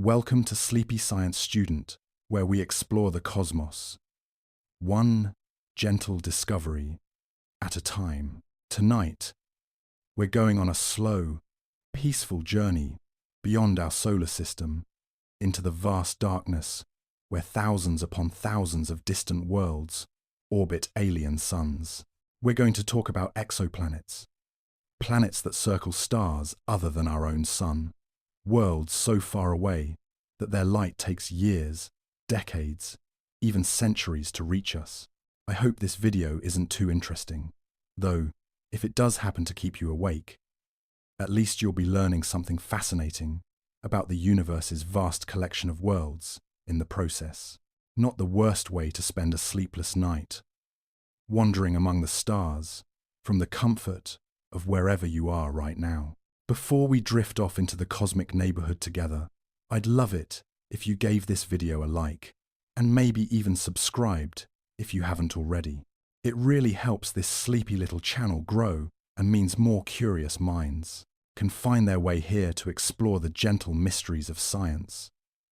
Welcome to Sleepy Science Student, where we explore the cosmos, one gentle discovery at a time. Tonight, we're going on a slow, peaceful journey beyond our solar system into the vast darkness where thousands upon thousands of distant worlds orbit alien suns. We're going to talk about exoplanets, planets that circle stars other than our own sun, worlds so far away that their light takes years, decades, even centuries to reach us. I hope this video isn't too interesting, though if it does happen to keep you awake, at least you'll be learning something fascinating about the universe's vast collection of worlds in the process. Not the worst way to spend a sleepless night, wandering among the stars from the comfort of wherever you are right now. Before we drift off into the cosmic neighborhood together, I'd love it if you gave this video a like and maybe even subscribed if you haven't already. It really helps this sleepy little channel grow and means more curious minds can find their way here to explore the gentle mysteries of science.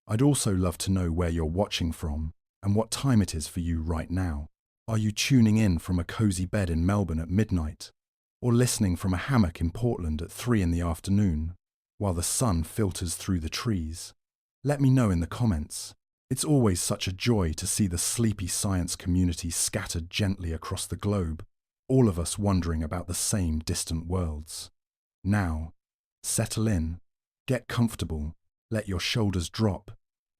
I'd also love to know where you're watching from and what time it is for you right now. Are you tuning in from a cozy bed in Melbourne at midnight, or listening from a hammock in Portland at 3 in the afternoon, while the sun filters through the trees? Let me know in the comments. It's always such a joy to see the sleepy science community scattered gently across the globe, all of us wondering about the same distant worlds. Now, settle in, get comfortable, let your shoulders drop,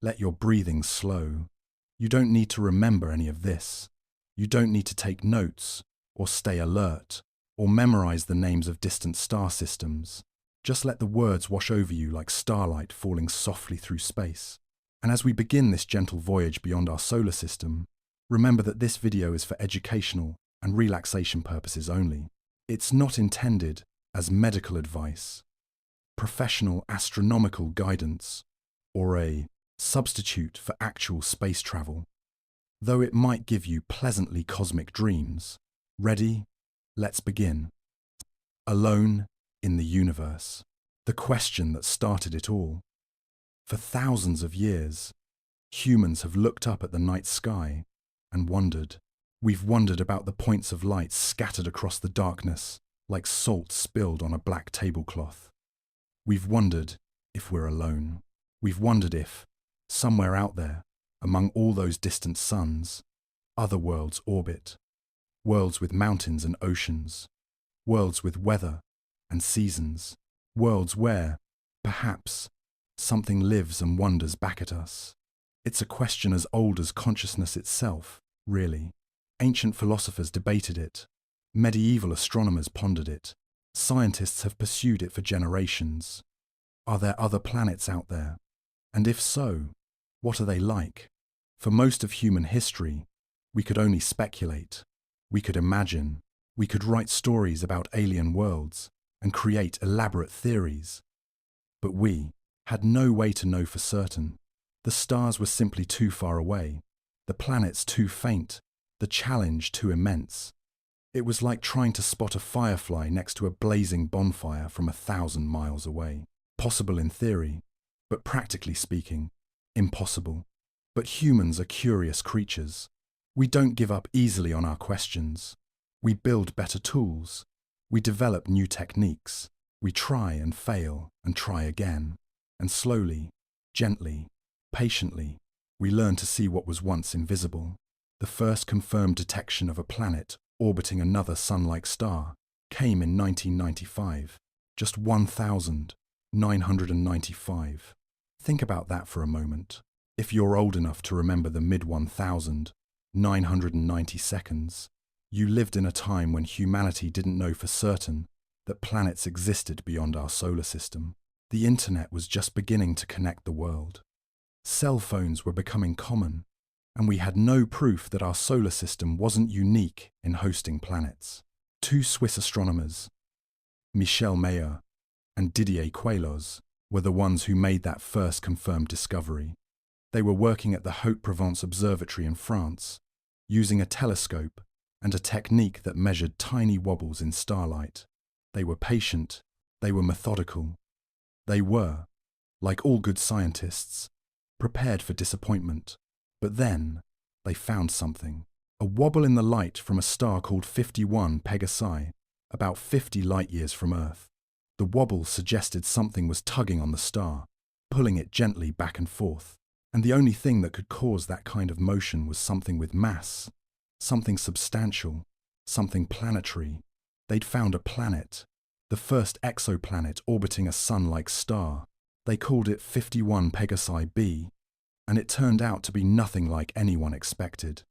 let your breathing slow. You don't need to remember any of this. You don't need to take notes, or stay alert, or memorize the names of distant star systems. Just let the words wash over you like starlight falling softly through space. And as we begin this gentle voyage beyond our solar system, remember that this video is for educational and relaxation purposes only. It's not intended as medical advice, professional astronomical guidance, or a substitute for actual space travel, though it might give you pleasantly cosmic dreams. Ready? Let's begin. Alone in the universe, the question that started it all. For thousands of years, humans have looked up at the night sky and wondered. We've wondered about the points of light scattered across the darkness like salt spilled on a black tablecloth. We've wondered if we're alone. We've wondered if, somewhere out there, among all those distant suns, other worlds orbit. Worlds with mountains and oceans, worlds with weather and seasons, worlds where, perhaps, something lives and wonders back at us. It's a question as old as consciousness itself, really. Ancient philosophers debated it. Medieval astronomers pondered it. Scientists have pursued it for generations. Are there other planets out there? And if so, what are they like? For most of human history, we could only speculate. We could imagine, we could write stories about alien worlds and create elaborate theories. But we had no way to know for certain. The stars were simply too far away, the planets too faint, the challenge too immense. It was like trying to spot a firefly next to a blazing bonfire from 1,000 miles away. Possible in theory, but practically speaking, impossible. But humans are curious creatures. We don't give up easily on our questions. We build better tools. We develop new techniques. We try and fail and try again. And slowly, gently, patiently, we learn to see what was once invisible. The first confirmed detection of a planet orbiting another sun-like star came in 1995, just 1,995. Think about that for a moment. If you're old enough to remember the mid-1990 seconds, you lived in a time when humanity didn't know for certain that planets existed beyond our solar system. The internet was just beginning to connect the world. Cell phones were becoming common, and we had no proof that our solar system wasn't unique in hosting planets. Two Swiss astronomers, Michel Mayor and Didier Queloz, were the ones who made that first confirmed discovery. They were working at the Haute-Provence Observatory in France, using a telescope and a technique that measured tiny wobbles in starlight. They were patient, they were methodical. They were, like all good scientists, prepared for disappointment. But then, they found something. A wobble in the light from a star called 51 Pegasi, about 50 light-years from Earth. The wobble suggested something was tugging on the star, pulling it gently back and forth. And the only thing that could cause that kind of motion was something with mass, something substantial, something planetary. They'd found a planet, the first exoplanet orbiting a sun-like star. They called it 51 Pegasi b, and it turned out to be nothing like anyone expected.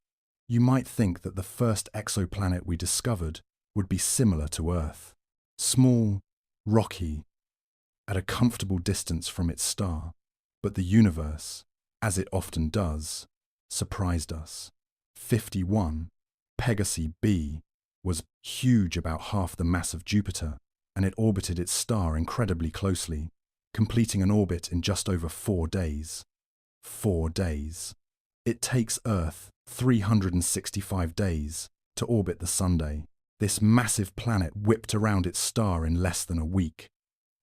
You might think that the first exoplanet we discovered would be similar to Earth. Small, rocky, at a comfortable distance from its star. But the universe, as it often does, surprised us. 51 Pegasi b was huge, about half the mass of Jupiter, and it orbited its star incredibly closely, completing an orbit in just over 4 days. 4 days. It takes Earth 365 days to orbit the Sunday. This massive planet whipped around its star in less than a week.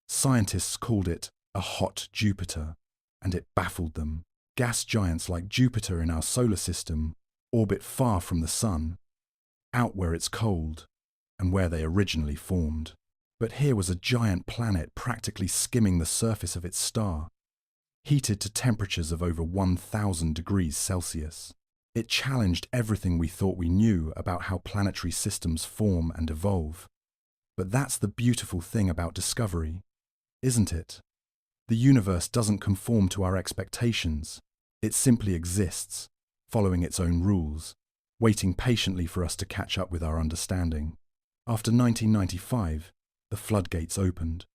Scientists called it a hot Jupiter, and it baffled them. Gas giants like Jupiter in our solar system orbit far from the Sun, out where it's cold, and where they originally formed. But here was a giant planet practically skimming the surface of its star, heated to temperatures of over 1,000 degrees Celsius. It challenged everything we thought we knew about how planetary systems form and evolve. But that's the beautiful thing about discovery, isn't it? The universe doesn't conform to our expectations. It simply exists, following its own rules, waiting patiently for us to catch up with our understanding. After 1995, the floodgates opened.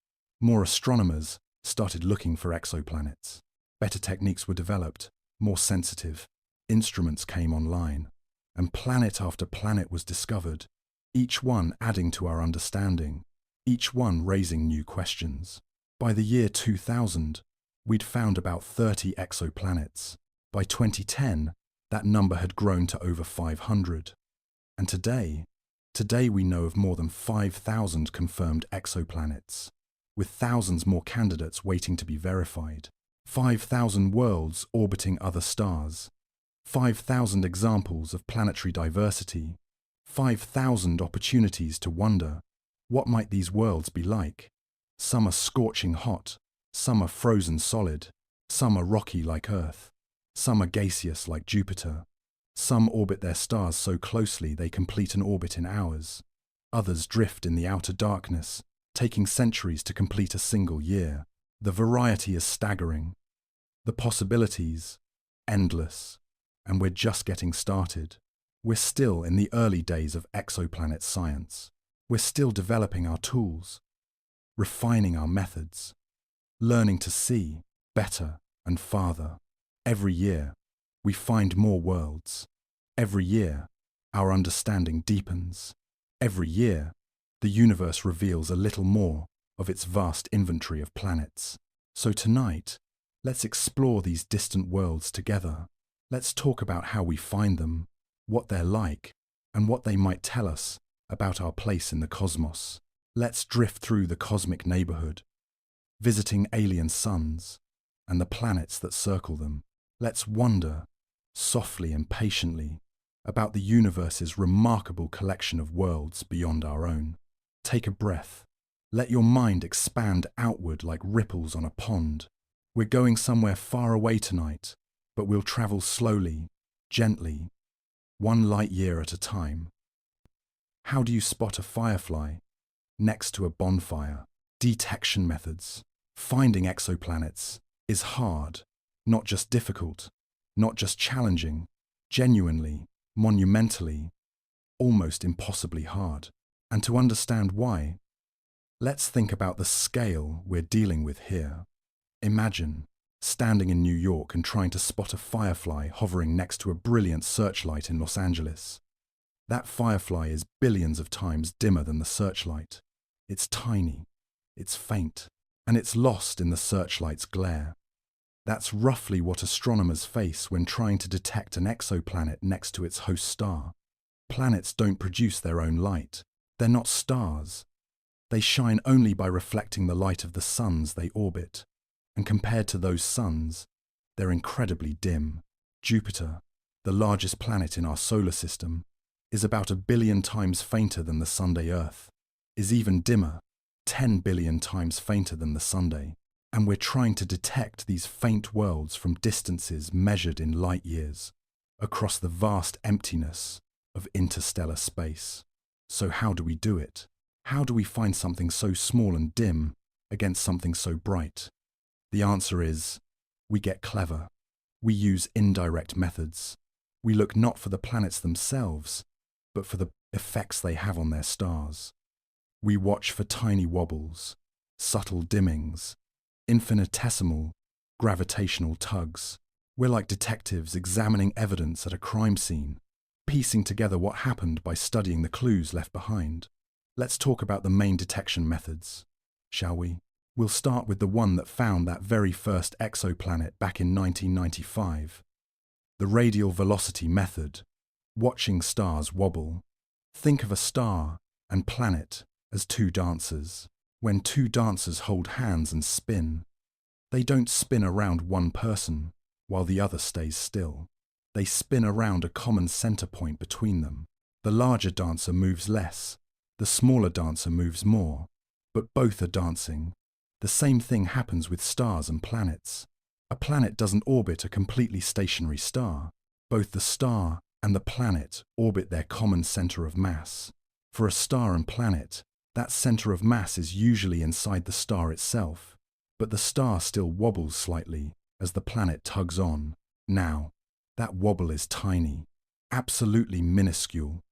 More astronomers started looking for exoplanets. Better techniques were developed, more sensitive. Instruments came online, and planet after planet was discovered, each one adding to our understanding, each one raising new questions. By the year 2000, we'd found about 30 exoplanets. By 2010, that number had grown to over 500. And today we know of more than 5,000 confirmed exoplanets, with thousands more candidates waiting to be verified. 5,000 worlds orbiting other stars. 5,000 examples of planetary diversity. 5,000 opportunities to wonder, what might these worlds be like? Some are scorching hot, some are frozen solid, some are rocky like Earth, some are gaseous like Jupiter. Some orbit their stars so closely they complete an orbit in hours. Others drift in the outer darkness, taking centuries to complete a single year. The variety is staggering. The possibilities, endless. And we're just getting started. We're still in the early days of exoplanet science. We're still developing our tools, refining our methods, learning to see better and farther. Every year, we find more worlds. Every year, our understanding deepens. Every year, the universe reveals a little more of its vast inventory of planets. So tonight, let's explore these distant worlds together. Let's talk about how we find them, what they're like, and what they might tell us about our place in the cosmos. Let's drift through the cosmic neighborhood, visiting alien suns and the planets that circle them. Let's wonder, softly and patiently, about the universe's remarkable collection of worlds beyond our own. Take a breath. Let your mind expand outward like ripples on a pond. We're going somewhere far away tonight, but we'll travel slowly, gently, 1 light year at a time. How do you spot a firefly next to a bonfire? Detection methods. Finding exoplanets is hard, not just difficult, not just challenging, genuinely, monumentally, almost impossibly hard. And to understand why, let's think about the scale we're dealing with here. Imagine standing in New York and trying to spot a firefly hovering next to a brilliant searchlight in Los Angeles. That firefly is billions of times dimmer than the searchlight. It's tiny, it's faint, and it's lost in the searchlight's glare. That's roughly what astronomers face when trying to detect an exoplanet next to its host star. Planets don't produce their own light. They're not stars. They shine only by reflecting the light of the suns they orbit. and compared to those suns, they're incredibly dim. Jupiter, the largest planet in our solar system, is about 1 billion times fainter than the Sunday Earth, is even dimmer, 10 billion times fainter than the Sunday, and we're trying to detect these faint worlds from distances measured in light years, across the vast emptiness of interstellar space. So how do we do it? How do we find something so small and dim against something so bright? The answer is, we get clever. We use indirect methods. We look not for the planets themselves, but for the effects they have on their stars. We watch for tiny wobbles, subtle dimmings, infinitesimal gravitational tugs. We're like detectives examining evidence at a crime scene, piecing together what happened by studying the clues left behind. Let's talk about the main detection methods, shall we? We'll start with the one that found that very first exoplanet back in 1995. The radial velocity method, watching stars wobble. Think of a star and planet as two dancers. When two dancers hold hands and spin, they don't spin around one person while the other stays still. They spin around a common center point between them. The larger dancer moves less, the smaller dancer moves more, but both are dancing. The same thing happens with stars and planets. A planet doesn't orbit a completely stationary star. Both the star and the planet orbit their common center of mass. For a star and planet, that center of mass is usually inside the star itself, but the star still wobbles slightly as the planet tugs on. Now, that wobble is tiny, absolutely minuscule.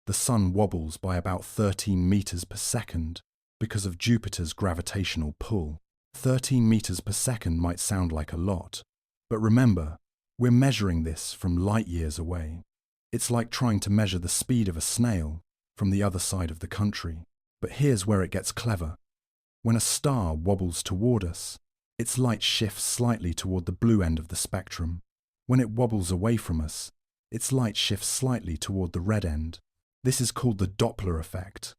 The sun wobbles by about 13 meters per second because of Jupiter's gravitational pull. 13 meters per second might sound like a lot, but remember, we're measuring this from light years away. It's like trying to measure the speed of a snail from the other side of the country. But here's where it gets clever. When a star wobbles toward us, its light shifts slightly toward the blue end of the spectrum. When it wobbles away from us, its light shifts slightly toward the red end. This is called the Doppler effect,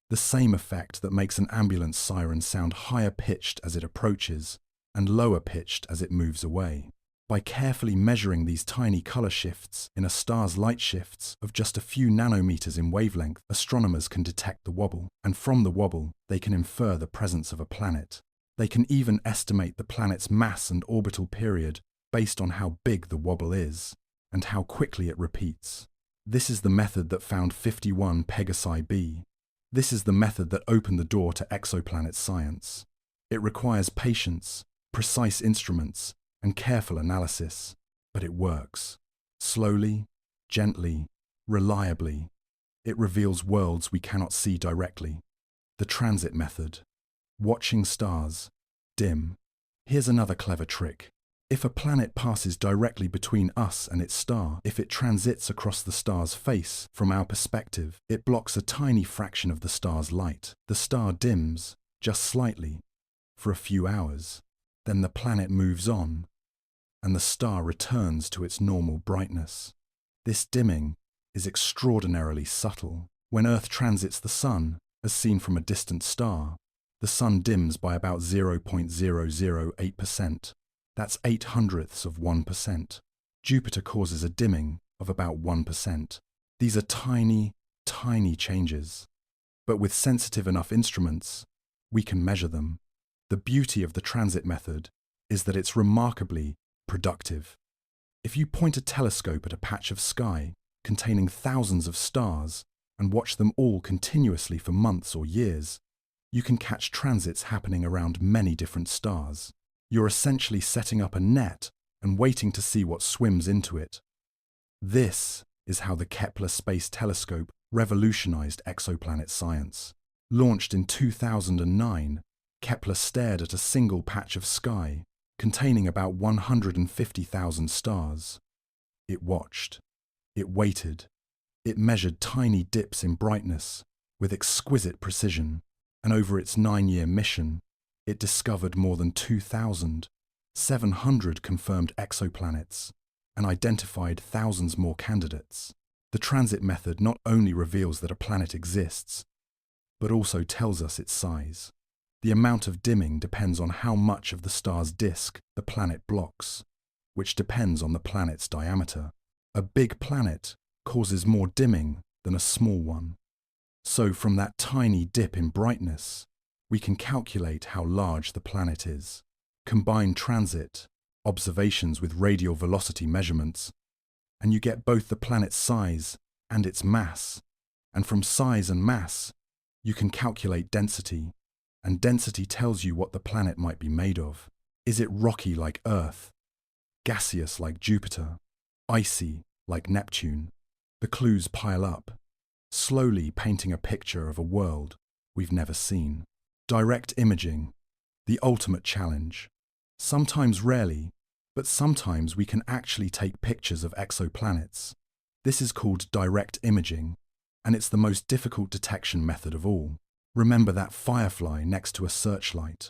the same effect that makes an ambulance siren sound higher pitched as it approaches and lower pitched as it moves away. By carefully measuring these tiny color shifts in a star's light shifts of just a few nanometers in wavelength, astronomers can detect the wobble, and from the wobble, they can infer the presence of a planet. They can even estimate the planet's mass and orbital period based on how big the wobble is and how quickly it repeats. This is the method that found 51 Pegasi b. This is the method that opened the door to exoplanet science. It requires patience, precise instruments, and careful analysis, but it works. Slowly, gently, reliably, it reveals worlds we cannot see directly. The transit method. Watching stars. Dim. Here's another clever trick. If a planet passes directly between us and its star, if it transits across the star's face, from our perspective, it blocks a tiny fraction of the star's light. The star dims, just slightly, for a few hours. Then the planet moves on, and the star returns to its normal brightness. This dimming is extraordinarily subtle. When Earth transits the Sun, as seen from a distant star, the Sun dims by about 0.008%. That's 0.08%. Jupiter causes a dimming of about 1%. These are tiny, tiny changes. But with sensitive enough instruments, we can measure them. The beauty of the transit method is that it's remarkably productive. If you point a telescope at a patch of sky containing thousands of stars and watch them all continuously for months or years, you can catch transits happening around many different stars. You're essentially setting up a net and waiting to see what swims into it. This is how the Kepler Space Telescope revolutionized exoplanet science. Launched in 2009, Kepler stared at a single patch of sky containing about 150,000 stars. It watched. It waited. It measured tiny dips in brightness with exquisite precision, and over its 9-year mission, it discovered more than 2,700 confirmed exoplanets and identified thousands more candidates. The transit method not only reveals that a planet exists, but also tells us its size. The amount of dimming depends on how much of the star's disk the planet blocks, which depends on the planet's diameter. A big planet causes more dimming than a small one. So from that tiny dip in brightness, we can calculate how large the planet is. Combine transit, observations with radial velocity measurements, and you get both the planet's size and its mass. And from size and mass, you can calculate density, and density tells you what the planet might be made of. Is it rocky like Earth, gaseous like Jupiter, icy like Neptune? The clues pile up, slowly painting a picture of a world we've never seen. Direct imaging, the ultimate challenge. Sometimes rarely, but sometimes we can actually take pictures of exoplanets. This is called direct imaging, and it's the most difficult detection method of all. Remember that firefly next to a searchlight.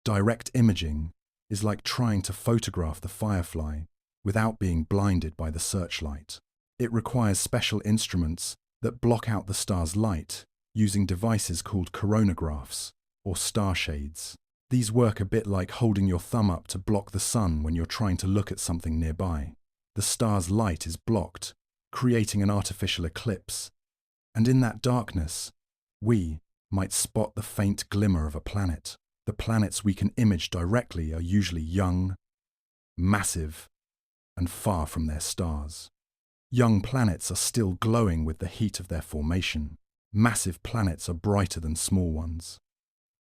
Direct imaging is like trying to photograph the firefly without being blinded by the searchlight. It requires special instruments that block out the star's light using devices called coronagraphs or star shades. These work a bit like holding your thumb up to block the sun when you're trying to look at something nearby. The star's light is blocked, creating an artificial eclipse. And in that darkness, we might spot the faint glimmer of a planet. The planets we can image directly are usually young, massive, and far from their stars. Young planets are still glowing with the heat of their formation. Massive planets are brighter than small ones.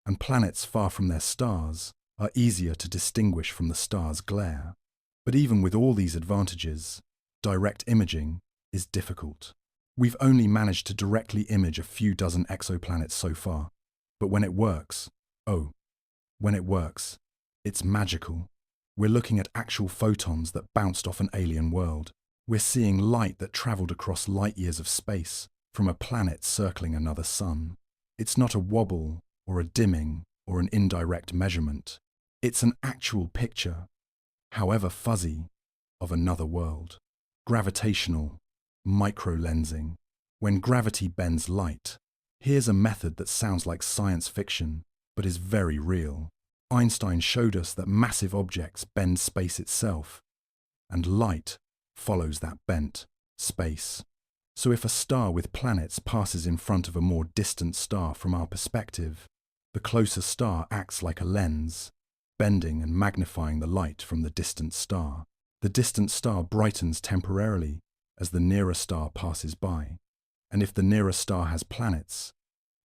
And planets far from their stars are easier to distinguish from the star's glare. But even with all these advantages, direct imaging is difficult. We've only managed to directly image a few dozen exoplanets so far. But when it works, it's magical. We're looking at actual photons that bounced off an alien world. We're seeing light that traveled across light years of space from a planet circling another sun. It's not a wobble or a dimming or an indirect measurement. It's an actual picture, however fuzzy, of another world. Gravitational microlensing. When gravity bends light. Here's a method that sounds like science fiction, but is very real. Einstein showed us that massive objects bend space itself, and light follows that bent space. So if a star with planets passes in front of a more distant star from our perspective, the closer star acts like a lens, bending and magnifying the light from the distant star. The distant star brightens temporarily as the nearer star passes by. And if the nearer star has planets,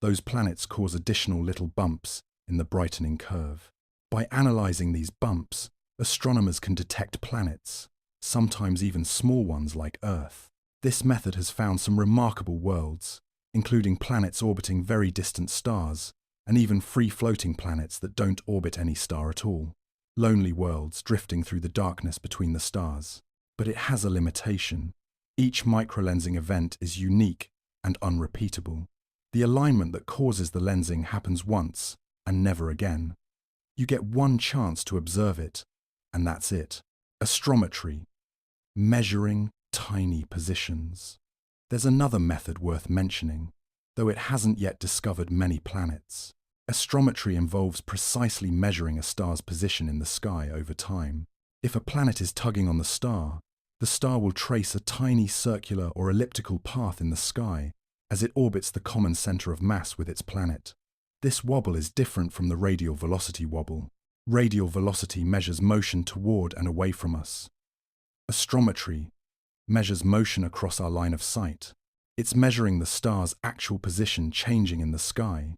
those planets cause additional little bumps in the brightening curve. By analyzing these bumps, astronomers can detect planets, sometimes even small ones like Earth. This method has found some remarkable worlds, including planets orbiting very distant stars, and even free-floating planets that don't orbit any star at all. Lonely worlds drifting through the darkness between the stars. But it has a limitation. Each microlensing event is unique and unrepeatable. The alignment that causes the lensing happens once and never again. You get one chance to observe it, and that's it. Astrometry, measuring tiny positions. There's another method worth mentioning, though it hasn't yet discovered many planets. Astrometry involves precisely measuring a star's position in the sky over time. If a planet is tugging on the star will trace a tiny circular or elliptical path in the sky as it orbits the common center of mass with its planet. This wobble is different from the radial velocity wobble. Radial velocity measures motion toward and away from us. Astrometry measures motion across our line of sight. It's measuring the star's actual position changing in the sky,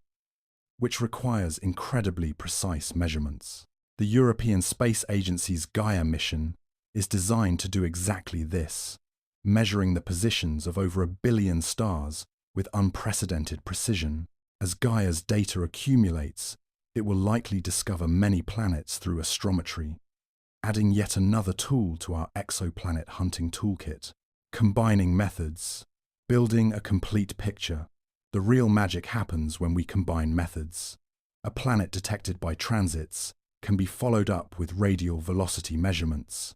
which requires incredibly precise measurements. The European Space Agency's Gaia mission is designed to do exactly this, measuring the positions of over 1 billion stars with unprecedented precision. As Gaia's data accumulates, it will likely discover many planets through astrometry, adding yet another tool to our exoplanet hunting toolkit. Combining methods, building a complete picture. The real magic happens when we combine methods. A planet detected by transits can be followed up with radial velocity measurements.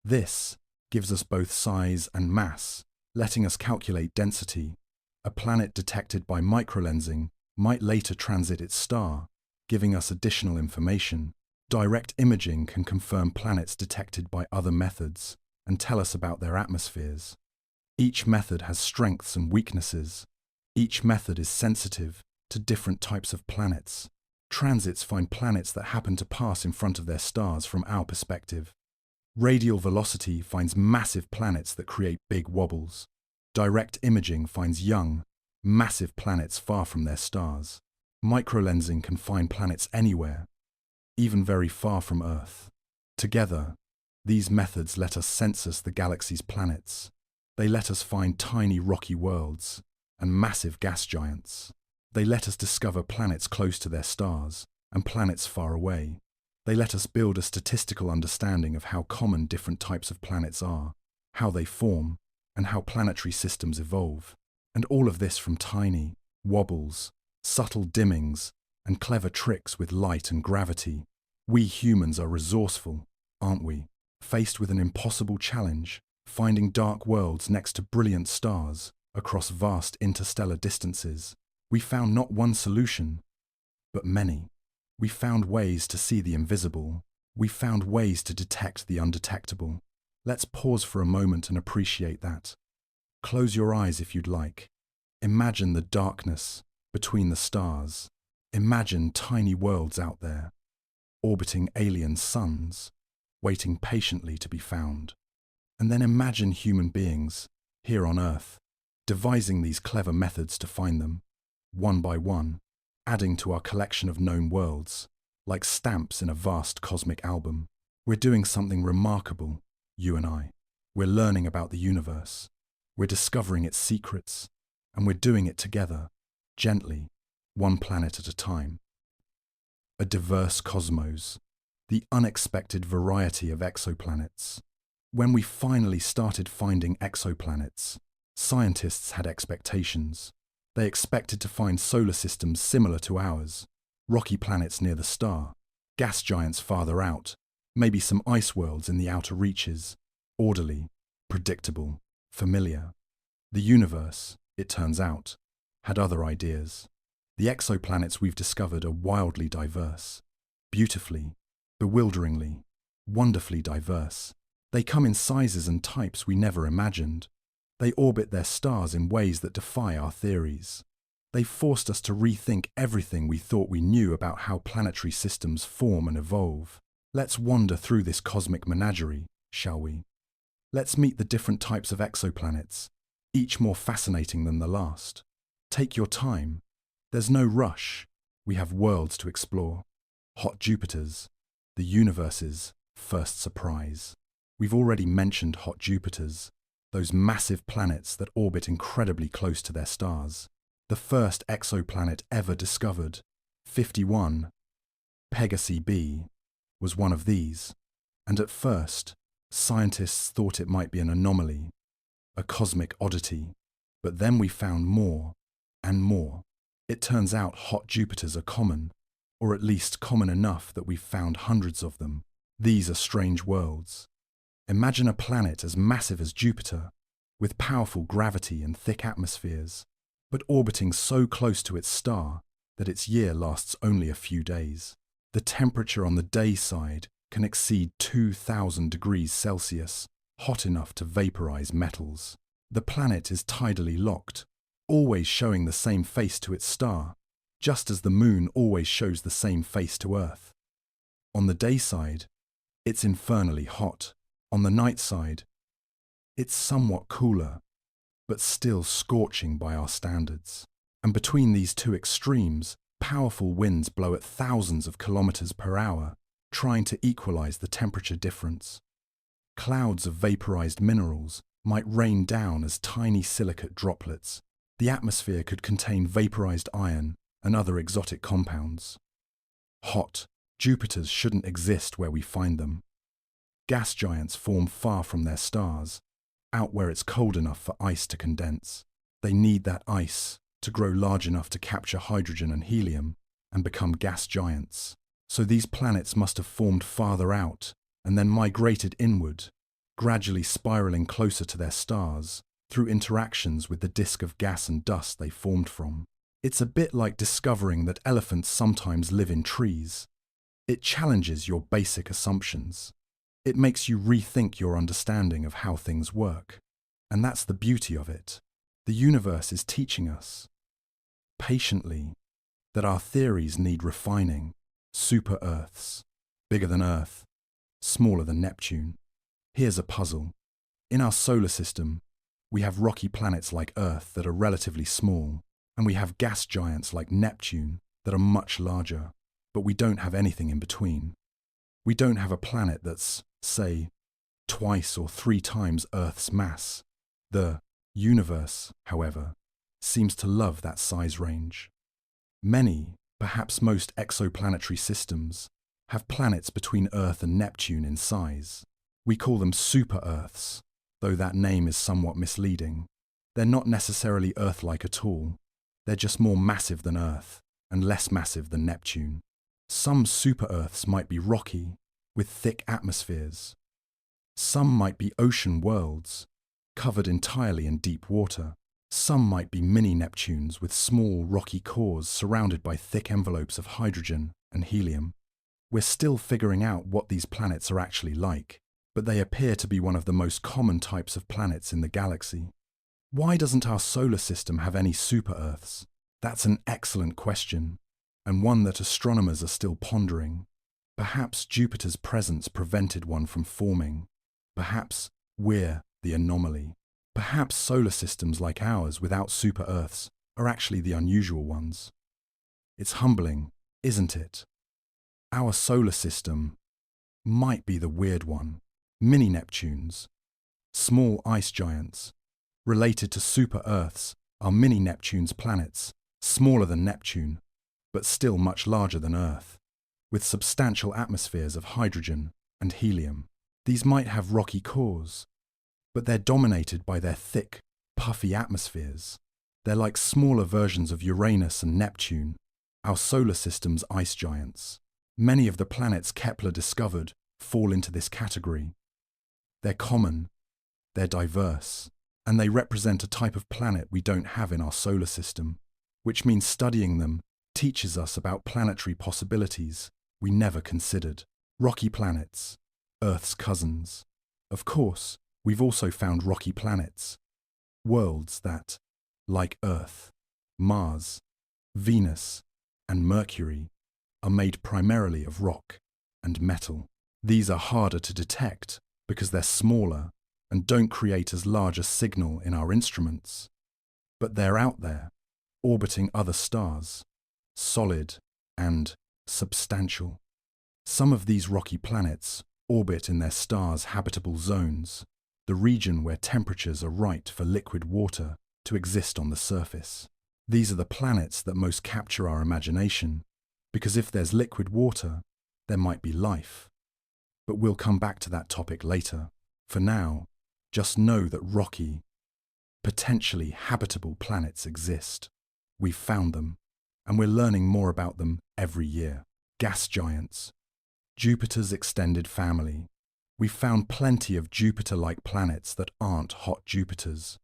This gives us both size and mass, letting us calculate density. A planet detected by microlensing might later transit its star, giving us additional information. Direct imaging can confirm planets detected by other methods and tell us about their atmospheres. Each method has strengths and weaknesses. Each method is sensitive to different types of planets. Transits find planets that happen to pass in front of their stars from our perspective. Radial velocity finds massive planets that create big wobbles. Direct imaging finds young, massive planets far from their stars. Microlensing can find planets anywhere, even very far from Earth. Together, these methods let us census the galaxy's planets. They let us find tiny rocky worlds and massive gas giants. They let us discover planets close to their stars and planets far away. They let us build a statistical understanding of how common different types of planets are, how they form, and how planetary systems evolve. And all of this from tiny wobbles, subtle dimmings, and clever tricks with light and gravity. We humans are resourceful, aren't we? Faced with an impossible challenge, finding dark worlds next to brilliant stars across vast interstellar distances, we found not one solution, but many. We found ways to see the invisible. We found ways to detect the undetectable. Let's pause for a moment and appreciate that. Close your eyes if you'd like. Imagine the darkness between the stars. Imagine tiny worlds out there, orbiting alien suns, waiting patiently to be found. And then imagine human beings, here on Earth, devising these clever methods to find them, one by one, adding to our collection of known worlds, like stamps in a vast cosmic album. We're doing something remarkable, you and I. We're learning about the universe. We're discovering its secrets, and we're doing it together, gently, one planet at a time. A diverse cosmos, the unexpected variety of exoplanets. When we finally started finding exoplanets, scientists had expectations. They expected to find solar systems similar to ours, rocky planets near the star, gas giants farther out, maybe some ice worlds in the outer reaches, orderly, predictable, familiar. The universe, it turns out, had other ideas. The exoplanets we've discovered are wildly diverse, beautifully, bewilderingly, wonderfully diverse. They come in sizes and types we never imagined. They orbit their stars in ways that defy our theories. They forced us to rethink everything we thought we knew about how planetary systems form and evolve. Let's wander through this cosmic menagerie, shall we? Let's meet the different types of exoplanets, each more fascinating than the last. Take your time. There's no rush. We have worlds to explore. Hot Jupiters, the universe's first surprise. We've already mentioned hot Jupiters, those massive planets that orbit incredibly close to their stars. The first exoplanet ever discovered, 51, Pegasi b, was one of these. And at first, scientists thought it might be an anomaly, a cosmic oddity. But then we found more and more. It turns out hot Jupiters are common, or at least common enough that we've found hundreds of them. These are strange worlds. Imagine a planet as massive as Jupiter, with powerful gravity and thick atmospheres, but orbiting so close to its star that its year lasts only a few days. The temperature on the day side can exceed 2,000 degrees Celsius, hot enough to vaporize metals. The planet is tidally locked, always showing the same face to its star, just as the moon always shows the same face to Earth. On the day side, it's infernally hot. On the night side, it's somewhat cooler, but still scorching by our standards. And between these two extremes, powerful winds blow at thousands of kilometers per hour, trying to equalize the temperature difference. Clouds of vaporized minerals might rain down as tiny silicate droplets. The atmosphere could contain vaporized iron and other exotic compounds. Hot Jupiters shouldn't exist where we find them. Gas giants form far from their stars, out where it's cold enough for ice to condense. They need that ice to grow large enough to capture hydrogen and helium and become gas giants. So these planets must have formed farther out and then migrated inward, gradually spiraling closer to their stars through interactions with the disk of gas and dust they formed from. It's a bit like discovering that elephants sometimes live in trees. It challenges your basic assumptions. It makes you rethink your understanding of how things work. And that's the beauty of it. The universe is teaching us, patiently, that our theories need refining. Super-Earths, bigger than Earth, smaller than Neptune. Here's a puzzle. In our solar system, we have rocky planets like Earth that are relatively small, and we have gas giants like Neptune that are much larger, but we don't have anything in between. We don't have a planet that's, say, twice or 3 times Earth's mass. The universe, however, seems to love that size range. Many, perhaps most exoplanetary systems have planets between Earth and Neptune in size. We call them super-Earths, though that name is somewhat misleading. They're not necessarily Earth-like at all. They're just more massive than Earth and less massive than Neptune. Some super-Earths might be rocky, with thick atmospheres. Some might be ocean worlds, covered entirely in deep water. Some might be mini-Neptunes with small, rocky cores surrounded by thick envelopes of hydrogen and helium. We're still figuring out what these planets are actually like, but they appear to be one of the most common types of planets in the galaxy. Why doesn't our solar system have any super-Earths? That's an excellent question, and one that astronomers are still pondering. Perhaps Jupiter's presence prevented one from forming. Perhaps we're the anomaly. Perhaps solar systems like ours without super-Earths are actually the unusual ones. It's humbling, isn't it? Our solar system might be the weird one. Mini-Neptunes, small ice giants, related to super-Earths are mini-Neptune's planets, smaller than Neptune, but still much larger than Earth, with substantial atmospheres of hydrogen and helium. These might have rocky cores, but they're dominated by their thick, puffy atmospheres. They're like smaller versions of Uranus and Neptune, our solar system's ice giants. Many of the planets Kepler discovered fall into this category. They're common, they're diverse, and they represent a type of planet we don't have in our solar system, which means studying them teaches us about planetary possibilities we never considered. Rocky planets, Earth's cousins. Of course, we've also found rocky planets, worlds that, like Earth, Mars, Venus, and Mercury, are made primarily of rock and metal. These are harder to detect because they're smaller and don't create as large a signal in our instruments. But they're out there, orbiting other stars, solid and substantial. Some of these rocky planets orbit in their stars' habitable zones, the region where temperatures are right for liquid water to exist on the surface. These are the planets that most capture our imagination, because if there's liquid water, there might be life. But we'll come back to that topic later. For now, just know that rocky, potentially habitable planets exist. We've found them, and we're learning more about them every year. Gas giants, Jupiter's extended family. We've found plenty of Jupiter-like planets that aren't hot Jupiters.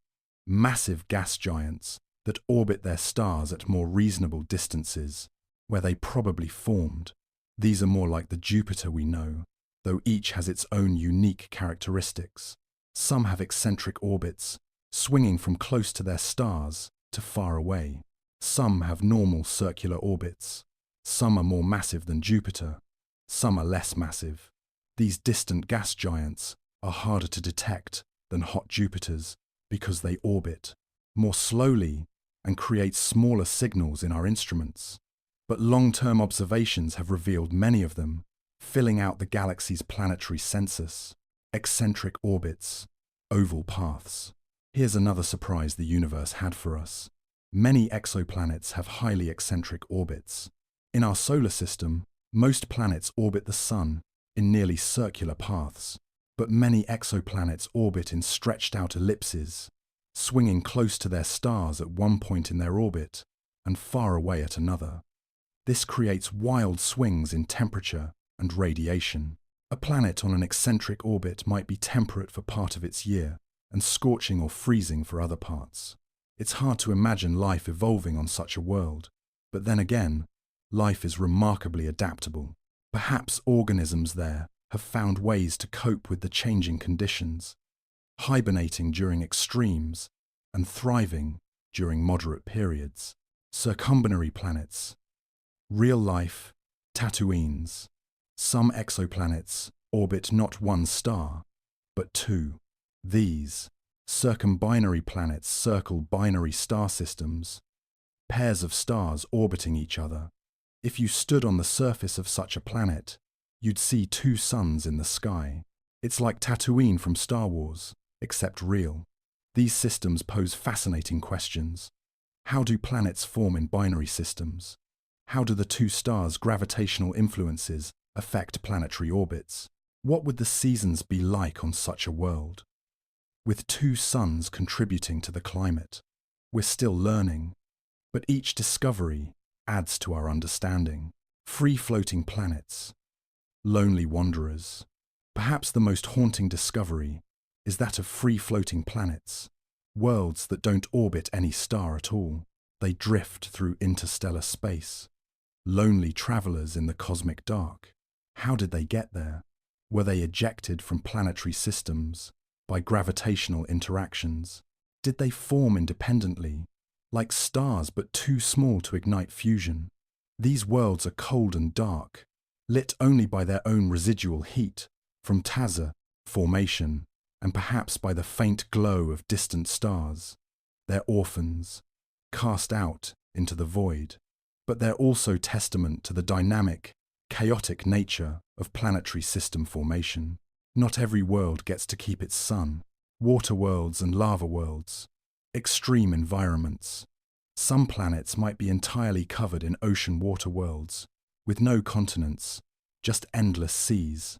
Massive gas giants that orbit their stars at more reasonable distances, where they probably formed. These are more like the Jupiter we know, though each has its own unique characteristics. Some have eccentric orbits, swinging from close to their stars to far away. Some have normal circular orbits. Some are more massive than Jupiter. Some are less massive. These distant gas giants are harder to detect than hot Jupiters because they orbit more slowly and create smaller signals in our instruments. But long-term observations have revealed many of them, filling out the galaxy's planetary census. Eccentric orbits, oval paths. Here's another surprise the universe had for us. Many exoplanets have highly eccentric orbits. In our solar system, most planets orbit the Sun in nearly circular paths, but many exoplanets orbit in stretched-out ellipses, swinging close to their stars at one point in their orbit and far away at another. This creates wild swings in temperature and radiation. A planet on an eccentric orbit might be temperate for part of its year and scorching or freezing for other parts. It's hard to imagine life evolving on such a world. But then again, life is remarkably adaptable. Perhaps organisms there have found ways to cope with the changing conditions, hibernating during extremes and thriving during moderate periods. Circumbinary planets, real life, Tatooines. Some exoplanets orbit not one star, but two. These circumbinary planets circle binary star systems, pairs of stars orbiting each other. If you stood on the surface of such a planet, you'd see two suns in the sky. It's like Tatooine from Star Wars, except real. These systems pose fascinating questions. How do planets form in binary systems? How do the two stars' gravitational influences affect planetary orbits? What would the seasons be like on such a world? With two suns contributing to the climate, we're still learning, but each discovery adds to our understanding. Free-floating planets, lonely wanderers. Perhaps the most haunting discovery is that of free-floating planets, worlds that don't orbit any star at all. They drift through interstellar space. Lonely travelers in the cosmic dark. How did they get there? Were they ejected from planetary systems by gravitational interactions? Did they form independently, like stars but too small to ignite fusion? These worlds are cold and dark, lit only by their own residual heat from taza formation and perhaps by the faint glow of distant stars. They're orphans, cast out into the void, but they're also testament to the dynamic, chaotic nature of planetary system formation. Not every world gets to keep its sun. Water worlds and lava worlds, extreme environments. Some planets might be entirely covered in ocean water worlds, with no continents, just endless seas,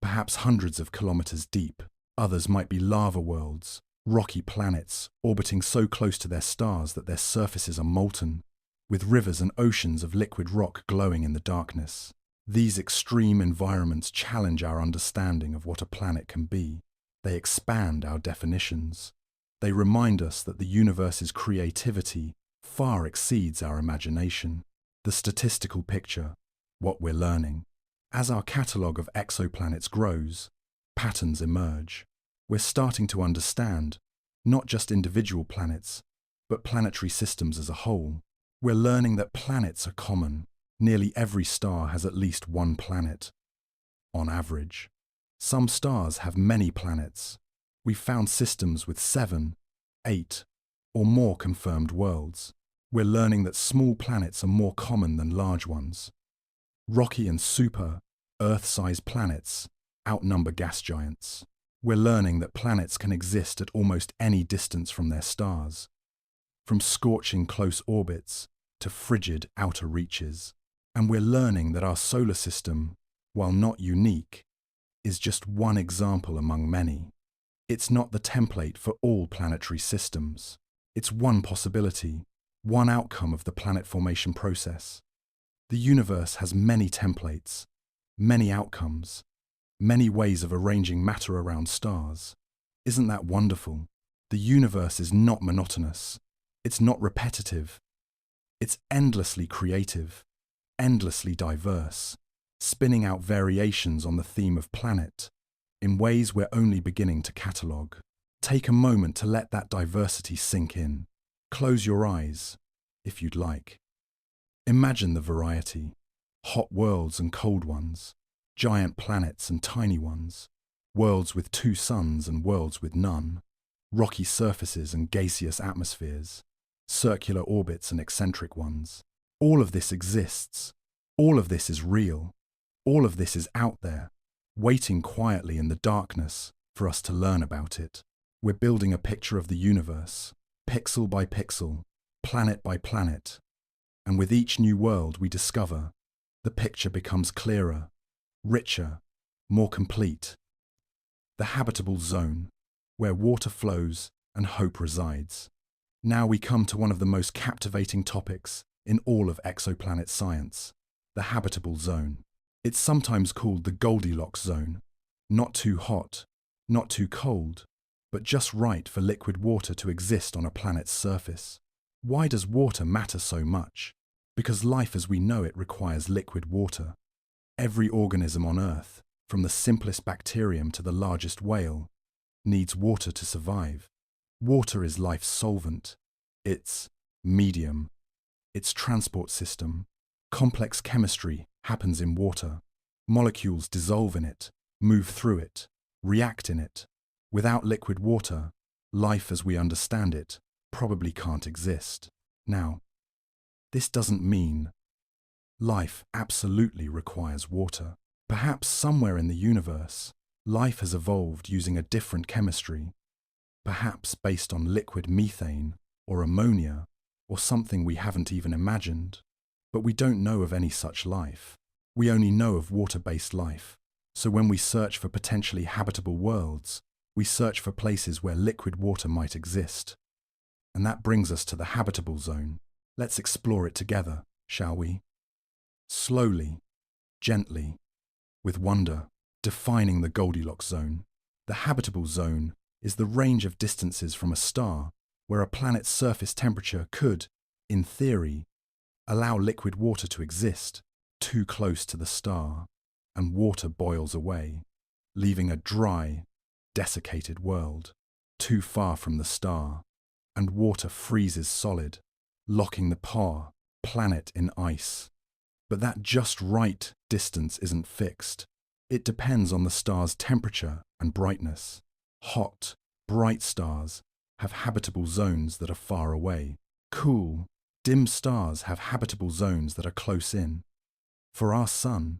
perhaps hundreds of kilometers deep. Others might be lava worlds, rocky planets orbiting so close to their stars that their surfaces are molten, with rivers and oceans of liquid rock glowing in the darkness. These extreme environments challenge our understanding of what a planet can be. They expand our definitions. They remind us that the universe's creativity far exceeds our imagination. The statistical picture, what we're learning. As our catalogue of exoplanets grows, patterns emerge. We're starting to understand not just individual planets, but planetary systems as a whole. We're learning that planets are common. Nearly every star has at least one planet, on average. Some stars have many planets. We've found systems with 7, 8, or more confirmed worlds. We're learning that small planets are more common than large ones. Rocky and super, Earth-sized planets outnumber gas giants. We're learning that planets can exist at almost any distance from their stars, from scorching close orbits to frigid outer reaches. And we're learning that our solar system, while not unique, is just one example among many. It's not the template for all planetary systems. It's one possibility, one outcome of the planet formation process. The universe has many templates, many outcomes, many ways of arranging matter around stars. Isn't that wonderful? The universe is not monotonous. It's not repetitive. It's endlessly creative, endlessly diverse, spinning out variations on the theme of planet in ways we're only beginning to catalogue. Take a moment to let that diversity sink in. Close your eyes, if you'd like. Imagine the variety: hot worlds and cold ones, giant planets and tiny ones, worlds with 2 suns and worlds with none, rocky surfaces and gaseous atmospheres, circular orbits and eccentric ones. All of this exists. All of this is real. All of this is out there, waiting quietly in the darkness for us to learn about it. We're building a picture of the universe, pixel by pixel, planet by planet. And with each new world we discover, the picture becomes clearer, richer, more complete. The habitable zone, where water flows and hope resides. Now we come to one of the most captivating topics in all of exoplanet science, the habitable zone. It's sometimes called the Goldilocks zone. Not too hot, not too cold, but just right for liquid water to exist on a planet's surface. Why does water matter so much? Because life as we know it requires liquid water. Every organism on Earth, from the simplest bacterium to the largest whale, needs water to survive. Water is life's solvent, its medium, its transport system. Complex chemistry happens in water. Molecules dissolve in it, move through it, react in it. Without liquid water, life as we understand it probably can't exist. Now, this doesn't mean life absolutely requires water. Perhaps somewhere in the universe, life has evolved using a different chemistry, perhaps based on liquid methane or ammonia or something we haven't even imagined. But we don't know of any such life. We only know of water-based life. So when we search for potentially habitable worlds, we search for places where liquid water might exist. And that brings us to the habitable zone. Let's explore it together, shall we? Slowly, gently, with wonder, defining the Goldilocks zone. The habitable zone is the range of distances from a star where a planet's surface temperature could, in theory, allow liquid water to exist. Too close to the star, and water boils away, leaving a dry, desiccated world. Too far from the star, and water freezes solid, locking the poor planet in ice. But that just right distance isn't fixed. It depends on the star's temperature and brightness. Hot, bright stars have habitable zones that are far away. Cool, dim stars have habitable zones that are close in. For our Sun,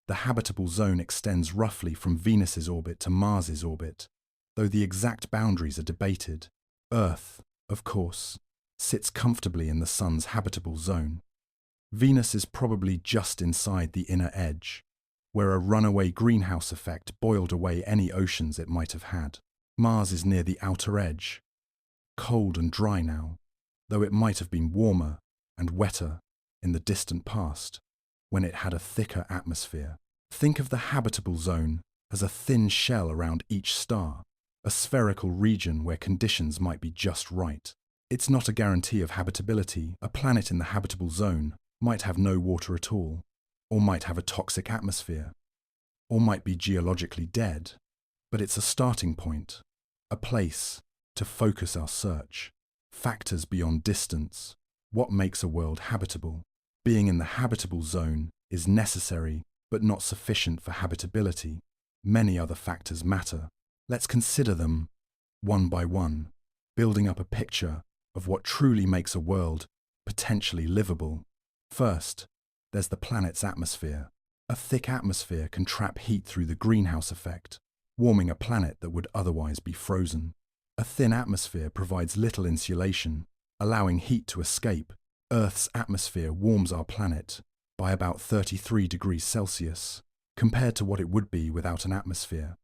the habitable zone extends roughly from Venus's orbit to Mars's orbit, though the exact boundaries are debated. Earth, of course, sits comfortably in the Sun's habitable zone. Venus is probably just inside the inner edge, where a runaway greenhouse effect boiled away any oceans it might have had. Mars is near the outer edge, cold and dry now, though it might have been warmer and wetter in the distant past, when it had a thicker atmosphere. Think of the habitable zone as a thin shell around each star, a spherical region where conditions might be just right. It's not a guarantee of habitability. A planet in the habitable zone might have no water at all, or might have a toxic atmosphere, or might be geologically dead. But it's a starting point, a place to focus our search. Factors beyond distance. What makes a world habitable? Being in the habitable zone is necessary, but not sufficient for habitability. Many other factors matter. Let's consider them one by one, building up a picture of what truly makes a world potentially livable. First, there's the planet's atmosphere. A thick atmosphere can trap heat through the greenhouse effect, warming a planet that would otherwise be frozen. A thin atmosphere provides little insulation, allowing heat to escape. Earth's atmosphere warms our planet by about 33 degrees Celsius, compared to what it would be without an atmosphere.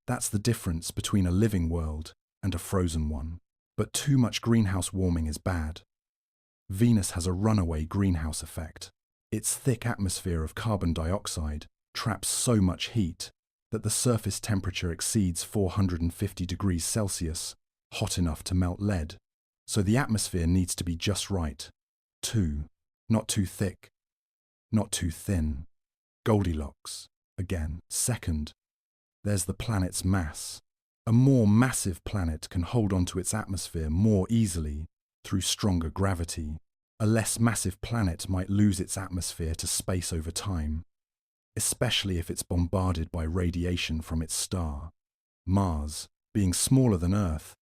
That's the difference between a living world and a frozen one. But too much greenhouse warming is bad. Venus has a runaway greenhouse effect. Its thick atmosphere of carbon dioxide traps so much heat that the surface temperature exceeds 450 degrees Celsius, hot enough to melt lead. So the atmosphere needs to be just right. Not too thick, not too thin. Goldilocks, again. Second, there's the planet's mass. A more massive planet can hold onto its atmosphere more easily through stronger gravity. A less massive planet might lose its atmosphere to space over time, especially if it's bombarded by radiation from its star. Mars, being smaller than Earth,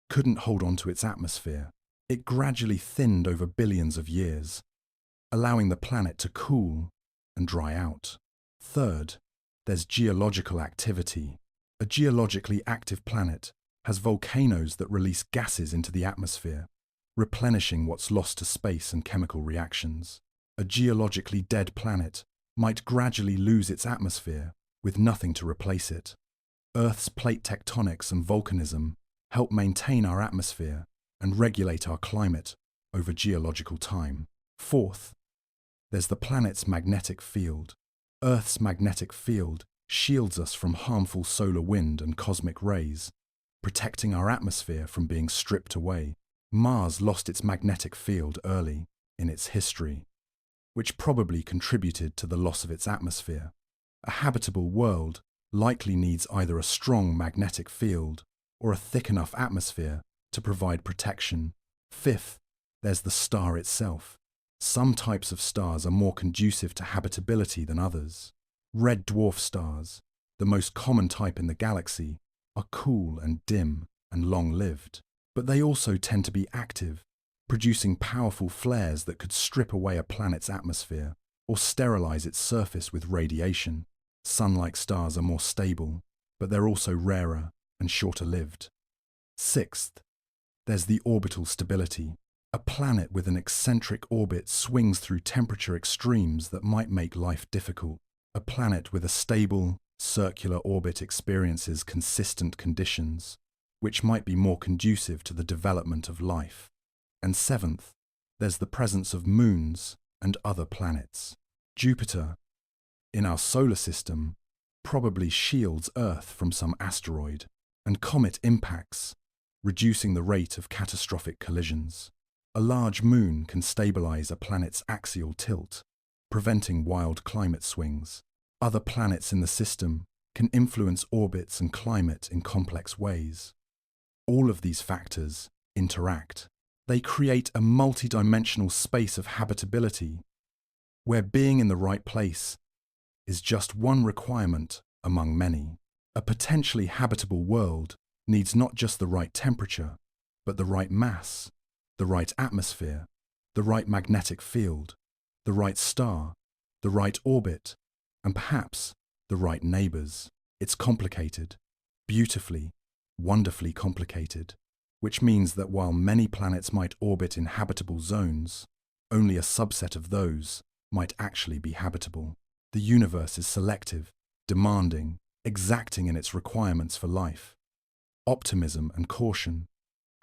couldn't hold onto its atmosphere. It gradually thinned over billions of years, allowing the planet to cool and dry out. Third, there's geological activity. A geologically active planet has volcanoes that release gases into the atmosphere, replenishing what's lost to space and chemical reactions. A geologically dead planet might gradually lose its atmosphere with nothing to replace it. Earth's plate tectonics and volcanism help maintain our atmosphere and regulate our climate over geological time. Fourth, there's the planet's magnetic field. Earth's magnetic field shields us from harmful solar wind and cosmic rays. protecting our atmosphere from being stripped away. Mars lost its magnetic field early in its history, which probably contributed to the loss of its atmosphere. A habitable world likely needs either a strong magnetic field or a thick enough atmosphere to provide protection. Fifth, there's the star itself. Some types of stars are more conducive to habitability than others. Red dwarf stars, the most common type in the galaxy, are cool and dim and long-lived, but they also tend to be active, producing powerful flares that could strip away a planet's atmosphere or sterilize its surface with radiation. Sun-like stars are more stable, but they're also rarer and shorter-lived. Sixth, there's the orbital stability. A planet with an eccentric orbit swings through temperature extremes that might make life difficult. A planet with a stable, circular orbit experiences consistent conditions, which might be more conducive to the development of life. And seventh, there's the presence of moons and other planets. Jupiter, in our solar system, probably shields Earth from some asteroid and comet impacts, reducing the rate of catastrophic collisions. A large moon can stabilize a planet's axial tilt, preventing wild climate swings. Other planets in the system can influence orbits and climate in complex ways. All of these factors interact. They create a multidimensional space of habitability, where being in the right place is just one requirement among many. A potentially habitable world needs not just the right temperature, but the right mass, the right atmosphere, the right magnetic field, the right star, the right orbit, and perhaps the right neighbors. It's complicated, beautifully, wonderfully complicated, which means that while many planets might orbit in habitable zones, only a subset of those might actually be habitable. The universe is selective, demanding, exacting in its requirements for life. Optimism and caution.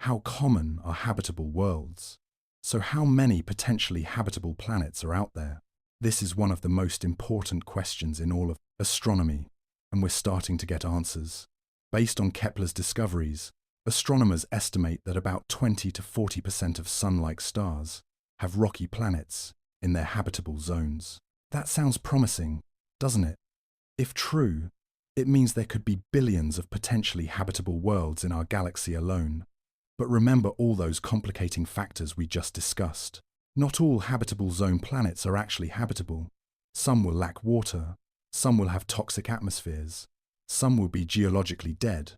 How common are habitable worlds? So how many potentially habitable planets are out there? This is one of the most important questions in all of astronomy, and we're starting to get answers. Based on Kepler's discoveries, astronomers estimate that about 20 to 40% of Sun-like stars have rocky planets in their habitable zones. That sounds promising, doesn't it? If true, it means there could be billions of potentially habitable worlds in our galaxy alone. But remember all those complicating factors we just discussed. Not all habitable zone planets are actually habitable. Some will lack water, some will have toxic atmospheres, some will be geologically dead,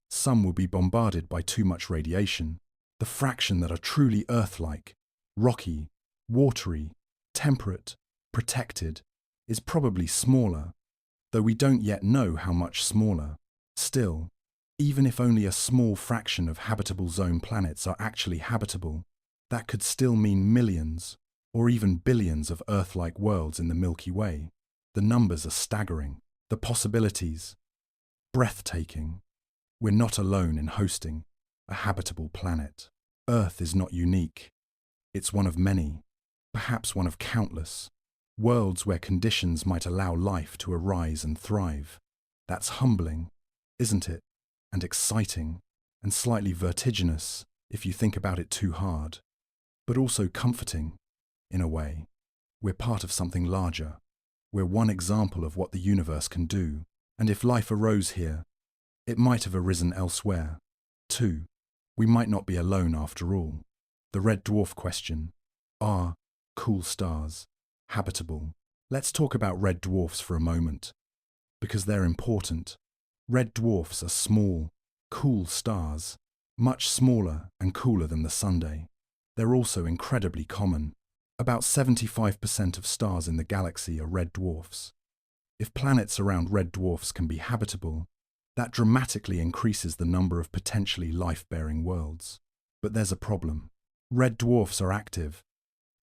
some will be bombarded by too much radiation. The fraction that are truly Earth-like, rocky, watery, temperate, protected, is probably smaller, though we don't yet know how much smaller. Still, even if only a small fraction of habitable zone planets are actually habitable, that could still mean millions or even billions of Earth-like worlds in the Milky Way. The numbers are staggering. The possibilities, breathtaking. We're not alone in hosting a habitable planet. Earth is not unique. It's one of many, perhaps one of countless, worlds where conditions might allow life to arise and thrive. That's humbling, isn't it? And exciting, and slightly vertiginous if you think about it too hard, but also comforting, in a way. We're part of something larger. We're one example of what the universe can do, and if life arose here, it might have arisen elsewhere. 2. We might not be alone after all. The red dwarf question. Are cool stars habitable? Let's talk about red dwarfs for a moment, because they're important. Red dwarfs are small, cool stars, much smaller and cooler than the Sun. They're also incredibly common. About 75% of stars in the galaxy are red dwarfs. If planets around red dwarfs can be habitable, that dramatically increases the number of potentially life-bearing worlds. But there's a problem. Red dwarfs are active.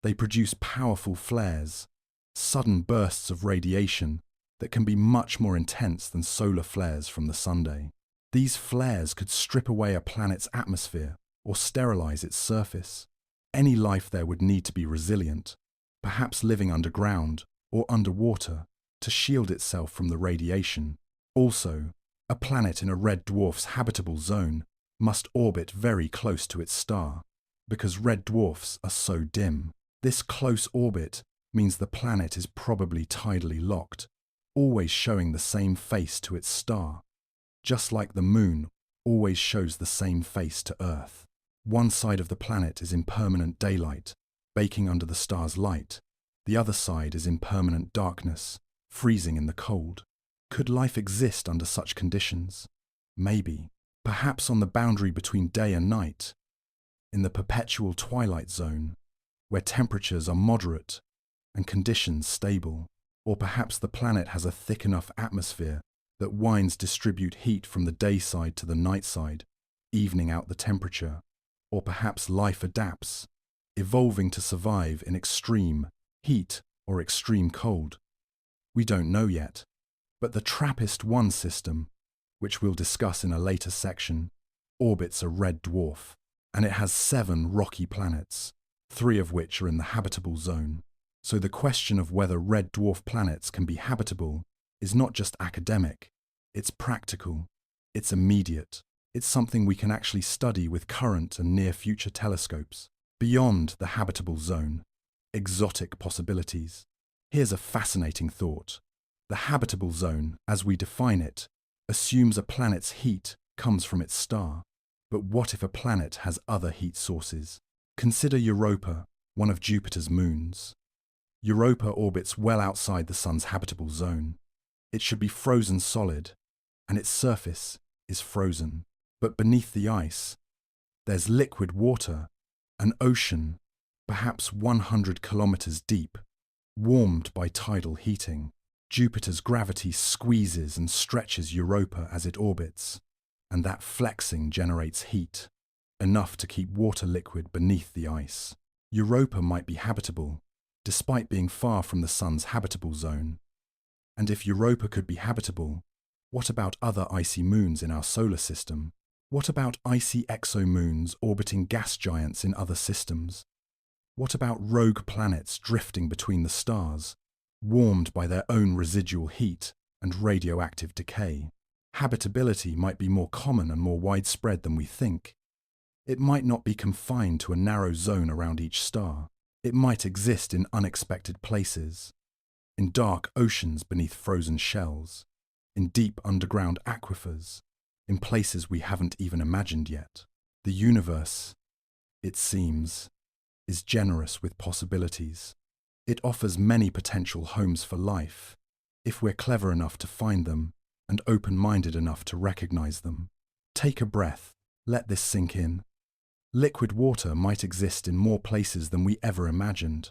They produce powerful flares, sudden bursts of radiation that can be much more intense than solar flares from the Sun. These flares could strip away a planet's atmosphere or sterilize its surface. Any life there would need to be resilient, perhaps living underground or underwater, to shield itself from the radiation. Also, A planet in a red dwarf's habitable zone must orbit very close to its star, because red dwarfs are so dim. This close orbit means the planet is probably tidally locked, always showing the same face to its star, just like the moon always shows the same face to Earth. One side of the planet is in permanent daylight, baking under the star's light. The other side is in permanent darkness, freezing in the cold. Could life exist under such conditions? Maybe. Perhaps on the boundary between day and night, in the perpetual twilight zone, where temperatures are moderate and conditions stable. Or perhaps the planet has a thick enough atmosphere that winds distribute heat from the day side to the night side, evening out the temperature. Or perhaps life adapts, evolving to survive in extreme heat or extreme cold. We don't know yet. But the TRAPPIST-1 system, which we'll discuss in a later section, orbits a red dwarf, and it has 7 rocky planets, 3 of which are in the habitable zone. So the question of whether red dwarf planets can be habitable is not just academic, it's practical, it's immediate, it's something we can actually study with current and near-future telescopes. Beyond the habitable zone, exotic possibilities. Here's a fascinating thought. The habitable zone, as we define it, assumes a planet's heat comes from its star. But what if a planet has other heat sources? Consider Europa, one of Jupiter's moons. Europa orbits well outside the Sun's habitable zone. It should be frozen solid, and its surface is frozen. But beneath the ice, there's liquid water, an ocean, perhaps 100 kilometers deep, warmed by tidal heating. Jupiter's gravity squeezes and stretches Europa as it orbits, and that flexing generates heat, enough to keep water liquid beneath the ice. Europa might be habitable, despite being far from the Sun's habitable zone. And if Europa could be habitable, what about other icy moons in our solar system? What about icy exomoons orbiting gas giants in other systems? What about rogue planets drifting between the stars, warmed by their own residual heat and radioactive decay? Habitability might be more common and more widespread than we think. It might not be confined to a narrow zone around each star. It might exist in unexpected places, in dark oceans beneath frozen shells, in deep underground aquifers, in places we haven't even imagined yet. The universe, it seems, is generous with possibilities. It offers many potential homes for life, if we're clever enough to find them and open-minded enough to recognize them. Take a breath, let this sink in. Liquid water might exist in more places than we ever imagined.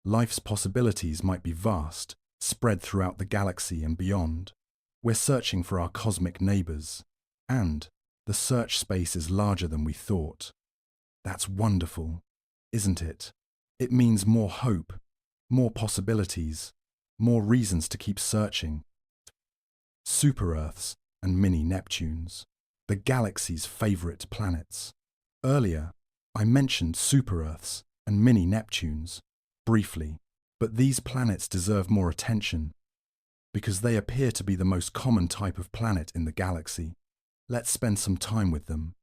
Life's possibilities might be vast, spread throughout the galaxy and beyond. We're searching for our cosmic neighbors, and the search space is larger than we thought. That's wonderful, isn't it? It means more hope, more possibilities, more reasons to keep searching. Super-Earths and mini-Neptunes, the galaxy's favorite planets. Earlier, I mentioned super-Earths and mini-Neptunes, briefly, but these planets deserve more attention, because they appear to be the most common type of planet in the galaxy. Let's spend some time with them,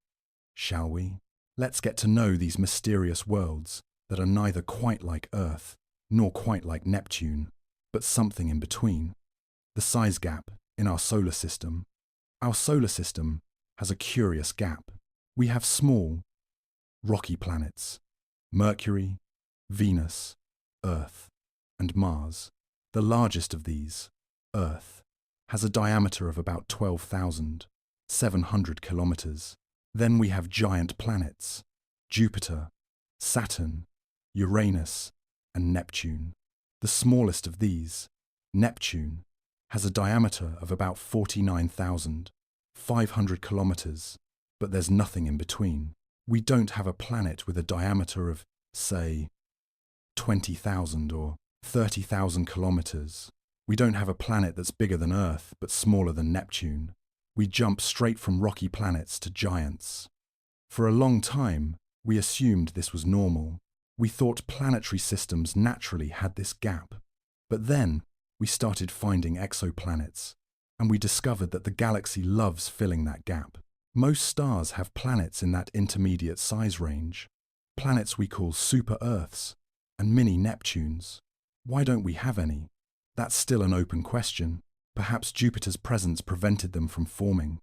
shall we? Let's get to know these mysterious worlds that are neither quite like Earth, nor quite like Neptune, but something in between. The size gap in our solar system. Our solar system has a curious gap. We have small, rocky planets, Mercury, Venus, Earth, and Mars. The largest of these, Earth, has a diameter of about 12,700 kilometers. Then we have giant planets, Jupiter, Saturn, Uranus, and Neptune. The smallest of these, Neptune, has a diameter of about 49,500 kilometers, but there's nothing in between. We don't have a planet with a diameter of, say, 20,000 or 30,000 kilometers. We don't have a planet that's bigger than Earth but smaller than Neptune. We jump straight from rocky planets to giants. For a long time, we assumed this was normal. We thought planetary systems naturally had this gap. But then, we started finding exoplanets, and we discovered that the galaxy loves filling that gap. Most stars have planets in that intermediate size range, planets we call super-Earths and mini-Neptunes. Why don't we have any? That's still an open question. Perhaps Jupiter's presence prevented them from forming.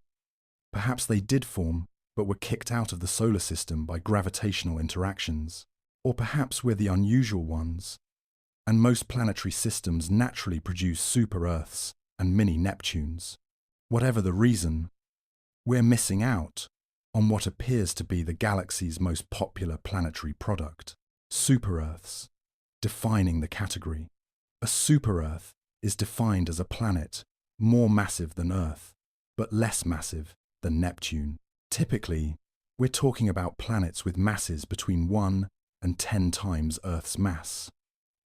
Perhaps they did form, but were kicked out of the solar system by gravitational interactions. Or perhaps we're the unusual ones, and most planetary systems naturally produce super-Earths and mini-Neptunes. Whatever the reason, we're missing out on what appears to be the galaxy's most popular planetary product, super-Earths, defining the category. A super-Earth is defined as a planet more massive than Earth, but less massive than Neptune. Typically, we're talking about planets with masses between 1 and 10 times Earth's mass,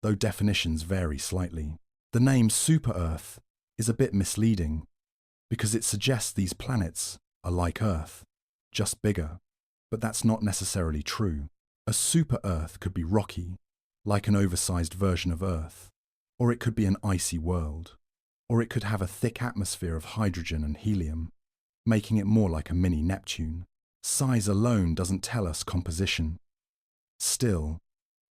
though definitions vary slightly. The name super-Earth is a bit misleading because it suggests these planets are like Earth, just bigger, but that's not necessarily true. A super-Earth could be rocky, like an oversized version of Earth, or it could be an icy world, or it could have a thick atmosphere of hydrogen and helium, making it more like a mini-Neptune. Size alone doesn't tell us composition. Still,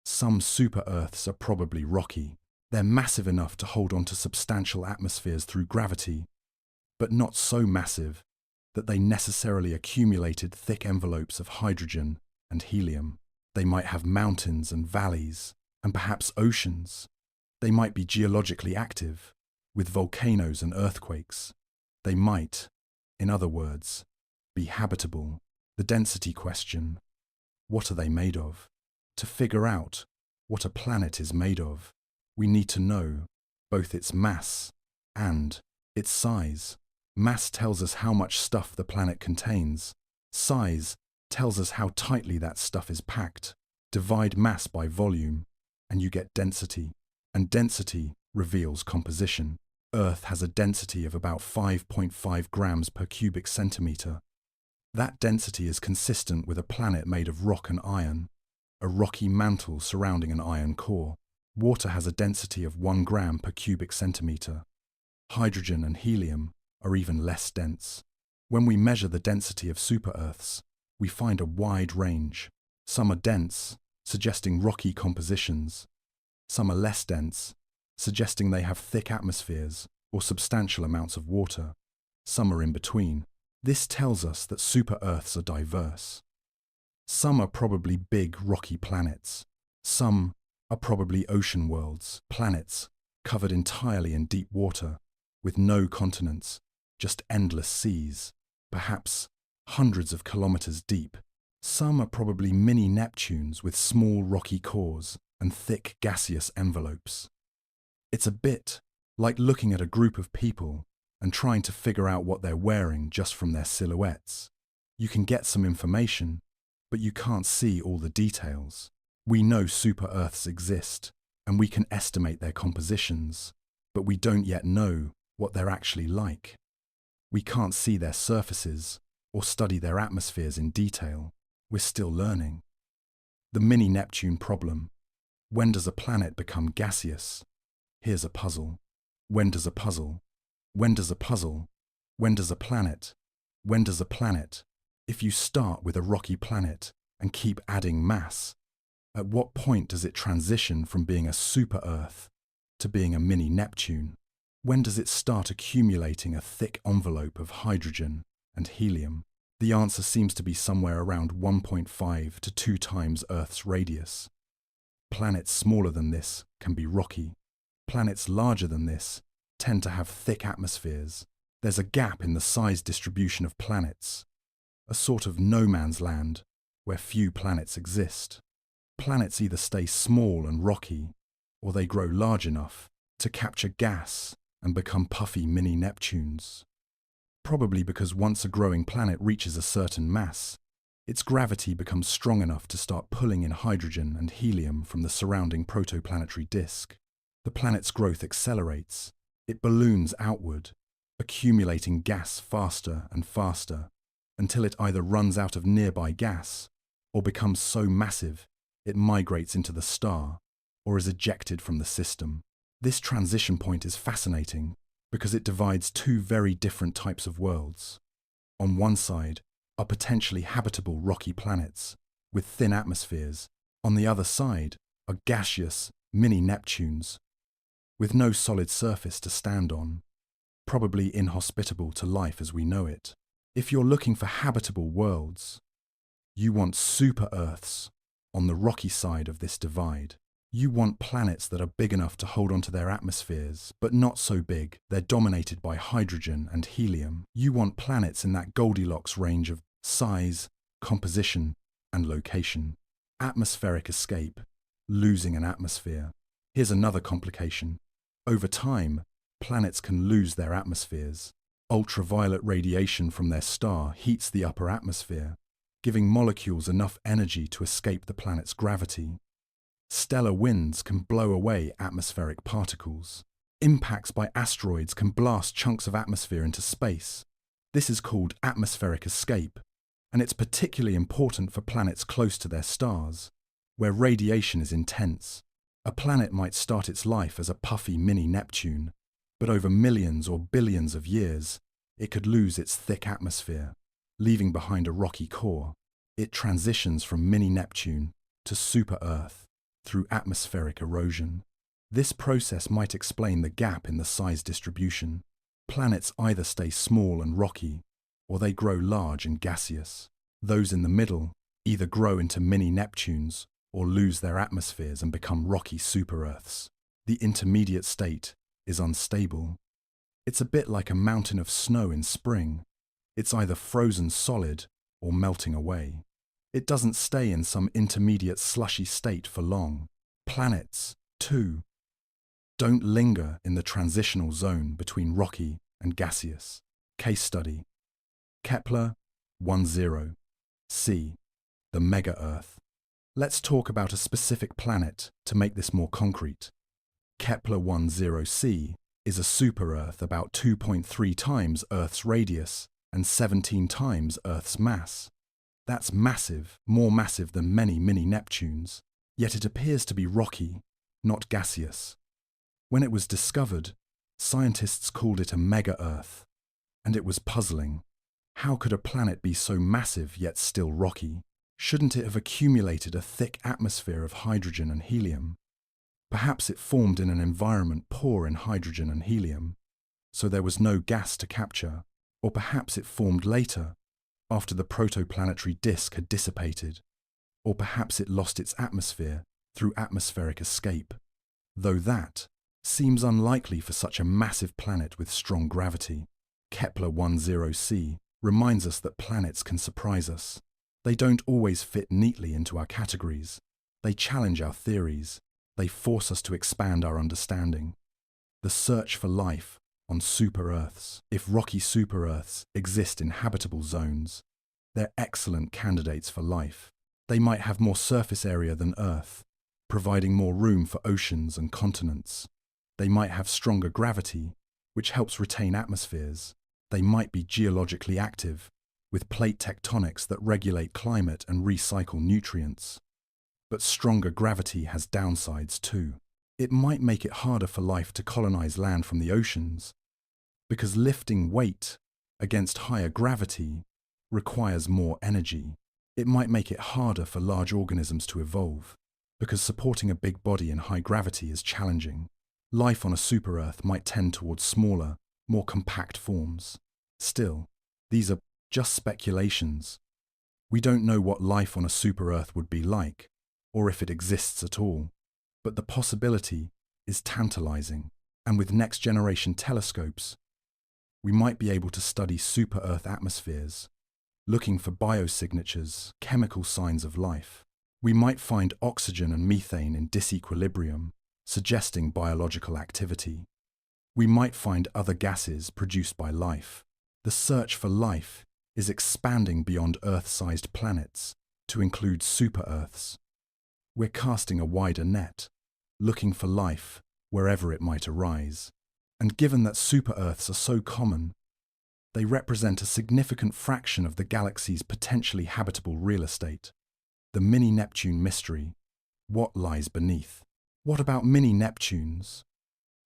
some super-Earths are probably rocky. They're massive enough to hold onto substantial atmospheres through gravity, but not so massive that they necessarily accumulated thick envelopes of hydrogen and helium. They might have mountains and valleys, and perhaps oceans. They might be geologically active, with volcanoes and earthquakes. They might, in other words, be habitable. The density question: what are they made of? To figure out what a planet is made of, we need to know both its mass and its size. Mass tells us how much stuff the planet contains. Size tells us how tightly that stuff is packed. Divide mass by volume, and you get density. And density reveals composition. Earth has a density of about 5.5 grams per cubic centimetre. That density is consistent with a planet made of rock and iron, a rocky mantle surrounding an iron core. Water has a density of 1 gram per cubic centimetre. Hydrogen and helium are even less dense. When we measure the density of super-Earths, we find a wide range. Some are dense, suggesting rocky compositions. Some are less dense, suggesting they have thick atmospheres or substantial amounts of water. Some are in between. This tells us that super-Earths are diverse. Some are probably big, rocky planets. Some are probably ocean worlds, planets covered entirely in deep water, with no continents, just endless seas, perhaps hundreds of kilometers deep. Some are probably mini-Neptunes with small rocky cores and thick gaseous envelopes. It's a bit like looking at a group of people and trying to figure out what they're wearing just from their silhouettes. You can get some information, but you can't see all the details. We know super-Earths exist, and we can estimate their compositions, but we don't yet know what they're actually like. We can't see their surfaces or study their atmospheres in detail. We're still learning. The mini-Neptune problem. When does a planet become gaseous? Here's a puzzle. When does a puzzle? When does a puzzle? When does a planet? When does a planet? If you start with a rocky planet and keep adding mass, at what point does it transition from being a super-Earth to being a mini-Neptune? When does it start accumulating a thick envelope of hydrogen and helium? The answer seems to be somewhere around 1.5 to 2 times Earth's radius. Planets smaller than this can be rocky. Planets larger than this tend to have thick atmospheres. There's a gap in the size distribution of planets, a sort of no man's land where few planets exist. Planets either stay small and rocky, or they grow large enough to capture gas and become puffy mini-Neptunes. Probably because once a growing planet reaches a certain mass, its gravity becomes strong enough to start pulling in hydrogen and helium from the surrounding protoplanetary disk. The planet's growth accelerates. It balloons outward, accumulating gas faster and faster, until it either runs out of nearby gas or becomes so massive it migrates into the star or is ejected from the system. This transition point is fascinating because it divides two very different types of worlds. On one side are potentially habitable rocky planets with thin atmospheres. On the other side are gaseous mini-Neptunes with no solid surface to stand on, probably inhospitable to life as we know it. If you're looking for habitable worlds, you want super-Earths on the rocky side of this divide. You want planets that are big enough to hold onto their atmospheres, but not so big they're dominated by hydrogen and helium. You want planets in that Goldilocks range of size, composition, and location. Atmospheric escape, losing an atmosphere. Here's another complication. Over time, planets can lose their atmospheres. Ultraviolet radiation from their star heats the upper atmosphere, giving molecules enough energy to escape the planet's gravity. Stellar winds can blow away atmospheric particles. Impacts by asteroids can blast chunks of atmosphere into space. This is called atmospheric escape, and it's particularly important for planets close to their stars, where radiation is intense. A planet might start its life as a puffy mini-Neptune, but over millions or billions of years, it could lose its thick atmosphere, leaving behind a rocky core. It transitions from mini-Neptune to super-Earth through atmospheric erosion. This process might explain the gap in the size distribution. Planets either stay small and rocky, or they grow large and gaseous. Those in the middle either grow into mini-Neptunes or lose their atmospheres and become rocky super-Earths. The intermediate state is unstable. It's a bit like a mountain of snow in spring. It's either frozen solid or melting away. It doesn't stay in some intermediate slushy state for long. Planets, too, don't linger in the transitional zone between rocky and gaseous. Case study: Kepler 10c, the mega-Earth. Let's talk about a specific planet to make this more concrete. Kepler 10c is a super-Earth about 2.3 times Earth's radius and 17 times Earth's mass. That's massive, more massive than many mini-Neptunes, yet it appears to be rocky, not gaseous. When it was discovered, scientists called it a mega-Earth, and it was puzzling. How could a planet be so massive yet still rocky? Shouldn't it have accumulated a thick atmosphere of hydrogen and helium? Perhaps it formed in an environment poor in hydrogen and helium, so there was no gas to capture, or perhaps it formed later, after the protoplanetary disk had dissipated, or perhaps it lost its atmosphere through atmospheric escape, though that seems unlikely for such a massive planet with strong gravity. Kepler 10c reminds us that planets can surprise us. They don't always fit neatly into our categories. They challenge our theories. They force us to expand our understanding. The search for life on super-Earths. If rocky super-Earths exist in habitable zones, they're excellent candidates for life. They might have more surface area than Earth, providing more room for oceans and continents. They might have stronger gravity, which helps retain atmospheres. They might be geologically active, with plate tectonics that regulate climate and recycle nutrients. But stronger gravity has downsides too. It might make it harder for life to colonize land from the oceans, because lifting weight against higher gravity requires more energy. It might make it harder for large organisms to evolve, because supporting a big body in high gravity is challenging. Life on a super-Earth might tend towards smaller, more compact forms. Still, these are just speculations. We don't know what life on a super-Earth would be like, or if it exists at all. But the possibility is tantalizing, and with next-generation telescopes, we might be able to study super-Earth atmospheres, looking for biosignatures, chemical signs of life. We might find oxygen and methane in disequilibrium, suggesting biological activity. We might find other gases produced by life. The search for life is expanding beyond Earth-sized planets to include super-Earths. We're casting a wider net, looking for life wherever it might arise. And given that super-Earths are so common, they represent a significant fraction of the galaxy's potentially habitable real estate. The mini-Neptune mystery. What lies beneath? What about mini-Neptunes?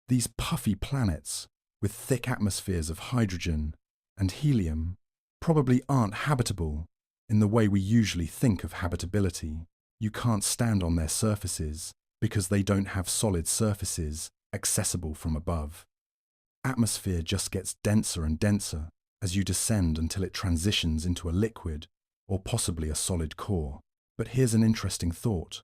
These puffy planets with thick atmospheres of hydrogen and helium, probably aren't habitable in the way we usually think of habitability. You can't stand on their surfaces because they don't have solid surfaces accessible from above. Atmosphere just gets denser and denser as you descend until it transitions into a liquid or possibly a solid core. But here's an interesting thought.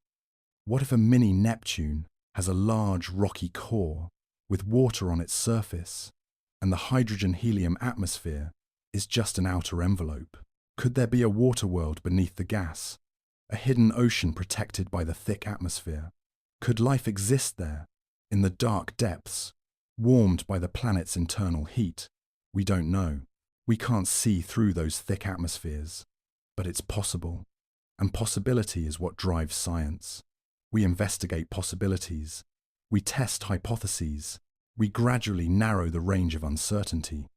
What if a mini Neptune has a large rocky core with water on its surface, and the hydrogen-helium atmosphere is just an outer envelope? Could there be a water world beneath the gas, a hidden ocean protected by the thick atmosphere? Could life exist there, in the dark depths, warmed by the planet's internal heat? We don't know. We can't see through those thick atmospheres, but it's possible. And possibility is what drives science. We investigate possibilities. We test hypotheses. We gradually narrow the range of uncertainty.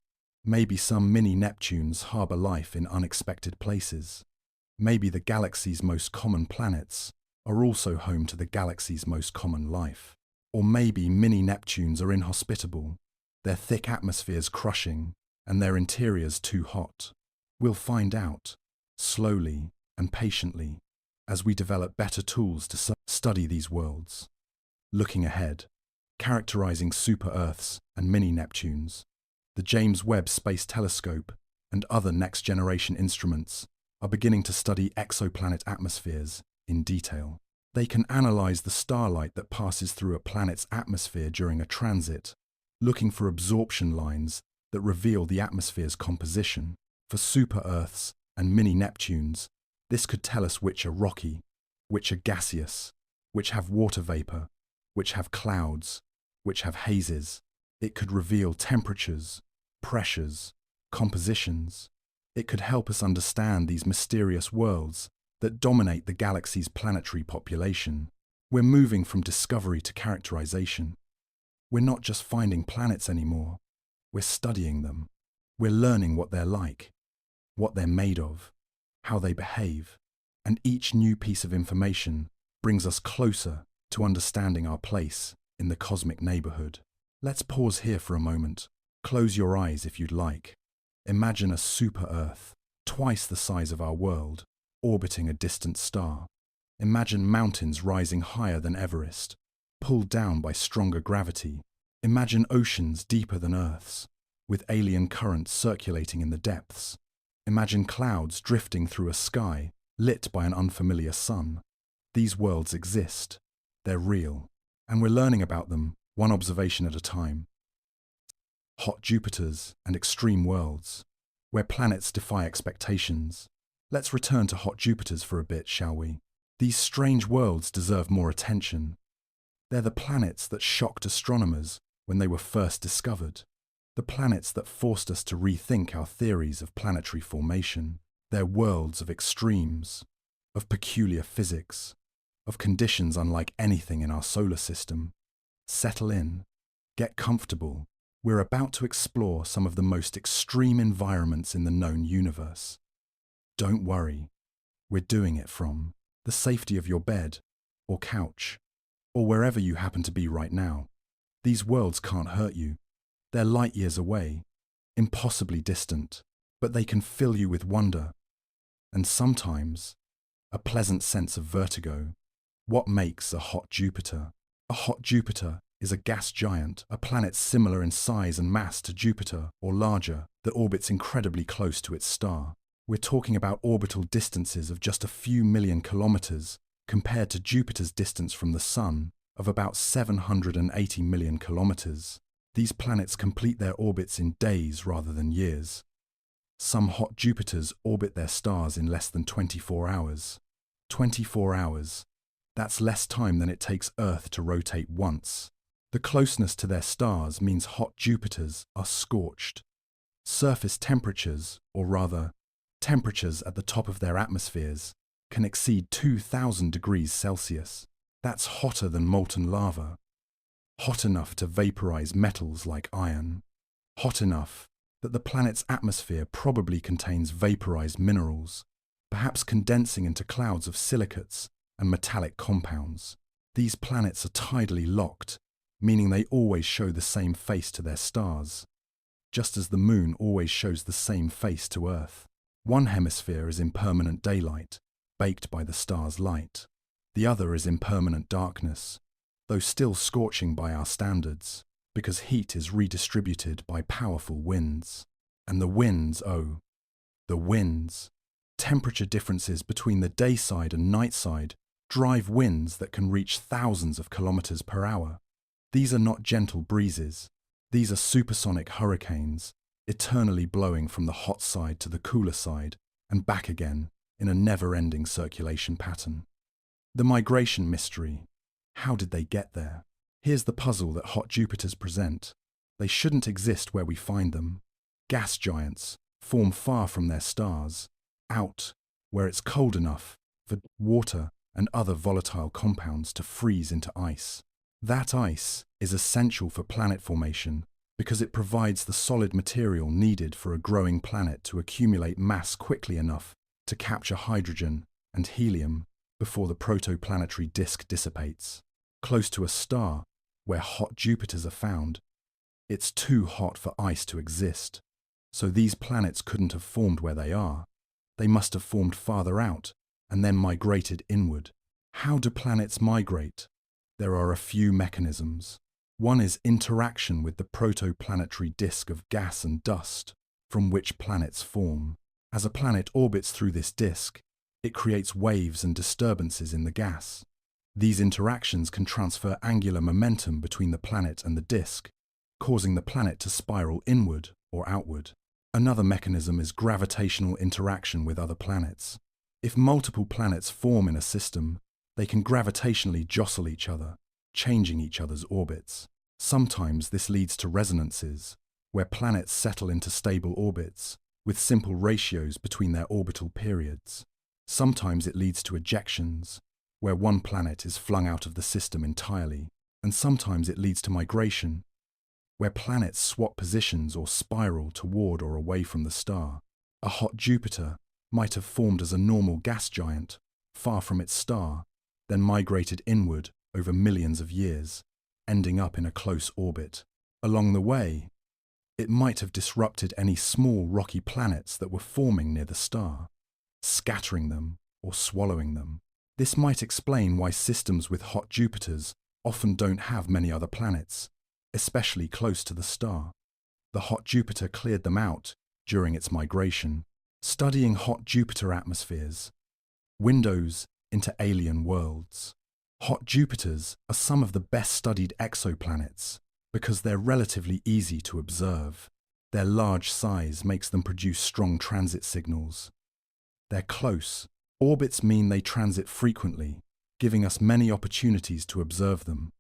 Maybe some mini Neptunes harbour life in unexpected places. Maybe the galaxy's most common planets are also home to the galaxy's most common life. Or maybe mini Neptunes are inhospitable, their thick atmospheres crushing, and their interiors too hot. We'll find out, slowly and patiently, as we develop better tools to study these worlds. Looking ahead, characterizing super-Earths and mini-Neptunes, the James Webb Space Telescope and other next-generation instruments are beginning to study exoplanet atmospheres in detail. They can analyze the starlight that passes through a planet's atmosphere during a transit, looking for absorption lines that reveal the atmosphere's composition. For super-Earths and mini-Neptunes, this could tell us which are rocky, which are gaseous, which have water vapor, which have clouds, which have hazes. It could reveal temperatures, pressures, compositions. It could help us understand these mysterious worlds that dominate the galaxy's planetary population. We're moving from discovery to characterization. We're not just finding planets anymore. We're studying them. We're learning what they're like, what they're made of, how they behave. And each new piece of information brings us closer to understanding our place in the cosmic neighborhood. Let's pause here for a moment. Close your eyes if you'd like. Imagine a super-Earth, twice the size of our world, orbiting a distant star. Imagine mountains rising higher than Everest, pulled down by stronger gravity. Imagine oceans deeper than Earth's, with alien currents circulating in the depths. Imagine clouds drifting through a sky lit by an unfamiliar sun. These worlds exist. They're real, and we're learning about them one observation at a time. Hot Jupiters and extreme worlds, where planets defy expectations. Let's return to hot Jupiters for a bit, shall we? These strange worlds deserve more attention. They're the planets that shocked astronomers when they were first discovered. The planets that forced us to rethink our theories of planetary formation. They're worlds of extremes, of peculiar physics, of conditions unlike anything in our solar system. Settle in, get comfortable. We're about to explore some of the most extreme environments in the known universe. Don't worry, we're doing it from the safety of your bed or couch, or wherever you happen to be right now. These worlds can't hurt you. They're light years away, impossibly distant, but they can fill you with wonder, and sometimes a pleasant sense of vertigo. What makes a hot Jupiter? A hot Jupiter is a gas giant, a planet similar in size and mass to Jupiter or larger, that orbits incredibly close to its star. We're talking about orbital distances of just a few million kilometers compared to Jupiter's distance from the Sun of about 780 million kilometers. These planets complete their orbits in days rather than years. Some hot Jupiters orbit their stars in less than 24 hours. 24 hours. That's less time than it takes Earth to rotate once. The closeness to their stars means hot Jupiters are scorched. Surface temperatures, or rather, temperatures at the top of their atmospheres, can exceed 2,000 degrees Celsius. That's hotter than molten lava. Hot enough to vaporize metals like iron. Hot enough that the planet's atmosphere probably contains vaporized minerals, perhaps condensing into clouds of silicates and metallic compounds. These planets are tidally locked, meaning they always show the same face to their stars. just as the moon always shows the same face to Earth. One hemisphere is in permanent daylight, baked by the star's light. The other is in permanent darkness, though still scorching by our standards, because heat is redistributed by powerful winds. And the winds, oh, the winds. Temperature differences between the day side and night side drive winds that can reach thousands of kilometers per hour. These are not gentle breezes. These are supersonic hurricanes, eternally blowing from the hot side to the cooler side and back again in a never-ending circulation pattern. The migration mystery. How did they get there? Here's the puzzle that hot Jupiters present. They shouldn't exist where we find them. Gas giants form far from their stars, out where it's cold enough for water and other volatile compounds to freeze into ice. That ice is essential for planet formation because it provides the solid material needed for a growing planet to accumulate mass quickly enough to capture hydrogen and helium before the protoplanetary disk dissipates. Close to a star, where hot Jupiters are found, it's too hot for ice to exist, so these planets couldn't have formed where they are. They must have formed farther out and then migrated inward. How do planets migrate? There are a few mechanisms. One is interaction with the protoplanetary disk of gas and dust, from which planets form. As a planet orbits through this disk, it creates waves and disturbances in the gas. These interactions can transfer angular momentum between the planet and the disk, causing the planet to spiral inward or outward. Another mechanism is gravitational interaction with other planets. If multiple planets form in a system, they can gravitationally jostle each other, changing each other's orbits. Sometimes this leads to resonances, where planets settle into stable orbits, with simple ratios between their orbital periods. Sometimes it leads to ejections, where one planet is flung out of the system entirely, and sometimes it leads to migration, where planets swap positions or spiral toward or away from the star. A hot Jupiter might have formed as a normal gas giant, far from its star, then migrated inward over millions of years, ending up in a close orbit. Along the way, it might have disrupted any small rocky planets that were forming near the star, scattering them or swallowing them. This might explain why systems with hot Jupiters often don't have many other planets, especially close to the star. The hot Jupiter cleared them out during its migration. Studying hot Jupiter atmospheres. Windows into alien worlds. Hot Jupiters are some of the best studied exoplanets because they're relatively easy to observe. Their large size makes them produce strong transit signals. They're close. Orbits mean they transit frequently, giving us many opportunities to observe them.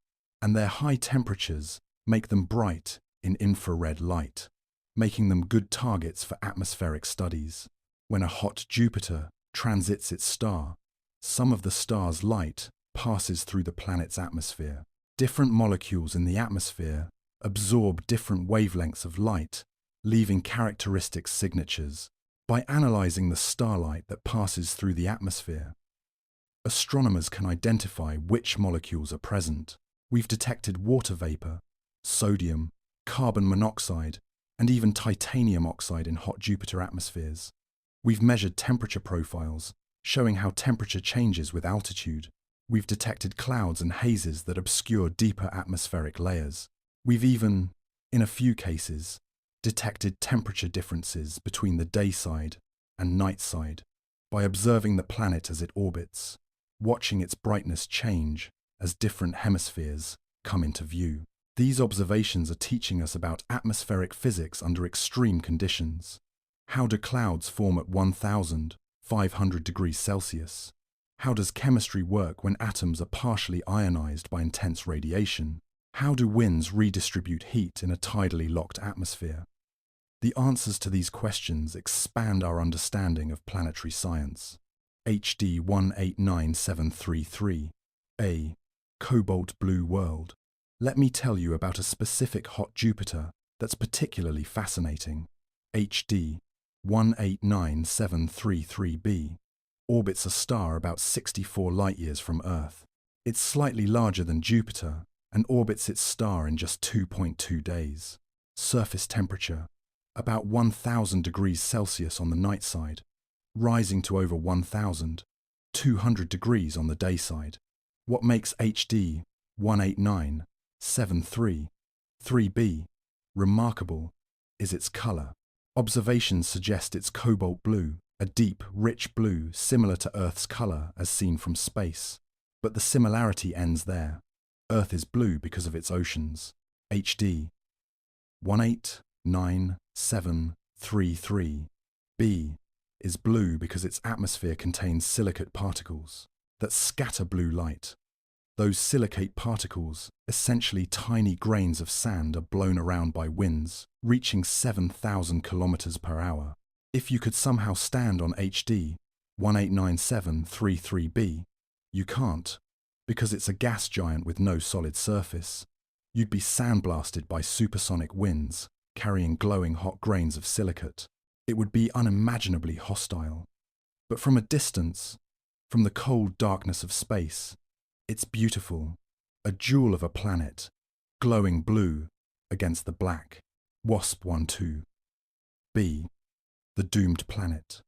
And their high temperatures make them bright in infrared light, making them good targets for atmospheric studies. When a hot Jupiter transits its star, some of the star's light passes through the planet's atmosphere. Different molecules in the atmosphere absorb different wavelengths of light, leaving characteristic signatures. By analyzing the starlight that passes through the atmosphere, astronomers can identify which molecules are present. We've detected water vapor, sodium, carbon monoxide, and even titanium oxide in hot Jupiter atmospheres. We've measured temperature profiles, showing how temperature changes with altitude. We've detected clouds and hazes that obscure deeper atmospheric layers. We've even, in a few cases, detected temperature differences between the day side and night side by observing the planet as it orbits, watching its brightness change as different hemispheres come into view. These observations are teaching us about atmospheric physics under extreme conditions. How do clouds form at 1,500 degrees Celsius? How does chemistry work when atoms are partially ionized by intense radiation? How do winds redistribute heat in a tidally locked atmosphere? The answers to these questions expand our understanding of planetary science. HD 189733. A. Cobalt blue world. Let me tell you about a specific hot Jupiter that's particularly fascinating. HD 189733b orbits a star about 64 light-years from Earth. It's slightly larger than Jupiter and orbits its star in just 2.2 days. Surface temperature about 1000 degrees Celsius on the night side, rising to over 1200 degrees on the day side. What makes HD 18973-3b remarkable is its color. Observations suggest it's cobalt blue, a deep, rich blue similar to Earth's color as seen from space. But the similarity ends there. Earth is blue because of its oceans. HD 18973-3b is blue because its atmosphere contains silicate particles that scatter blue light. Those silicate particles, essentially tiny grains of sand, are blown around by winds, reaching 7,000 kilometers per hour. If you could somehow stand on HD 189733b, you can't, because it's a gas giant with no solid surface. You'd be sandblasted by supersonic winds, carrying glowing hot grains of silicate. It would be unimaginably hostile. But from a distance, from the cold darkness of space, it's beautiful, a jewel of a planet, glowing blue against the black. WASP-12b, the doomed planet.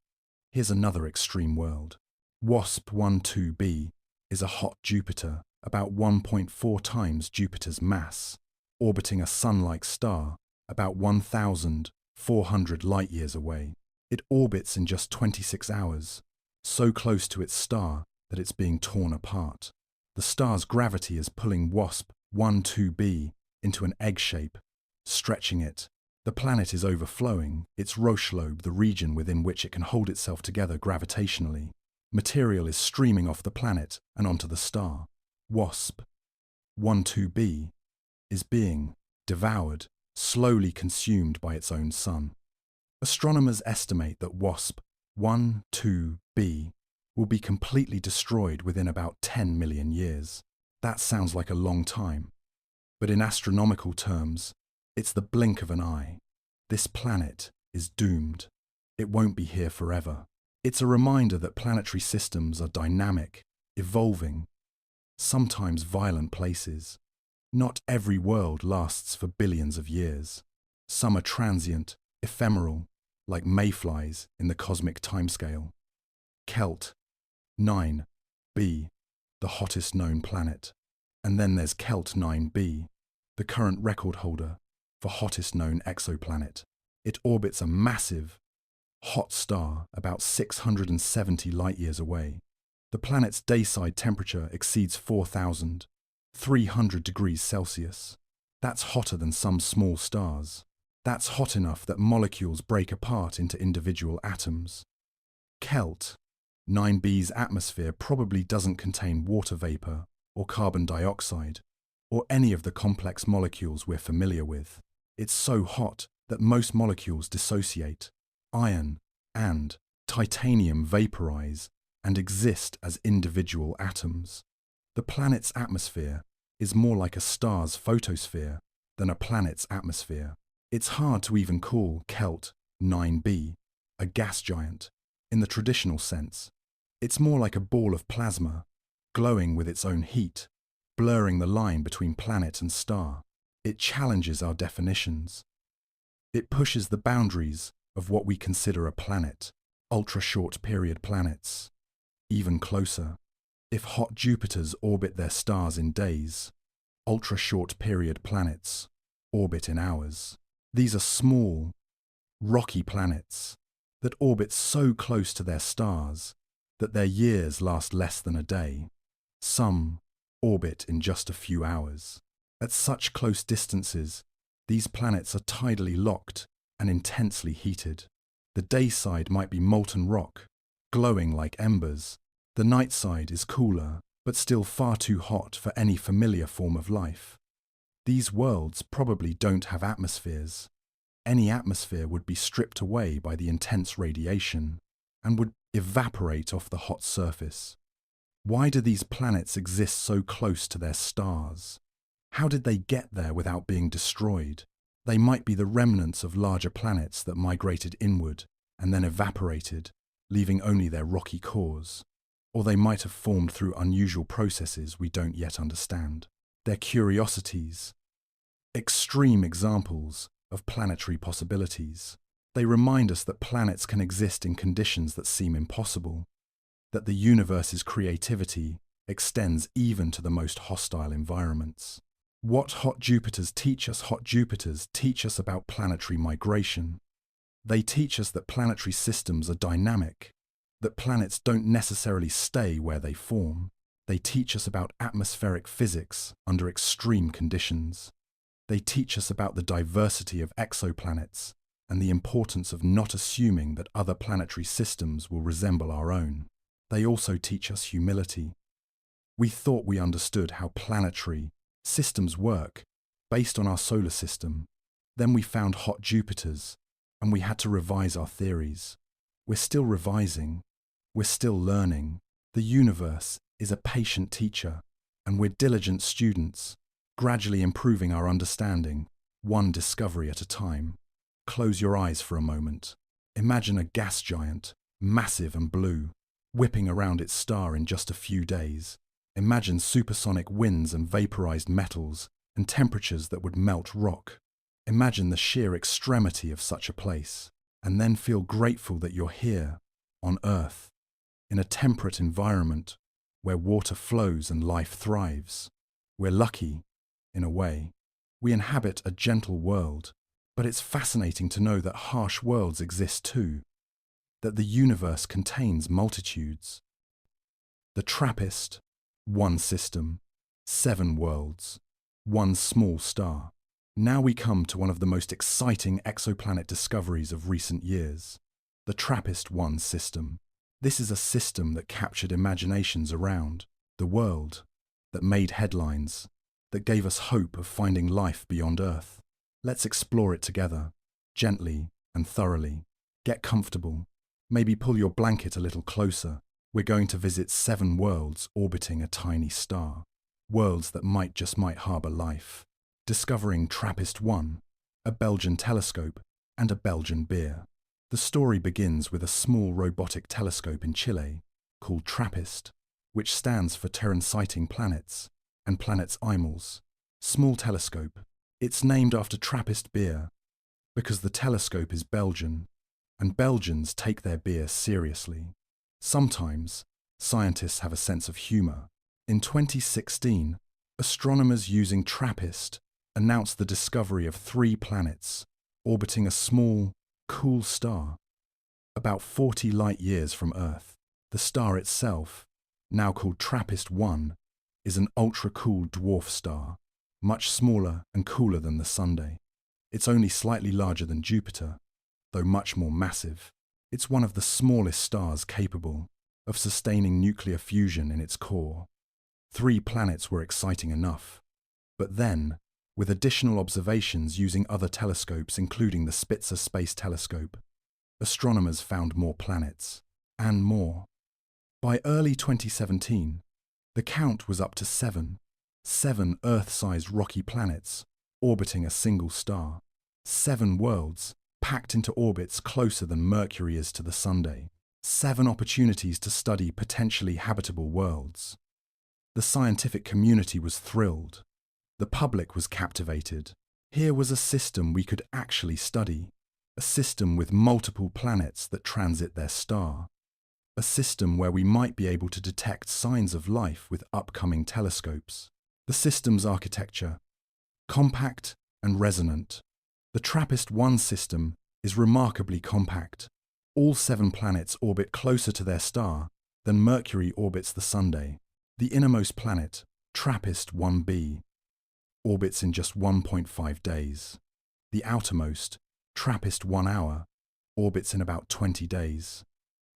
Here's another extreme world. WASP-12b is a hot Jupiter, about 1.4 times Jupiter's mass, orbiting a sun-like star about 1,400 light-years away. It orbits in just 26 hours, so close to its star that it's being torn apart. The star's gravity is pulling WASP-12b into an egg shape, stretching it. The planet is overflowing, its Roche-lobe, the region within which it can hold itself together gravitationally. Material is streaming off the planet and onto the star. WASP-12b is being devoured, slowly consumed by its own sun. Astronomers estimate that WASP-12b will be completely destroyed within about 10 million years. That sounds like a long time, but in astronomical terms, it's the blink of an eye. This planet is doomed. It won't be here forever. It's a reminder that planetary systems are dynamic, evolving, sometimes violent places. Not every world lasts for billions of years. Some are transient, ephemeral, like mayflies in the cosmic timescale. Kelt 9b, the hottest known planet. And then there's Kelt 9b, the current record holder for hottest known exoplanet. It orbits a massive, hot star about 670 light-years away. The planet's dayside temperature exceeds 4,300 degrees Celsius. That's hotter than some small stars. That's hot enough that molecules break apart into individual atoms. Kelt 9b's atmosphere probably doesn't contain water vapor or carbon dioxide, or any of the complex molecules we're familiar with. It's so hot that most molecules dissociate. Iron and titanium vaporize and exist as individual atoms. The planet's atmosphere is more like a star's photosphere than a planet's atmosphere. It's hard to even call Kelt 9b a gas giant in the traditional sense. It's more like a ball of plasma, glowing with its own heat, blurring the line between planet and star. It challenges our definitions. It pushes the boundaries of what we consider a planet. Ultra-short period planets. Even closer. If hot Jupiters orbit their stars in days, ultra-short period planets orbit in hours. These are small, rocky planets that orbit so close to their stars that their years last less than a day. Some orbit in just a few hours. At such close distances, these planets are tidally locked and intensely heated. The day side might be molten rock, glowing like embers. The night side is cooler, but still far too hot for any familiar form of life. These worlds probably don't have atmospheres. Any atmosphere would be stripped away by the intense radiation and would evaporate off the hot surface. Why do these planets exist so close to their stars? How did they get there without being destroyed? They might be the remnants of larger planets that migrated inward and then evaporated, leaving only their rocky cores. Or they might have formed through unusual processes we don't yet understand. They're curiosities, extreme examples of planetary possibilities. They remind us that planets can exist in conditions that seem impossible, that the universe's creativity extends even to the most hostile environments. What hot Jupiters teach us? Hot Jupiters teach us about planetary migration. They teach us that planetary systems are dynamic, that planets don't necessarily stay where they form. They teach us about atmospheric physics under extreme conditions. They teach us about the diversity of exoplanets and the importance of not assuming that other planetary systems will resemble our own. They also teach us humility. We thought we understood how planetary systems work based on our solar system. Then we found hot Jupiters, and we had to revise our theories. We're still revising. We're still learning. The universe is a patient teacher, and we're diligent students, gradually improving our understanding, one discovery at a time. Close your eyes for a moment. Imagine a gas giant, massive and blue, whipping around its star in just a few days. Imagine supersonic winds and vaporized metals, and temperatures that would melt rock. Imagine the sheer extremity of such a place, and then feel grateful that you're here, on Earth, in a temperate environment where water flows and life thrives. We're lucky, in a way. We inhabit a gentle world, but it's fascinating to know that harsh worlds exist too, that the universe contains multitudes. The Trappist, one system, 7 worlds, one small star. Now we come to one of the most exciting exoplanet discoveries of recent years, the TRAPPIST-1 system. This is a system that captured imaginations around the world, that made headlines, that gave us hope of finding life beyond Earth. Let's explore it together, gently and thoroughly. Get comfortable. Maybe pull your blanket a little closer. We're going to visit 7 worlds orbiting a tiny star. Worlds that might harbor life. Discovering TRAPPIST-1, a Belgian telescope, and a Belgian beer. The story begins with a small robotic telescope in Chile, called TRAPPIST, which stands for Terran-Sighting Planets, and Planets Eimals. Small telescope. It's named after Trappist beer, because the telescope is Belgian, and Belgians take their beer seriously. Sometimes, scientists have a sense of humor. In 2016, astronomers using TRAPPIST announced the discovery of 3 planets orbiting a small, cool star, about 40 light-years from Earth. The star itself, now called TRAPPIST-1, is an ultra-cool dwarf star, much smaller and cooler than the Sun. It's only slightly larger than Jupiter, though much more massive. It's one of the smallest stars capable of sustaining nuclear fusion in its core. 3 planets were exciting enough. But then, with additional observations using other telescopes including the Spitzer Space Telescope, astronomers found more planets, and more. By early 2017, the count was up to 7 Earth-sized rocky planets orbiting a single star. 7 worlds packed into orbits closer than Mercury is to the Sun. 7 opportunities to study potentially habitable worlds. The scientific community was thrilled. The public was captivated. Here was a system we could actually study, a system with multiple planets that transit their star, a system where we might be able to detect signs of life with upcoming telescopes. The system's architecture, compact and resonant. The TRAPPIST-1 system is remarkably compact. All 7 planets orbit closer to their star than Mercury orbits the Sun. The innermost planet, TRAPPIST-1b, orbits in just 1.5 days. The outermost, TRAPPIST-1 hour, orbits in about 20 days.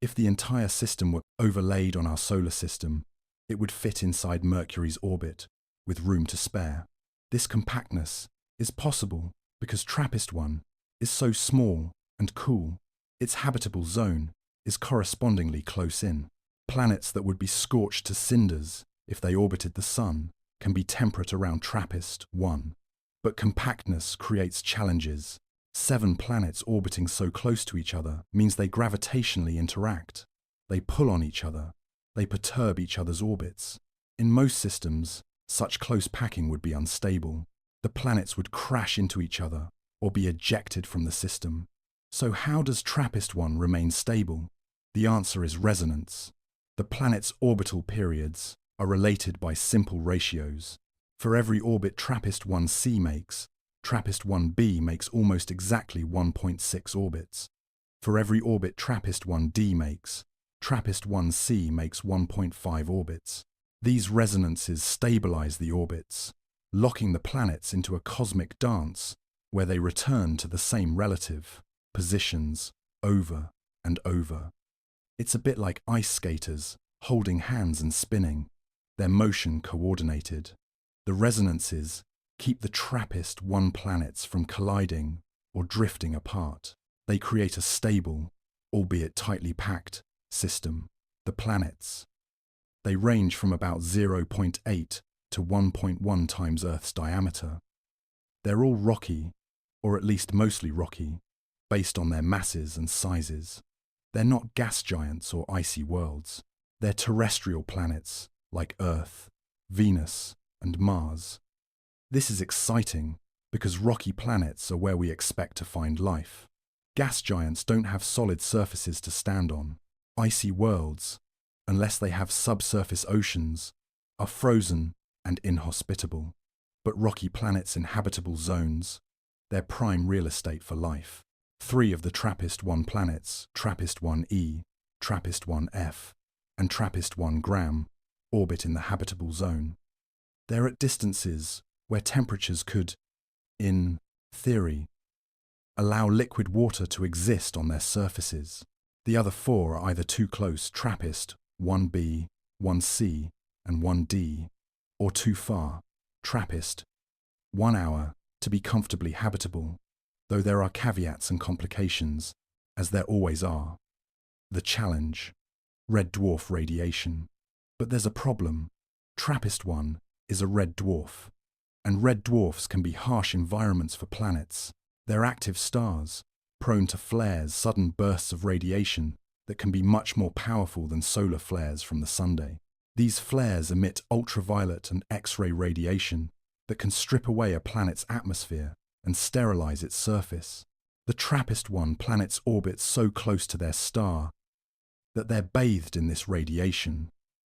If the entire system were overlaid on our solar system, it would fit inside Mercury's orbit, with room to spare. This compactness is possible because TRAPPIST-1 is so small and cool. Its habitable zone is correspondingly close in. Planets that would be scorched to cinders if they orbited the Sun can be temperate around TRAPPIST-1. But compactness creates challenges. 7 planets orbiting so close to each other means they gravitationally interact. They pull on each other. They perturb each other's orbits. In most systems, such close packing would be unstable. The planets would crash into each other, or be ejected from the system. So how does TRAPPIST-1 remain stable? The answer is resonance. The planet's orbital periods are related by simple ratios. For every orbit TRAPPIST-1c makes, TRAPPIST-1b makes almost exactly 1.6 orbits. For every orbit TRAPPIST-1d makes, TRAPPIST-1c makes 1.5 orbits. These resonances stabilize the orbits, locking the planets into a cosmic dance where they return to the same relative positions over and over. It's a bit like ice skaters holding hands and spinning, their motion coordinated. The resonances keep the TRAPPIST-1 planets from colliding or drifting apart. They create a stable, albeit tightly packed, system. The planets. They range from about 0.8 to 1.1 times Earth's diameter. They're all rocky, or at least mostly rocky, based on their masses and sizes. They're not gas giants or icy worlds. They're terrestrial planets like Earth, Venus, and Mars. This is exciting because rocky planets are where we expect to find life. Gas giants don't have solid surfaces to stand on. Icy worlds, unless they have subsurface oceans, are frozen and inhospitable. But rocky planets in habitable zones, they're prime real estate for life. 3 of the TRAPPIST-1 planets, TRAPPIST-1e, TRAPPIST-1f, and TRAPPIST-1 orbit in the habitable zone. They're at distances where temperatures could, in theory, allow liquid water to exist on their surfaces. The other 4 are either too close, TRAPPIST-1b, 1c, and 1d, or too far, TRAPPIST, 1 hour, to be comfortably habitable, though there are caveats and complications, as there always are. The challenge: red dwarf radiation. But there's a problem. TRAPPIST-1 is a red dwarf, and red dwarfs can be harsh environments for planets. They're active stars, prone to flares, sudden bursts of radiation that can be much more powerful than solar flares from the Sunday. These flares emit ultraviolet and X-ray radiation that can strip away a planet's atmosphere and sterilize its surface. The TRAPPIST-1 planets orbit so close to their star that they're bathed in this radiation.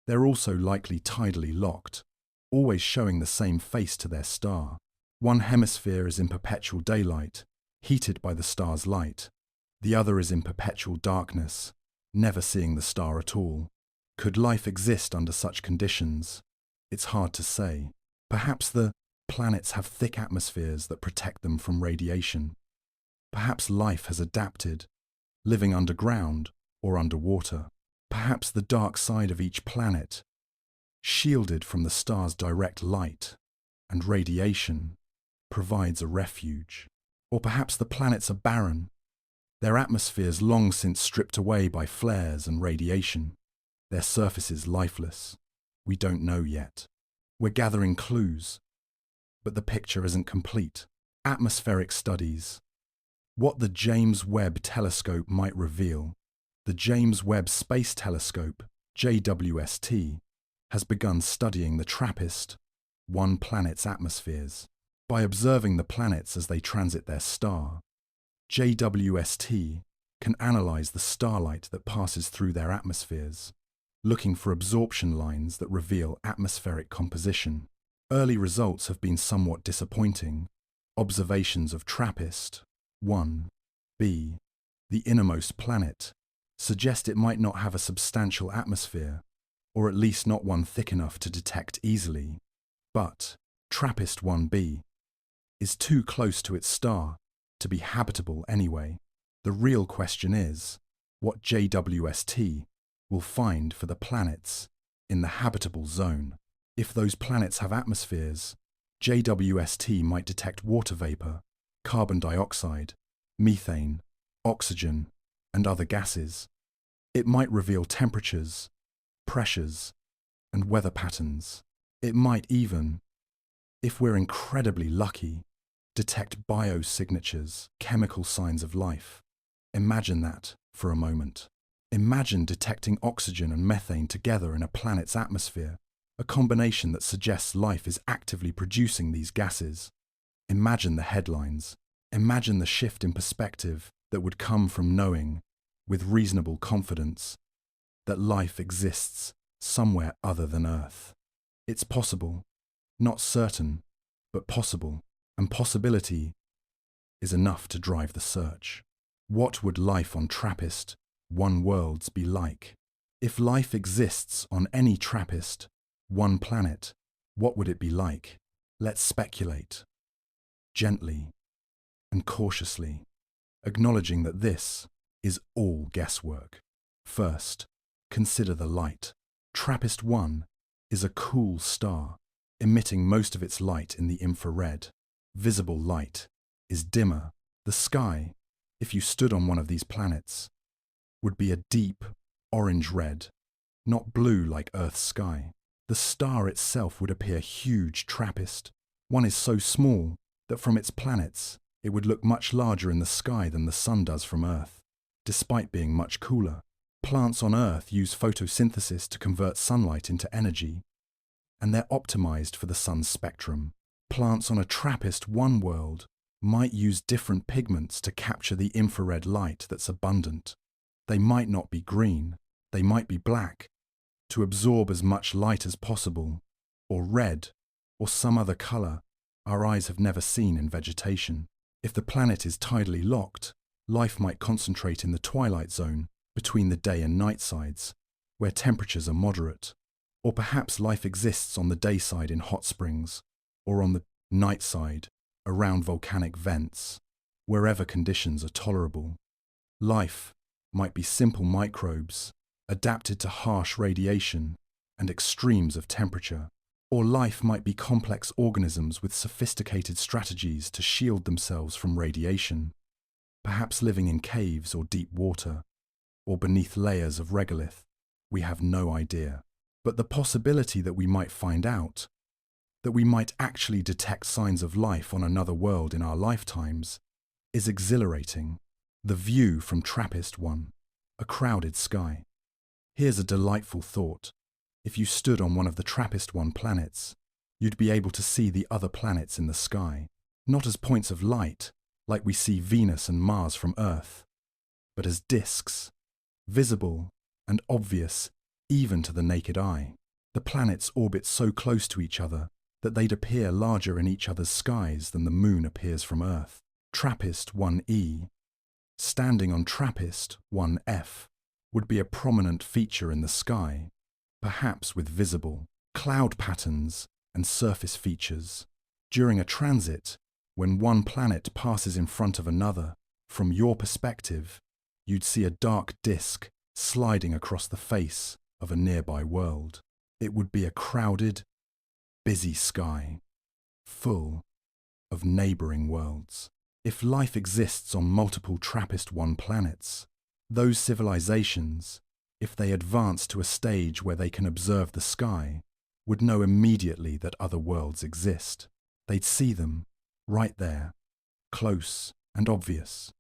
They're also likely tidally locked, always showing the same face to their star. One hemisphere is in perpetual daylight, heated by the star's light. The other is in perpetual darkness, never seeing the star at all. Could life exist under such conditions? It's hard to say. Perhaps the planets have thick atmospheres that protect them from radiation. Perhaps life has adapted, living underground or underwater. Perhaps the dark side of each planet, shielded from the star's direct light and radiation, provides a refuge. Or perhaps the planets are barren, their atmospheres long since stripped away by flares and radiation, their surfaces lifeless. We don't know yet. We're gathering clues, but the picture isn't complete. Atmospheric studies. What the James Webb Telescope might reveal. The James Webb Space Telescope, JWST, has begun studying the TRAPPIST-1 planet's atmospheres. By observing the planets as they transit their star, JWST can analyze the starlight that passes through their atmospheres, looking for absorption lines that reveal atmospheric composition. Early results have been somewhat disappointing. Observations of TRAPPIST-1b, the innermost planet, suggest it might not have a substantial atmosphere, or at least not one thick enough to detect easily. But TRAPPIST-1b is too close to its star to be habitable anyway. The real question is, what JWST will find for the planets in the habitable zone. If those planets have atmospheres, JWST might detect water vapor, carbon dioxide, methane, oxygen, and other gases. It might reveal temperatures, pressures, and weather patterns. It might even, if we're incredibly lucky, detect biosignatures, chemical signs of life. Imagine that for a moment. Imagine detecting oxygen and methane together in a planet's atmosphere, a combination that suggests life is actively producing these gases. Imagine the headlines. Imagine the shift in perspective that would come from knowing, with reasonable confidence, that life exists somewhere other than Earth. It's possible, not certain, but possible, and possibility is enough to drive the search. What would life on TRAPPIST-1 worlds be like? If life exists on any TRAPPIST-1 planet, what would it be like? Let's speculate. Gently and cautiously, acknowledging that this is all guesswork. First, consider the light. TRAPPIST-1 is a cool star, emitting most of its light in the infrared. Visible light is dimmer. The sky, if you stood on one of these planets, would be a deep orange-red, not blue like Earth's sky. The star itself would appear huge. TRAPPIST-1 is so small that from its planets, it would look much larger in the sky than the sun does from Earth, despite being much cooler. Plants on Earth use photosynthesis to convert sunlight into energy, and they're optimized for the sun's spectrum. Plants on a TRAPPIST-1 world might use different pigments to capture the infrared light that's abundant. They might not be green, they might be black, to absorb as much light as possible, or red, or some other color our eyes have never seen in vegetation. If the planet is tidally locked, life might concentrate in the twilight zone between the day and night sides, where temperatures are moderate. Or perhaps life exists on the day side in hot springs, or on the night side around volcanic vents, wherever conditions are tolerable. Life might be simple microbes adapted to harsh radiation and extremes of temperature. Or life might be complex organisms with sophisticated strategies to shield themselves from radiation, perhaps living in caves or deep water, or beneath layers of regolith. We have no idea. But the possibility that we might find out, that we might actually detect signs of life on another world in our lifetimes, is exhilarating. The view from TRAPPIST-1, a crowded sky. Here's a delightful thought. If you stood on one of the TRAPPIST-1 planets, you'd be able to see the other planets in the sky, not as points of light, like we see Venus and Mars from Earth, but as disks, visible and obvious even to the naked eye. The planets orbit so close to each other that they'd appear larger in each other's skies than the moon appears from Earth. TRAPPIST-1e, standing on TRAPPIST-1f, would be a prominent feature in the sky, perhaps with visible cloud patterns and surface features. During a transit, when one planet passes in front of another, from your perspective, you'd see a dark disk sliding across the face of a nearby world. It would be a crowded, busy sky, full of neighboring worlds. If life exists on multiple TRAPPIST-1 planets, those civilizations, if they advance to a stage where they can observe the sky, would know immediately that other worlds exist. They'd see them, right there, close and obvious.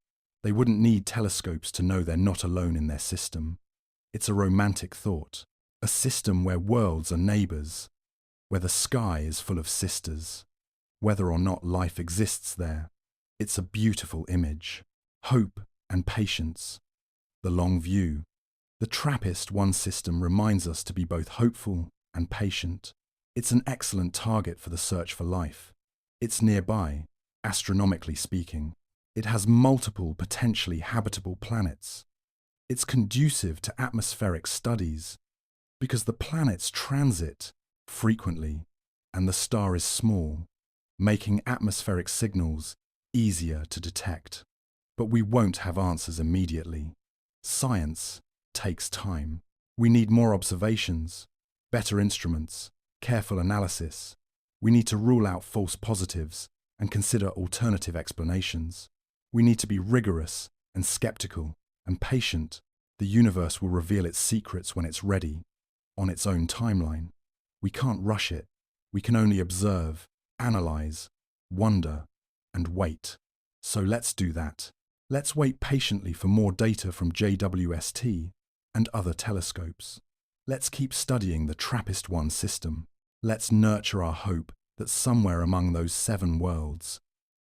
They wouldn't need telescopes to know they're not alone in their system. It's a romantic thought, a system where worlds are neighbors, where the sky is full of sisters. Whether or not life exists there, it's a beautiful image. Hope and patience, the long view. The TRAPPIST-1 system reminds us to be both hopeful and patient. It's an excellent target for the search for life. It's nearby, astronomically speaking. It has multiple potentially habitable planets. It's conducive to atmospheric studies because the planets transit frequently and the star is small, making atmospheric signals easier to detect. But we won't have answers immediately. Science takes time. We need more observations, better instruments, careful analysis. We need to rule out false positives and consider alternative explanations. We need to be rigorous and skeptical and patient. The universe will reveal its secrets when it's ready, on its own timeline. We can't rush it. We can only observe, analyze, wonder, and wait. So let's do that. Let's wait patiently for more data from JWST and other telescopes. Let's keep studying the TRAPPIST-1 system. Let's nurture our hope that somewhere among those 7 worlds,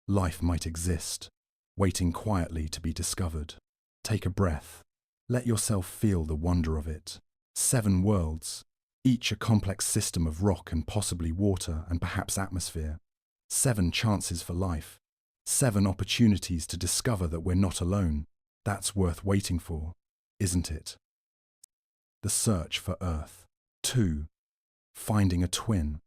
life might exist. waiting quietly to be discovered. Take a breath. Let yourself feel the wonder of it. 7 worlds, each a complex system of rock and possibly water and perhaps atmosphere. 7 chances for life. 7 opportunities to discover that we're not alone. That's worth waiting for, isn't it? The search for Earth. 2. Finding a twin.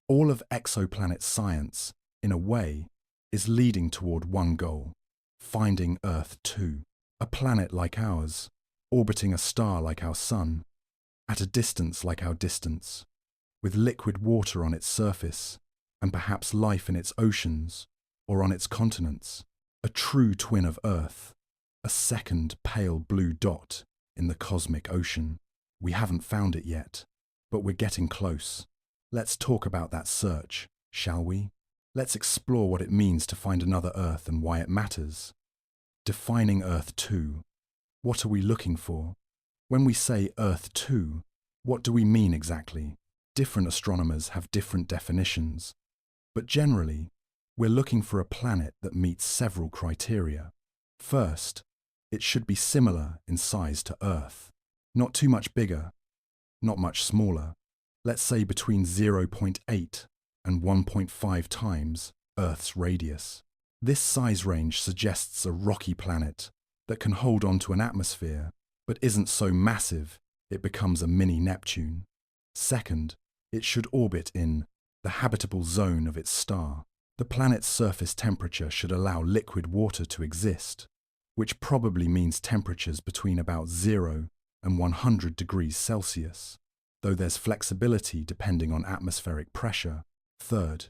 All of exoplanet science, in a way, is leading toward one goal: finding Earth 2, a planet like ours, orbiting a star like our Sun, at a distance like our distance, with liquid water on its surface, and perhaps life in its oceans or on its continents, a true twin of Earth, a second pale blue dot in the cosmic ocean. We haven't found it yet, but we're getting close. Let's talk about that search, shall we? Let's explore what it means to find another Earth and why it matters. Defining Earth 2. What are we looking for? When we say Earth 2, what do we mean exactly? Different astronomers have different definitions, but generally, we're looking for a planet that meets several criteria. First, it should be similar in size to Earth. Not too much bigger, not much smaller. Let's say between 0.8 and 1.5 times Earth's radius. This size range suggests a rocky planet that can hold on to an atmosphere, but isn't so massive it becomes a mini Neptune. Second, it should orbit in the habitable zone of its star. The planet's surface temperature should allow liquid water to exist, which probably means temperatures between about 0 and 100 degrees Celsius, though there's flexibility depending on atmospheric pressure. Third,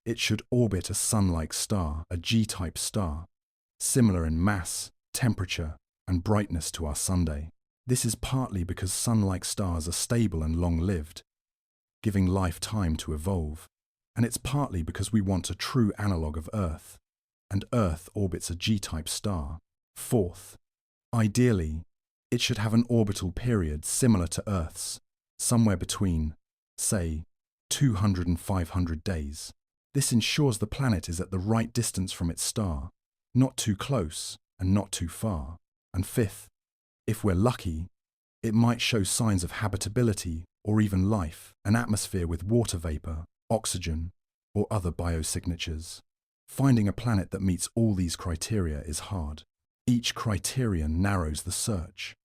it should orbit a Sun-like star, a G-type star, similar in mass, temperature, and brightness to our Sunday. This is partly because Sun-like stars are stable and long-lived, giving life time to evolve, and it's partly because we want a true analogue of Earth, and Earth orbits a G-type star. Fourth, ideally, it should have an orbital period similar to Earth's, somewhere between, say, 200 and 500 days. This ensures the planet is at the right distance from its star, not too close and not too far. And fifth, if we're lucky, it might show signs of habitability or even life, an atmosphere with water vapor, oxygen, or other biosignatures. Finding a planet that meets all these criteria is hard. Each criterion narrows the search.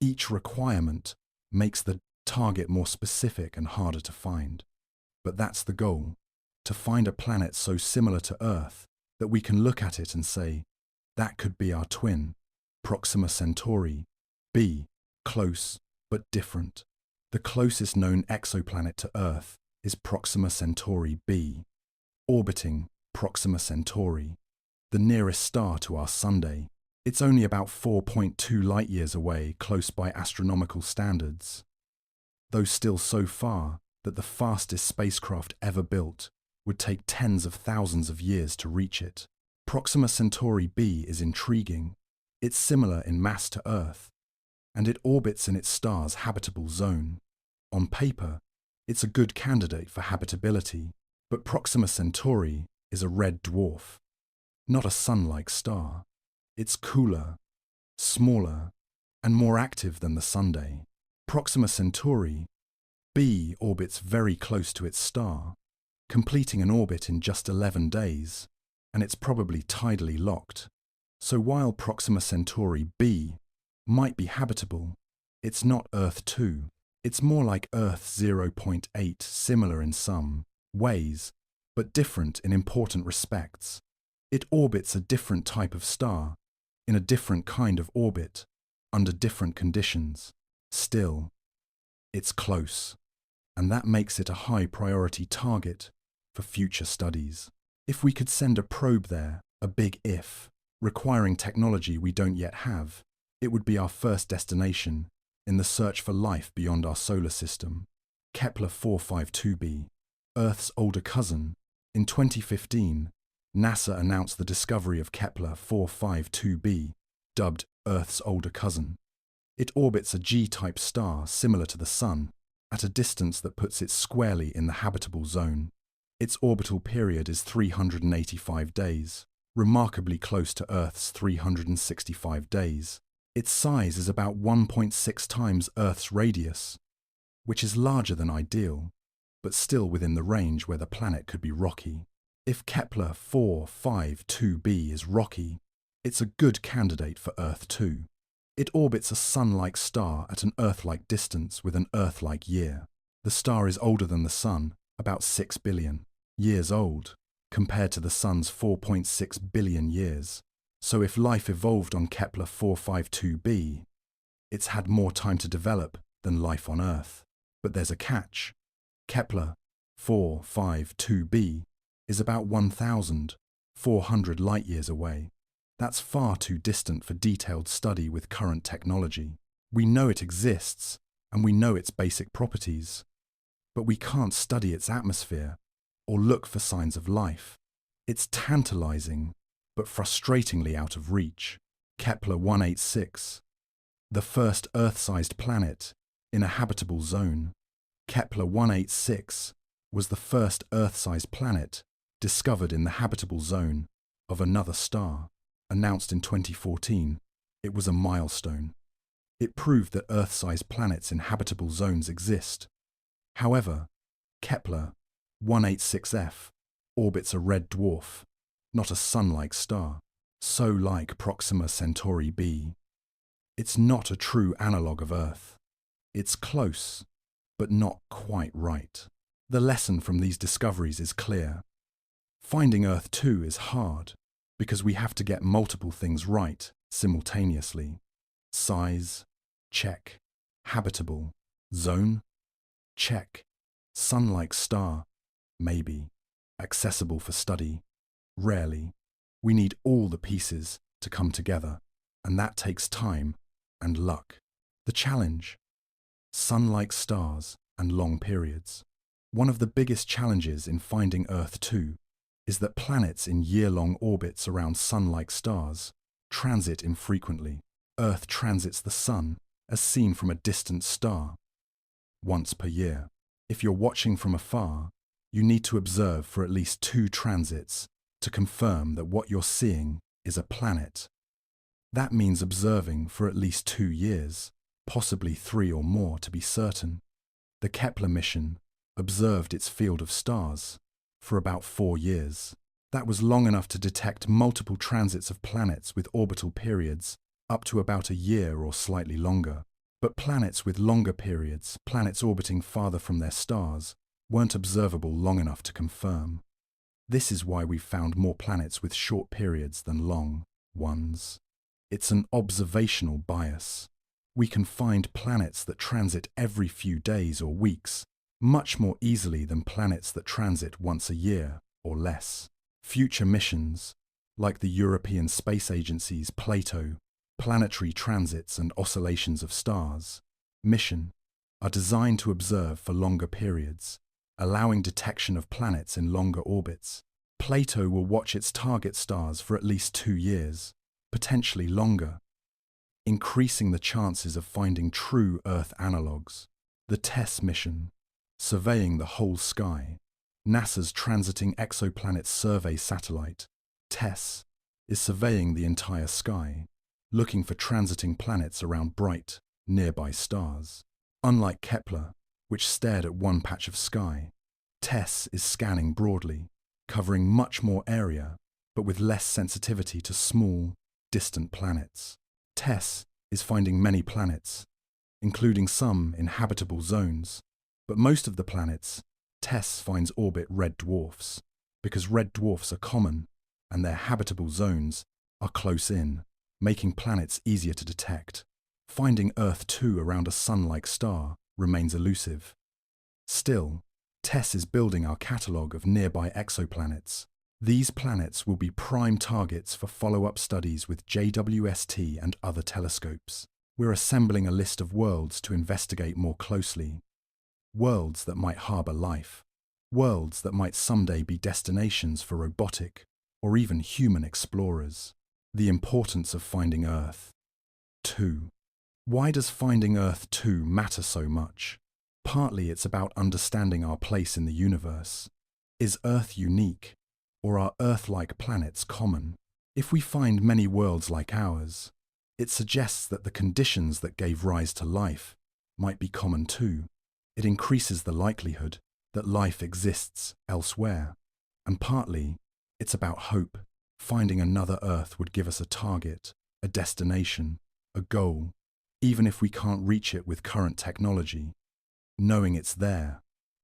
Each requirement makes the target more specific and harder to find. But that's the goal, to find a planet so similar to Earth that we can look at it and say, that could be our twin, Proxima Centauri, B, close but different. The closest known exoplanet to Earth is Proxima Centauri b, orbiting Proxima Centauri, the nearest star to our Sunday. It's only about 4.2 light-years away, close by astronomical standards, though still so far that the fastest spacecraft ever built would take tens of thousands of years to reach it. Proxima Centauri b is intriguing. It's similar in mass to Earth, and it orbits in its star's habitable zone. On paper, it's a good candidate for habitability, but Proxima Centauri is a red dwarf, not a Sun-like star. It's cooler, smaller, and more active than the Sunday. Proxima Centauri b orbits very close to its star, completing an orbit in just 11 days, and it's probably tidally locked. So while Proxima Centauri b might be habitable, it's not Earth 2. It's more like Earth 0.8, similar in some ways, but different in important respects. It orbits a different type of star, in a different kind of orbit, under different conditions. Still, it's close, and that makes it a high-priority target for future studies. If we could send a probe there, a big if, requiring technology we don't yet have, it would be our first destination in the search for life beyond our solar system. Kepler 452b, Earth's older cousin. In 2015, NASA announced the discovery of Kepler 452b, dubbed Earth's older cousin. It orbits a G-type star similar to the Sun, at a distance that puts it squarely in the habitable zone. Its orbital period is 385 days. remarkably close to Earth's 365 days. Its size is about 1.6 times Earth's radius, which is larger than ideal, but still within the range where the planet could be rocky. If Kepler 452b is rocky, it's a good candidate for Earth too. It orbits a Sun-like star at an Earth-like distance with an Earth-like year. The star is older than the Sun, about 6 billion years old, compared to the Sun's 4.6 billion years. So if life evolved on Kepler 452b, it's had more time to develop than life on Earth. But there's a catch. Kepler 452b is about 1,400 light-years away. That's far too distant for detailed study with current technology. We know it exists, and we know its basic properties, but we can't study its atmosphere or look for signs of life. It's tantalizing, but frustratingly out of reach. Kepler 186, the first Earth-sized planet in a habitable zone. Kepler 186 was the first Earth-sized planet discovered in the habitable zone of another star. Announced in 2014, it was a milestone. It proved that Earth-sized planets in habitable zones exist. However, Kepler 186f orbits a red dwarf, not a Sun-like star, so like Proxima Centauri b. It's not a true analogue of Earth. It's close, but not quite right. The lesson from these discoveries is clear. Finding Earth 2 is hard, because we have to get multiple things right simultaneously. Size, check. Habitable, zone, check. Sun-like star, maybe. Accessible for study, rarely. We need all the pieces to come together, and that takes time and luck. The challenge: Sun-like stars and long periods. One of the biggest challenges in finding Earth 2 is that planets in year-long orbits around Sun-like stars transit infrequently. Earth transits the Sun as seen from a distant star once per year. If you're watching from afar, you need to observe for at least 2 transits to confirm that what you're seeing is a planet. That means observing for at least 2 years, possibly 3 or more to be certain. The Kepler mission observed its field of stars for about 4 years. That was long enough to detect multiple transits of planets with orbital periods up to about a year or slightly longer. But planets with longer periods, planets orbiting farther from their stars, weren't observable long enough to confirm. This is why we've found more planets with short periods than long ones. It's an observational bias. We can find planets that transit every few days or weeks much more easily than planets that transit once a year or less. Future missions, like the European Space Agency's Plato, Planetary Transits and Oscillations of Stars mission, are designed to observe for longer periods, allowing detection of planets in longer orbits. Plato will watch its target stars for at least 2 years, potentially longer, increasing the chances of finding true Earth analogues. The TESS mission, surveying the whole sky. NASA's Transiting Exoplanet Survey satellite, TESS, is surveying the entire sky, looking for transiting planets around bright, nearby stars. Unlike Kepler, which stared at one patch of sky, TESS is scanning broadly, covering much more area, but with less sensitivity to small, distant planets. TESS is finding many planets, including some in habitable zones, but most of the planets, TESS finds orbit red dwarfs, because red dwarfs are common and their habitable zones are close in, making planets easier to detect. Finding Earth 2 around a Sun-like star remains elusive. Still, TESS is building our catalogue of nearby exoplanets. These planets will be prime targets for follow-up studies with JWST and other telescopes. We're assembling a list of worlds to investigate more closely. Worlds that might harbour life. Worlds that might someday be destinations for robotic or even human explorers. The importance of finding Earth 2. Why does finding Earth 2 matter so much? Partly it's about understanding our place in the universe. Is Earth unique, or are Earth-like planets common? If we find many worlds like ours, it suggests that the conditions that gave rise to life might be common too. It increases the likelihood that life exists elsewhere. And partly, it's about hope. Finding another Earth would give us a target, a destination, a goal, even if we can't reach it with current technology. Knowing it's there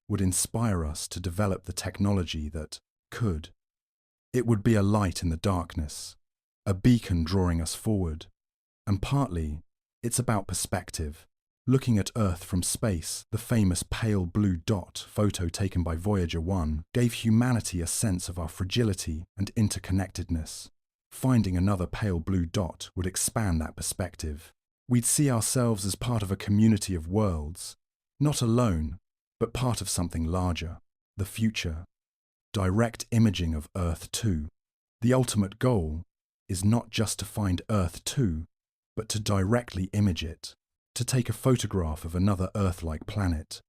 would inspire us to develop the technology that could. It would be a light in the darkness, a beacon drawing us forward. And partly, it's about perspective. Looking at Earth from space, the famous pale blue dot photo taken by Voyager 1 gave humanity a sense of our fragility and interconnectedness. Finding another pale blue dot would expand that perspective. We'd see ourselves as part of a community of worlds, not alone, but part of something larger, the future. Direct imaging of Earth 2. The ultimate goal is not just to find Earth 2, but to directly image it, to take a photograph of another Earth-like planet,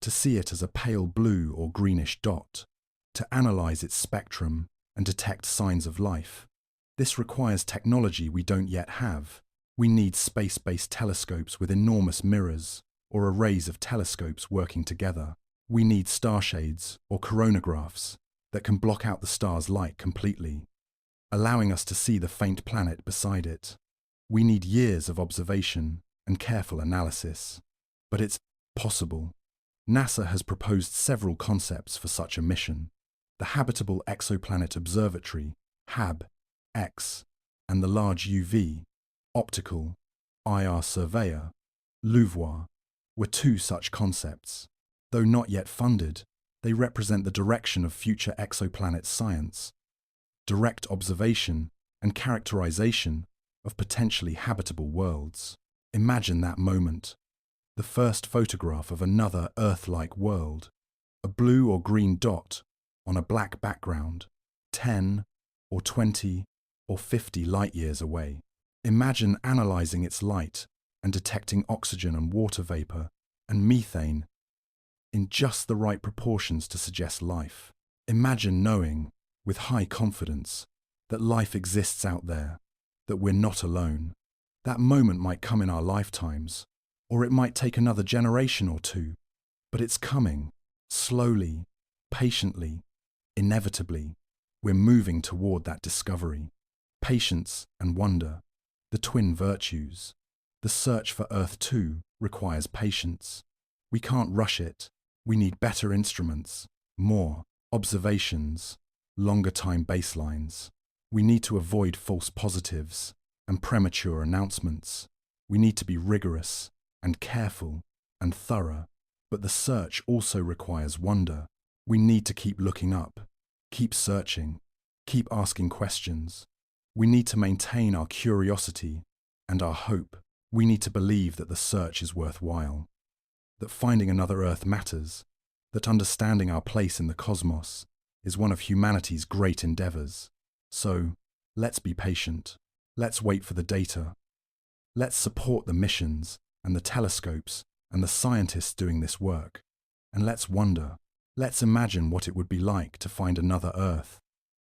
to see it as a pale blue or greenish dot, to analyze its spectrum and detect signs of life. This requires technology we don't yet have. We need space-based telescopes with enormous mirrors, or arrays of telescopes working together. We need starshades or coronagraphs that can block out the star's light completely, allowing us to see the faint planet beside it. We need years of observation and careful analysis, but it's possible. NASA has proposed several concepts for such a mission: the Habitable Exoplanet Observatory, HAB-X, and the Large UV, Optical, IR Surveyor, LUVOIR, were two such concepts. Though not yet funded, they represent the direction of future exoplanet science: direct observation and characterization of potentially habitable worlds. Imagine that moment, the first photograph of another Earth-like world, a blue or green dot on a black background, 10 or 20 or 50 light-years away. Imagine analyzing its light and detecting oxygen and water vapor and methane in just the right proportions to suggest life. Imagine knowing, with high confidence, that life exists out there, that we're not alone. That moment might come in our lifetimes, or it might take another generation or two, but it's coming, slowly, patiently, inevitably. We're moving toward that discovery. Patience and wonder, the twin virtues. The search for Earth 2 requires patience. We can't rush it. We need better instruments, more observations, longer time baselines. We need to avoid false positives and premature announcements. We need to be rigorous and careful and thorough, but the search also requires wonder. We need to keep looking up, keep searching, keep asking questions. We need to maintain our curiosity and our hope. We need to believe that the search is worthwhile, that finding another Earth matters, that understanding our place in the cosmos is one of humanity's great endeavors. So, let's be patient. Let's wait for the data. Let's support the missions and the telescopes and the scientists doing this work. And let's wonder. Let's imagine what it would be like to find another Earth,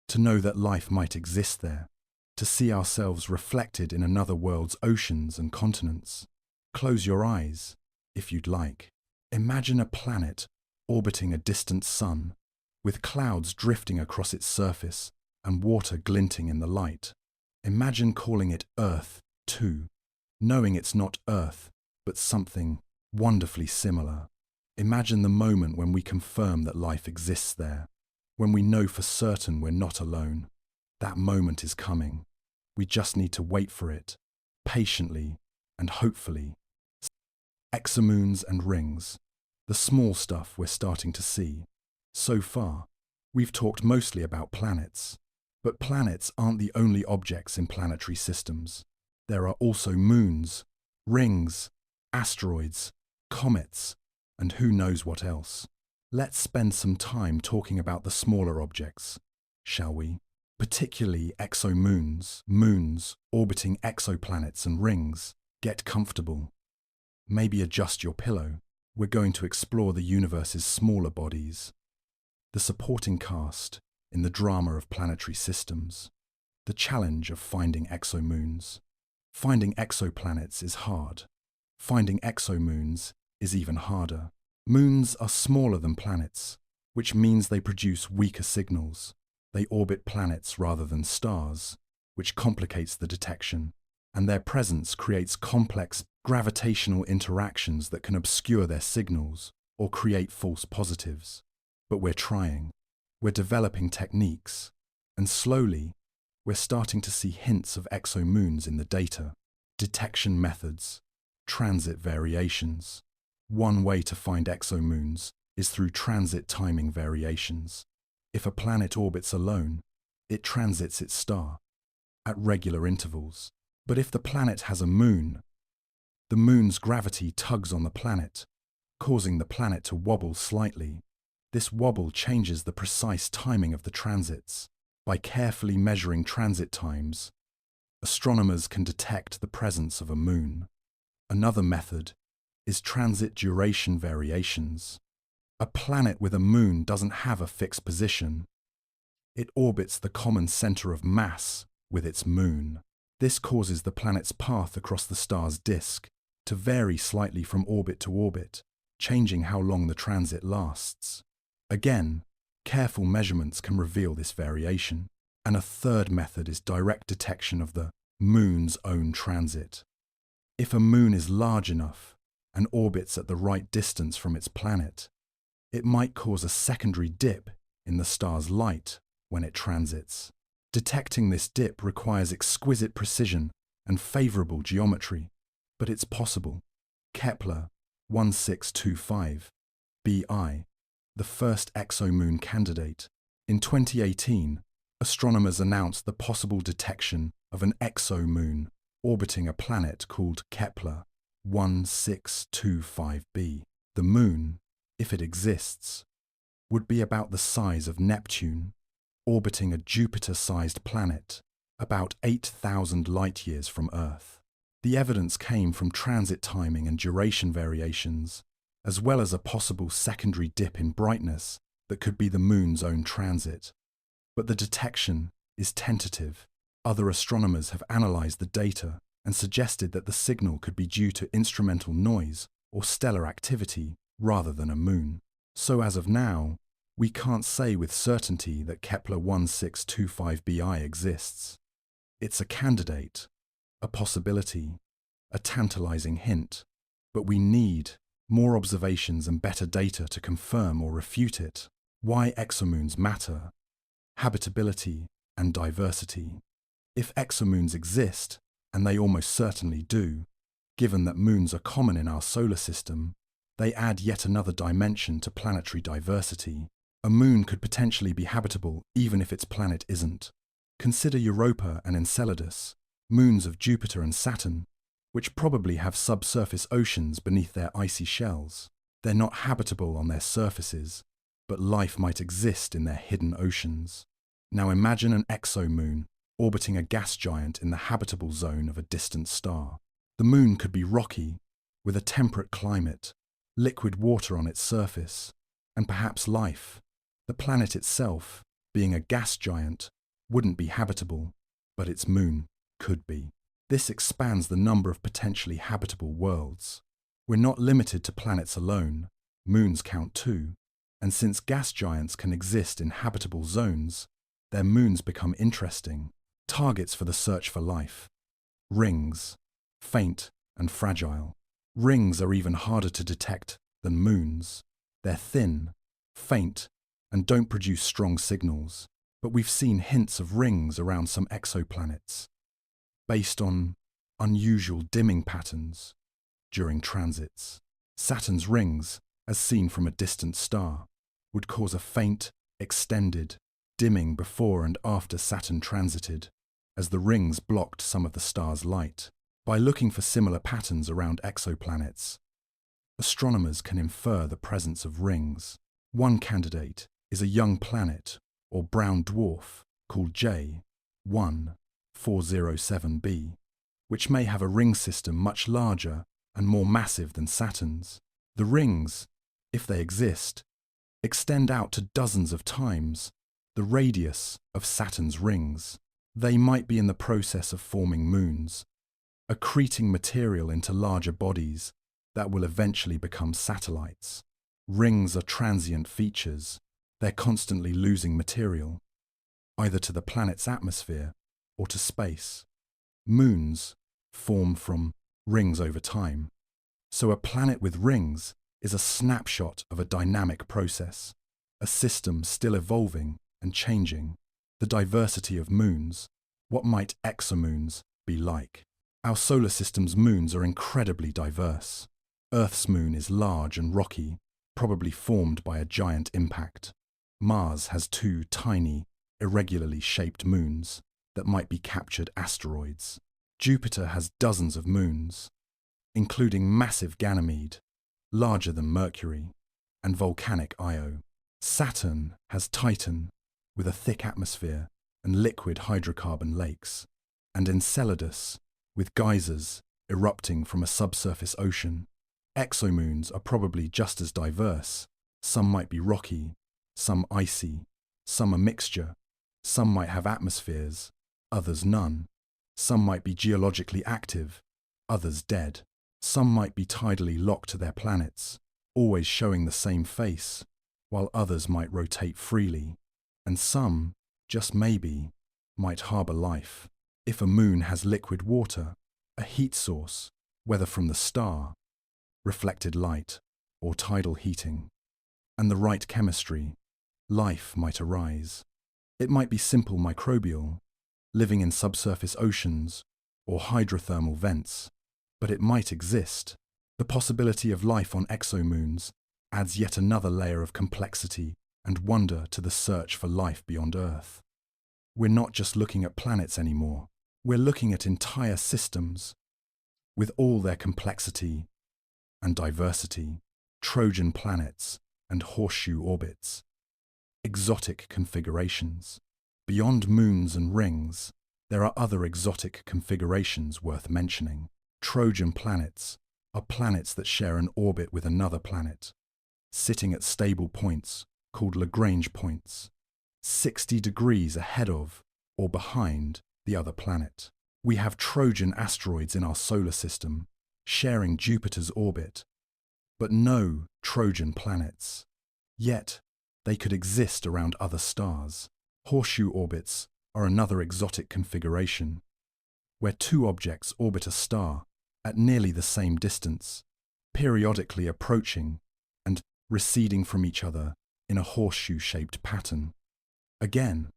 to know that life might exist there, to see ourselves reflected in another world's oceans and continents. Close your eyes, if you'd like. Imagine a planet orbiting a distant sun, with clouds drifting across its surface and water glinting in the light. Imagine calling it Earth 2, knowing it's not Earth, but something wonderfully similar. Imagine the moment when we confirm that life exists there, when we know for certain we're not alone. That moment is coming. We just need to wait for it, patiently and hopefully. Exomoons and rings, the small stuff we're starting to see. So far, we've talked mostly about planets, but planets aren't the only objects in planetary systems. There are also moons, rings, asteroids, comets, and who knows what else. Let's spend some time talking about the smaller objects, shall we? Particularly exomoons, moons orbiting exoplanets and rings. Get comfortable. Maybe adjust your pillow. We're going to explore the universe's smaller bodies, the supporting cast in the drama of planetary systems. The challenge of finding exomoons. Finding exoplanets is hard. Finding exomoons is even harder. Moons are smaller than planets, which means they produce weaker signals. They orbit planets rather than stars, which complicates the detection, and their presence creates complex gravitational interactions that can obscure their signals or create false positives. But we're trying. We're developing techniques, and slowly, we're starting to see hints of exomoons in the data. Detection methods, transit variations. One way to find exomoons is through transit timing variations. If a planet orbits alone, it transits its star at regular intervals. But if the planet has a moon, the moon's gravity tugs on the planet, causing the planet to wobble slightly. This wobble changes the precise timing of the transits. By carefully measuring transit times, astronomers can detect the presence of a moon. Another method is transit duration variations. A planet with a moon doesn't have a fixed position. It orbits the common center of mass with its moon. This causes the planet's path across the star's disk to vary slightly from orbit to orbit, changing how long the transit lasts. Again, careful measurements can reveal this variation. And a third method is direct detection of the moon's own transit. If a moon is large enough and orbits at the right distance from its planet, it might cause a secondary dip in the star's light when it transits. Detecting this dip requires exquisite precision and favorable geometry, but it's possible. Kepler 1625 b/I, the first exomoon candidate. In 2018, astronomers announced the possible detection of an exomoon orbiting a planet called Kepler 1625b. The moon, if it exists, would be about the size of Neptune, orbiting a Jupiter-sized planet about 8,000 light-years from Earth. The evidence came from transit timing and duration variations, as well as a possible secondary dip in brightness that could be the moon's own transit. But the detection is tentative. Other astronomers have analyzed the data and suggested that the signal could be due to instrumental noise or stellar activity rather than a moon. So as of now, we can't say with certainty that Kepler 1625b/I exists. It's a candidate, a possibility, a tantalizing hint, but we need more observations and better data to confirm or refute it. Why exomoons matter: habitability and diversity. If exomoons exist, and they almost certainly do, given that moons are common in our solar system, they add yet another dimension to planetary diversity. A moon could potentially be habitable even if its planet isn't. Consider Europa and Enceladus, moons of Jupiter and Saturn, which probably have subsurface oceans beneath their icy shells. They're not habitable on their surfaces, but life might exist in their hidden oceans. Now imagine an exomoon orbiting a gas giant in the habitable zone of a distant star. The moon could be rocky, with a temperate climate, liquid water on its surface, and perhaps life. The planet itself, being a gas giant, wouldn't be habitable, but its moon could be. This expands the number of potentially habitable worlds. We're not limited to planets alone, moons count too, and since gas giants can exist in habitable zones, their moons become interesting targets for the search for life. Rings, faint and fragile. Rings are even harder to detect than moons. They're thin, faint, and don't produce strong signals, but we've seen hints of rings around some exoplanets, based on unusual dimming patterns during transits. Saturn's rings, as seen from a distant star, would cause a faint, extended dimming before and after Saturn transited, as the rings blocked some of the star's light. By looking for similar patterns around exoplanets, astronomers can infer the presence of rings. One candidate is a young planet, or brown dwarf, called J1407b, which may have a ring system much larger and more massive than Saturn's. The rings, if they exist, extend out to dozens of times the radius of Saturn's rings. They might be in the process of forming moons, accreting material into larger bodies that will eventually become satellites. Rings are transient features. They're constantly losing material, either to the planet's atmosphere or to space. Moons form from rings over time. So a planet with rings is a snapshot of a dynamic process, a system still evolving and changing. The diversity of moons. What might exomoons be like? Our solar system's moons are incredibly diverse. Earth's moon is large and rocky, probably formed by a giant impact. Mars has two tiny, irregularly shaped moons that might be captured asteroids. Jupiter has dozens of moons, including massive Ganymede, larger than Mercury, and volcanic Io. Saturn has Titan, with a thick atmosphere and liquid hydrocarbon lakes, and Enceladus, with geysers erupting from a subsurface ocean. Exomoons are probably just as diverse. Some might be rocky, some icy, some a mixture. Some might have atmospheres, others none. Some might be geologically active, others dead. Some might be tidally locked to their planets, always showing the same face, while others might rotate freely. And some, just maybe, might harbour life. If a moon has liquid water, a heat source, whether from the star, reflected light, or tidal heating, and the right chemistry, life might arise. It might be simple microbial, living in subsurface oceans or hydrothermal vents, but it might exist. The possibility of life on exomoons adds yet another layer of complexity and wonder to the search for life beyond Earth. We're not just looking at planets anymore. We're looking at entire systems, with all their complexity and diversity, Trojan planets and horseshoe orbits, exotic configurations. Beyond moons and rings, there are other exotic configurations worth mentioning. Trojan planets are planets that share an orbit with another planet, sitting at stable points called Lagrange points, 60 degrees ahead of or behind the other planet. We have Trojan asteroids in our solar system, sharing Jupiter's orbit, but no Trojan planets. Yet, they could exist around other stars. Horseshoe orbits are another exotic configuration, where two objects orbit a star at nearly the same distance, periodically approaching and receding from each other in a horseshoe-shaped pattern. Again,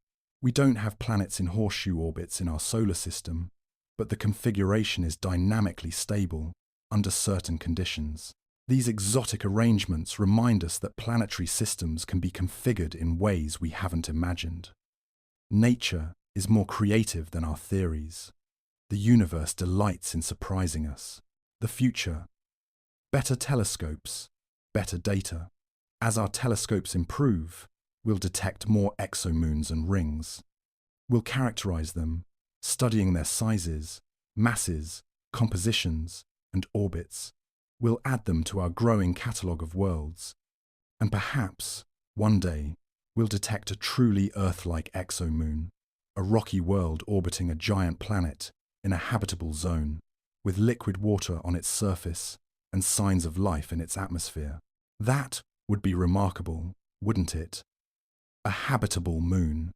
we don't have planets in horseshoe orbits in our solar system, but the configuration is dynamically stable under certain conditions. These exotic arrangements remind us that planetary systems can be configured in ways we haven't imagined. Nature is more creative than our theories. The universe delights in surprising us. The future. Better telescopes, better data. As our telescopes improve, we'll detect more exomoons and rings. We'll characterize them, studying their sizes, masses, compositions, and orbits. We'll add them to our growing catalogue of worlds. And perhaps, one day, we'll detect a truly Earth-like exomoon, a rocky world orbiting a giant planet in a habitable zone, with liquid water on its surface and signs of life in its atmosphere. That would be remarkable, wouldn't it? A habitable moon,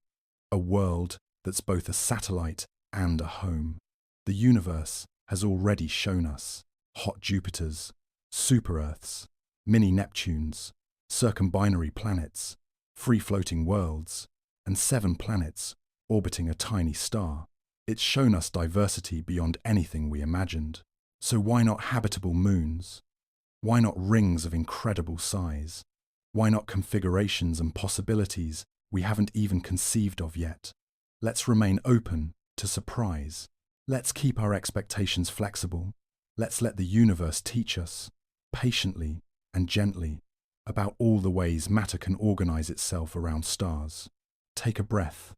a world that's both a satellite and a home. The universe has already shown us hot Jupiters, super-Earths, mini-Neptunes, circumbinary planets, free-floating worlds, and 7 planets orbiting a tiny star. It's shown us diversity beyond anything we imagined. So why not habitable moons? Why not rings of incredible size? Why not configurations and possibilities we haven't even conceived of yet? Let's remain open to surprise. Let's keep our expectations flexible. Let's let the universe teach us, patiently and gently, about all the ways matter can organize itself around stars. Take a breath.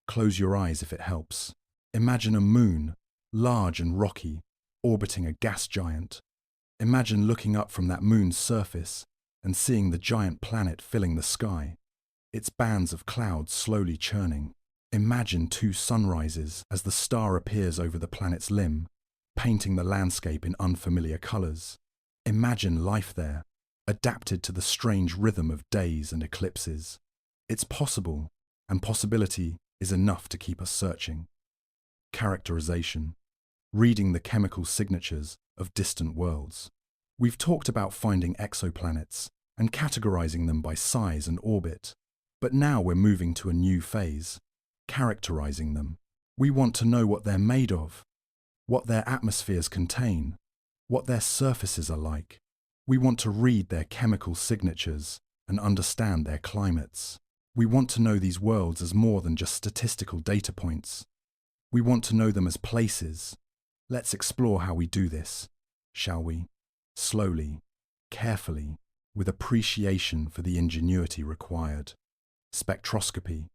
Close your eyes if it helps. Imagine a moon, large and rocky, orbiting a gas giant. Imagine looking up from that moon's surface and seeing the giant planet filling the sky, its bands of clouds slowly churning. Imagine two sunrises as the star appears over the planet's limb, painting the landscape in unfamiliar colors. Imagine life there, adapted to the strange rhythm of days and eclipses. It's possible, and possibility is enough to keep us searching. Characterization. Reading the chemical signatures of distant worlds. We've talked about finding exoplanets and categorizing them by size and orbit, but now we're moving to a new phase, characterizing them. We want to know what they're made of, what their atmospheres contain, what their surfaces are like. We want to read their chemical signatures and understand their climates. We want to know these worlds as more than just statistical data points. We want to know them as places. Let's explore how we do this, shall we? Slowly, carefully, with appreciation for the ingenuity required. Spectroscopy,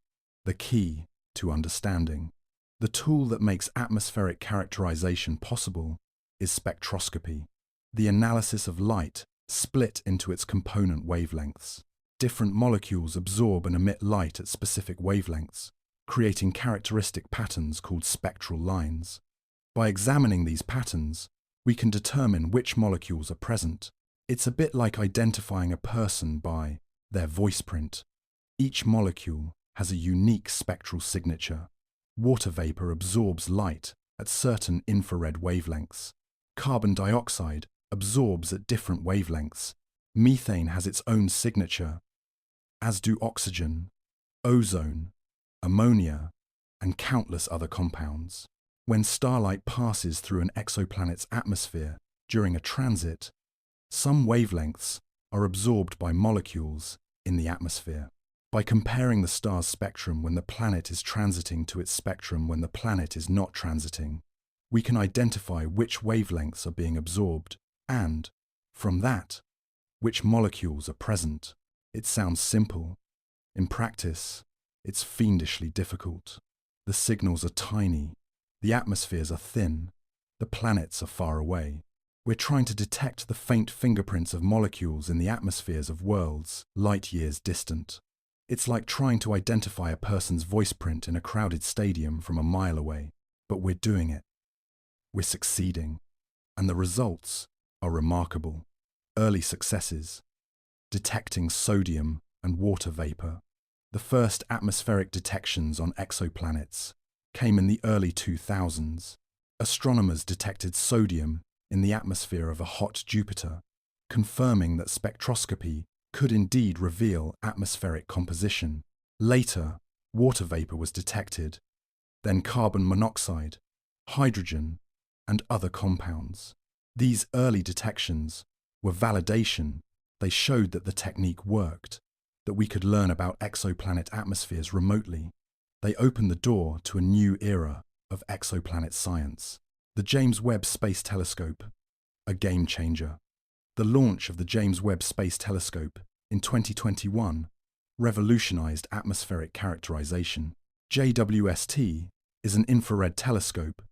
the key to understanding. The tool that makes atmospheric characterization possible is spectroscopy, the analysis of light split into its component wavelengths. Different molecules absorb and emit light at specific wavelengths, creating characteristic patterns called spectral lines. By examining these patterns, we can determine which molecules are present. It's a bit like identifying a person by their voice print. Each molecule has a unique spectral signature. Water vapor absorbs light at certain infrared wavelengths. Carbon dioxide absorbs at different wavelengths. Methane has its own signature, as do oxygen, ozone, ammonia, and countless other compounds. When starlight passes through an exoplanet's atmosphere during a transit, some wavelengths are absorbed by molecules in the atmosphere. By comparing the star's spectrum when the planet is transiting to its spectrum when the planet is not transiting, we can identify which wavelengths are being absorbed and, from that, which molecules are present. It sounds simple. In practice, it's fiendishly difficult. The signals are tiny. The atmospheres are thin. The planets are far away. We're trying to detect the faint fingerprints of molecules in the atmospheres of worlds light years distant. It's like trying to identify a person's voice print in a crowded stadium from a mile away. But we're doing it. We're succeeding. And the results are remarkable. Early successes. Detecting sodium and water vapor. The first atmospheric detections on exoplanets came in the early 2000s. Astronomers detected sodium in the atmosphere of a hot Jupiter, confirming that spectroscopy could indeed reveal atmospheric composition. Later, water vapor was detected, then carbon monoxide, hydrogen, and other compounds. These early detections were validation. They showed that the technique worked, that we could learn about exoplanet atmospheres remotely. They opened the door to a new era of exoplanet science. The James Webb Space Telescope, a game changer. The launch of the James Webb Space Telescope in 2021 revolutionized atmospheric characterization. JWST is an infrared telescope,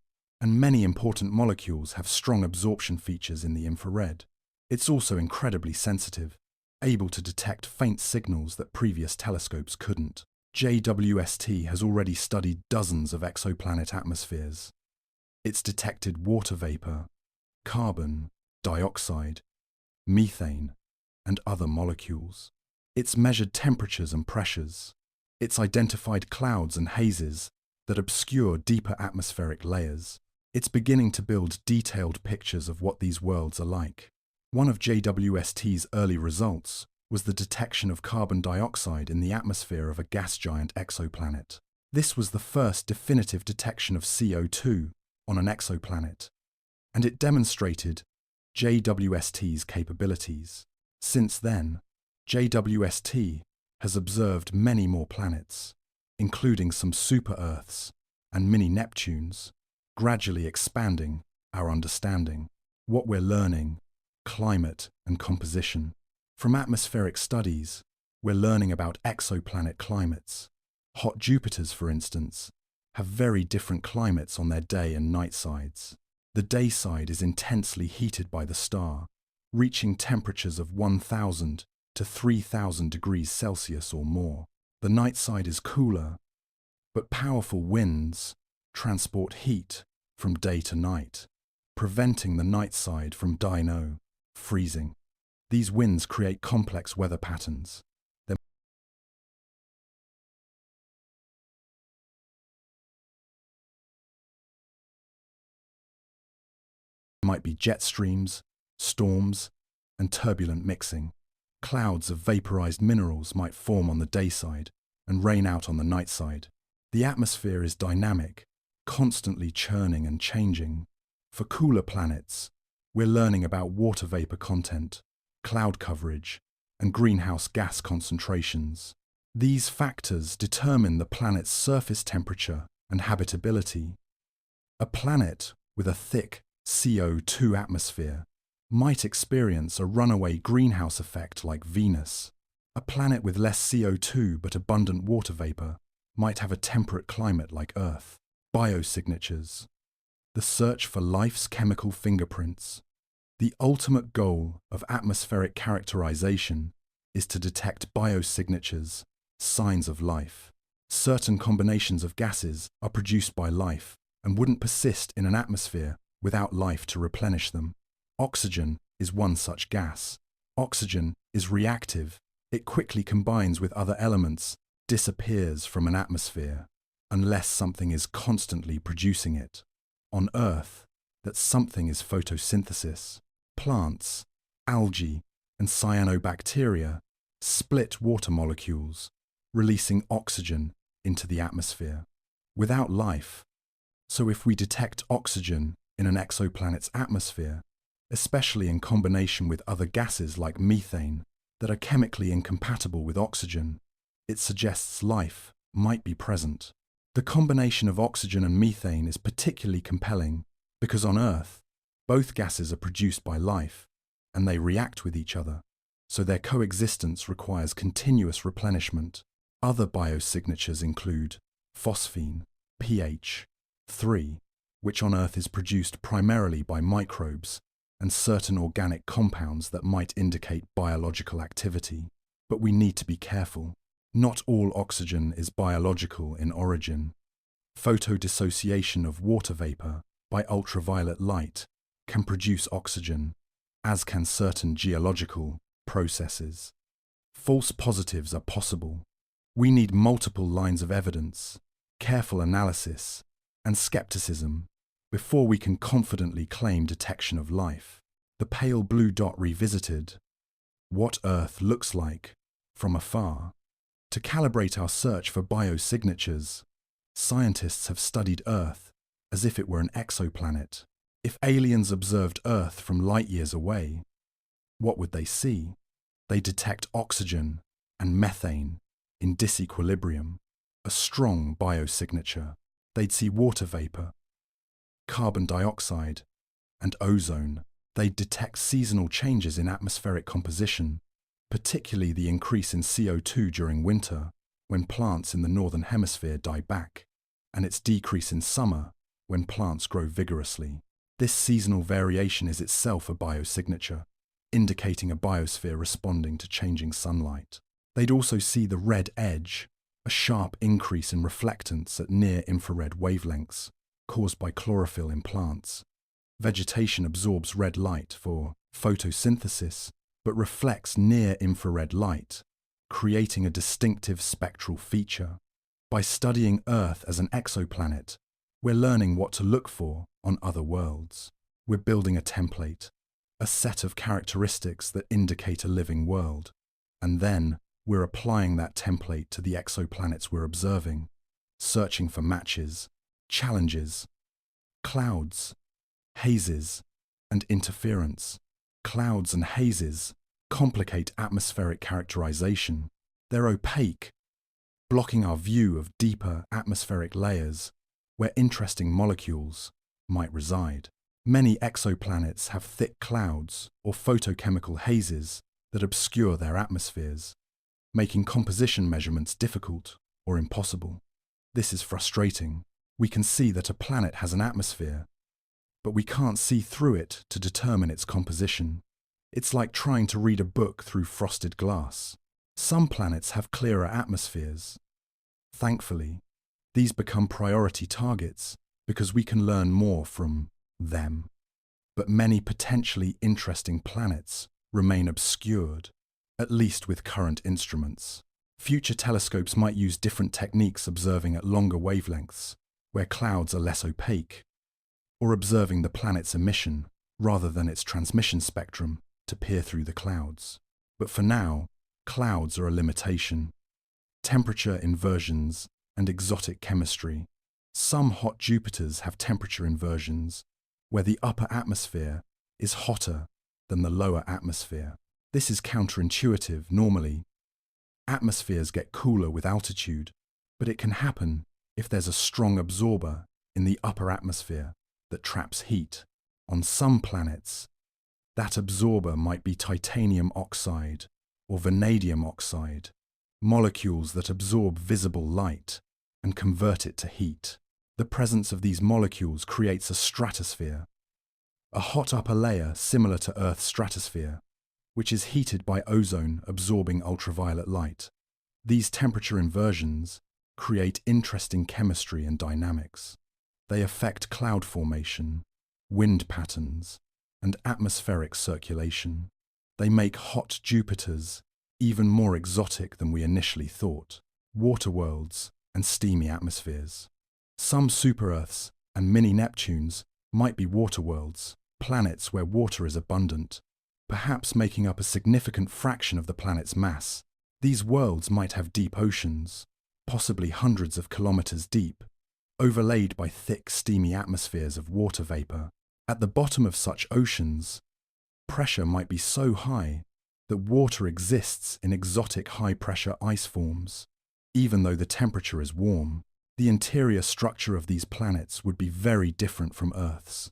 and many important molecules have strong absorption features in the infrared. It's also incredibly sensitive, able to detect faint signals that previous telescopes couldn't. JWST has already studied dozens of exoplanet atmospheres. It's detected water vapor, carbon dioxide, methane, and other molecules. It's measured temperatures and pressures. It's identified clouds and hazes that obscure deeper atmospheric layers. It's beginning to build detailed pictures of what these worlds are like. One of JWST's early results was the detection of carbon dioxide in the atmosphere of a gas giant exoplanet. This was the first definitive detection of CO2 on an exoplanet, and it demonstrated JWST's capabilities. Since then, JWST has observed many more planets, including some super-Earths and mini-Neptunes, gradually expanding our understanding. What we're learning, climate and composition. From atmospheric studies, we're learning about exoplanet climates. Hot Jupiters, for instance, have very different climates on their day and night sides. The day side is intensely heated by the star, reaching temperatures of 1,000 to 3,000 degrees Celsius or more. The night side is cooler, But powerful winds transport heat from day to night, preventing the night side from dino freezing. These winds create complex weather patterns. There might be jet streams, storms, and turbulent mixing. Clouds of vaporized minerals might form on the day side and rain out on the night side. The atmosphere is dynamic, constantly churning and changing. For cooler planets, we're learning about water vapor content, cloud coverage, and greenhouse gas concentrations. These factors determine the planet's surface temperature and habitability. A planet with a thick CO2 atmosphere might experience a runaway greenhouse effect like Venus. A planet with less CO2 but abundant water vapor might have a temperate climate like Earth. Biosignatures. The search for life's chemical fingerprints. The ultimate goal of atmospheric characterization is to detect biosignatures, signs of life. Certain combinations of gases are produced by life and wouldn't persist in an atmosphere without life to replenish them. Oxygen is one such gas. Oxygen is reactive. It quickly combines with other elements, disappears from an atmosphere, unless something is constantly producing it. On Earth, that something is photosynthesis. Plants, algae, and cyanobacteria split water molecules, releasing oxygen into the atmosphere. Without life, so if we detect oxygen in an exoplanet's atmosphere, especially in combination with other gases like methane that are chemically incompatible with oxygen, it suggests life might be present. The combination of oxygen and methane is particularly compelling because on Earth, both gases are produced by life and they react with each other, so their coexistence requires continuous replenishment. Other biosignatures include phosphine, pH, 3, which on Earth is produced primarily by microbes, and certain organic compounds that might indicate biological activity. But we need to be careful. Not all oxygen is biological in origin. Photodissociation of water vapor by ultraviolet light can produce oxygen, as can certain geological processes. False positives are possible. We need multiple lines of evidence, careful analysis, and skepticism before we can confidently claim detection of life. The pale blue dot revisited. What Earth looks like from afar. To calibrate our search for biosignatures, scientists have studied Earth as if it were an exoplanet. If aliens observed Earth from light years away, what would they see? They detect oxygen and methane in disequilibrium, a strong biosignature. They'd see water vapor, carbon dioxide, and ozone. They'd detect seasonal changes in atmospheric composition, particularly the increase in CO2 during winter, when plants in the northern hemisphere die back, and its decrease in summer, when plants grow vigorously. This seasonal variation is itself a biosignature, indicating a biosphere responding to changing sunlight. They'd also see the red edge, a sharp increase in reflectance at near-infrared wavelengths, caused by chlorophyll in plants. Vegetation absorbs red light for photosynthesis, but reflects near-infrared light, creating a distinctive spectral feature. By studying Earth as an exoplanet, we're learning what to look for on other worlds. We're building a template, a set of characteristics that indicate a living world, and then we're applying that template to the exoplanets we're observing, searching for matches, challenges, clouds, hazes, and interference. Clouds and hazes complicate atmospheric characterization. They're opaque, blocking our view of deeper atmospheric layers where interesting molecules might reside. Many exoplanets have thick clouds or photochemical hazes that obscure their atmospheres, making composition measurements difficult or impossible. This is frustrating. We can see that a planet has an atmosphere, but we can't see through it to determine its composition. It's like trying to read a book through frosted glass. Some planets have clearer atmospheres. Thankfully, These become priority targets because we can learn more from them. But many potentially interesting planets remain obscured, at least with current instruments. Future telescopes might use different techniques, observing at longer wavelengths, where clouds are less opaque, or observing the planet's emission rather than its transmission spectrum to peer through the clouds. But for now, clouds are a limitation. Temperature inversions and exotic chemistry. Some hot Jupiters have temperature inversions, where the upper atmosphere is hotter than the lower atmosphere. This is counterintuitive. Normally, atmospheres get cooler with altitude, but it can happen if there's a strong absorber in the upper atmosphere that traps heat. On some planets, that absorber might be titanium oxide or vanadium oxide, molecules that absorb visible light and convert it to heat. The presence of these molecules creates a stratosphere, a hot upper layer similar to Earth's stratosphere, which is heated by ozone absorbing ultraviolet light. These temperature inversions create interesting chemistry and dynamics. They affect cloud formation, wind patterns, and atmospheric circulation. They make hot Jupiters even more exotic than we initially thought. Water worlds and steamy atmospheres. Some super-Earths and mini-Neptunes might be water worlds, planets where water is abundant, perhaps making up a significant fraction of the planet's mass. These worlds might have deep oceans, possibly hundreds of kilometers deep, overlaid by thick, steamy atmospheres of water vapor. At the bottom of such oceans, pressure might be so high that water exists in exotic high-pressure ice forms. Even though the temperature is warm, the interior structure of these planets would be very different from Earth's,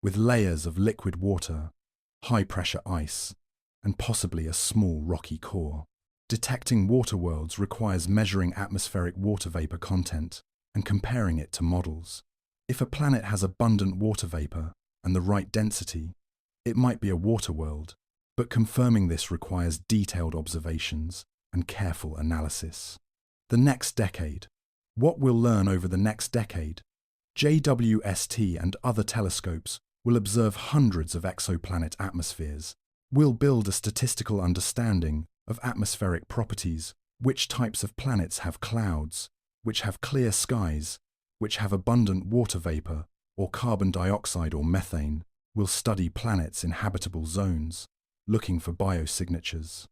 with layers of liquid water, high-pressure ice, and possibly a small rocky core. Detecting water worlds requires measuring atmospheric water vapor content and comparing it to models. If a planet has abundant water vapor and the right density, it might be a water world, but confirming this requires detailed observations and careful analysis. The next decade. What we'll learn over the next decade? JWST and other telescopes will observe hundreds of exoplanet atmospheres. We'll build a statistical understanding of atmospheric properties, which types of planets have clouds, which have clear skies, which have abundant water vapor, or carbon dioxide or methane. We'll study planets in habitable zones, looking for biosignatures.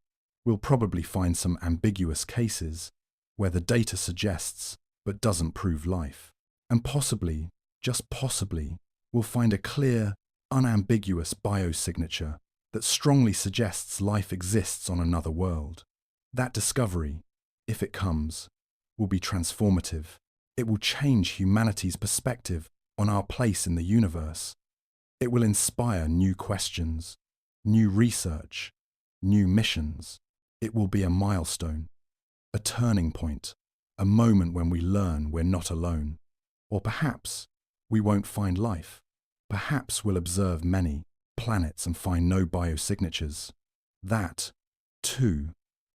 We'll probably find some ambiguous cases where the data suggests but doesn't prove life. And possibly, just possibly, we'll find a clear, unambiguous biosignature that strongly suggests life exists on another world. That discovery, if it comes, will be transformative. It will change humanity's perspective on our place in the universe. It will inspire new questions, new research, new missions. It will be a milestone, a turning point, a moment when we learn we're not alone. Or perhaps we won't find life. Perhaps we'll observe many planets and find no biosignatures. That, too,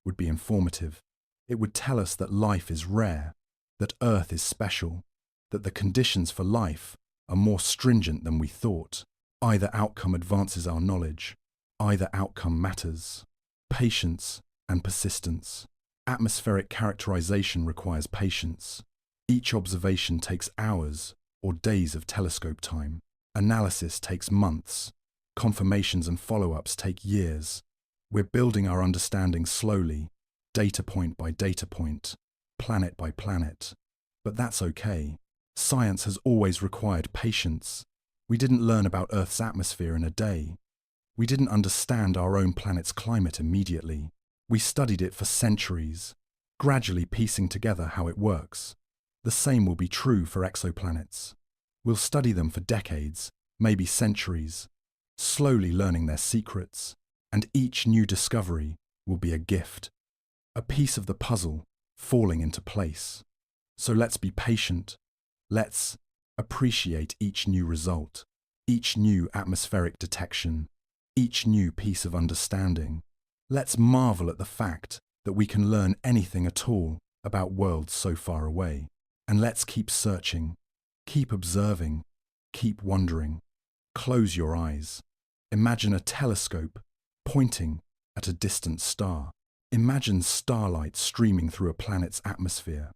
would be informative. It would tell us that life is rare, that Earth is special, that the conditions for life are more stringent than we thought. Either outcome advances our knowledge, either outcome matters. Patience and persistence. Atmospheric characterization requires patience. Each observation takes hours or days of telescope time. Analysis takes months. Confirmations and follow-ups take years. We're building our understanding slowly, data point by data point, planet by planet. But that's okay. Science has always required patience. We didn't learn about Earth's atmosphere in a day. We didn't understand our own planet's climate immediately. We studied it for centuries, gradually piecing together how it works. The same will be true for exoplanets. We'll study them for decades, maybe centuries, slowly learning their secrets, and each new discovery will be a gift, a piece of the puzzle falling into place. So let's be patient. Let's appreciate each new result, each new atmospheric detection, each new piece of understanding. Let's marvel at the fact that we can learn anything at all about worlds so far away. And let's keep searching, keep observing, keep wondering. Close your eyes. Imagine a telescope pointing at a distant star. Imagine starlight streaming through a planet's atmosphere,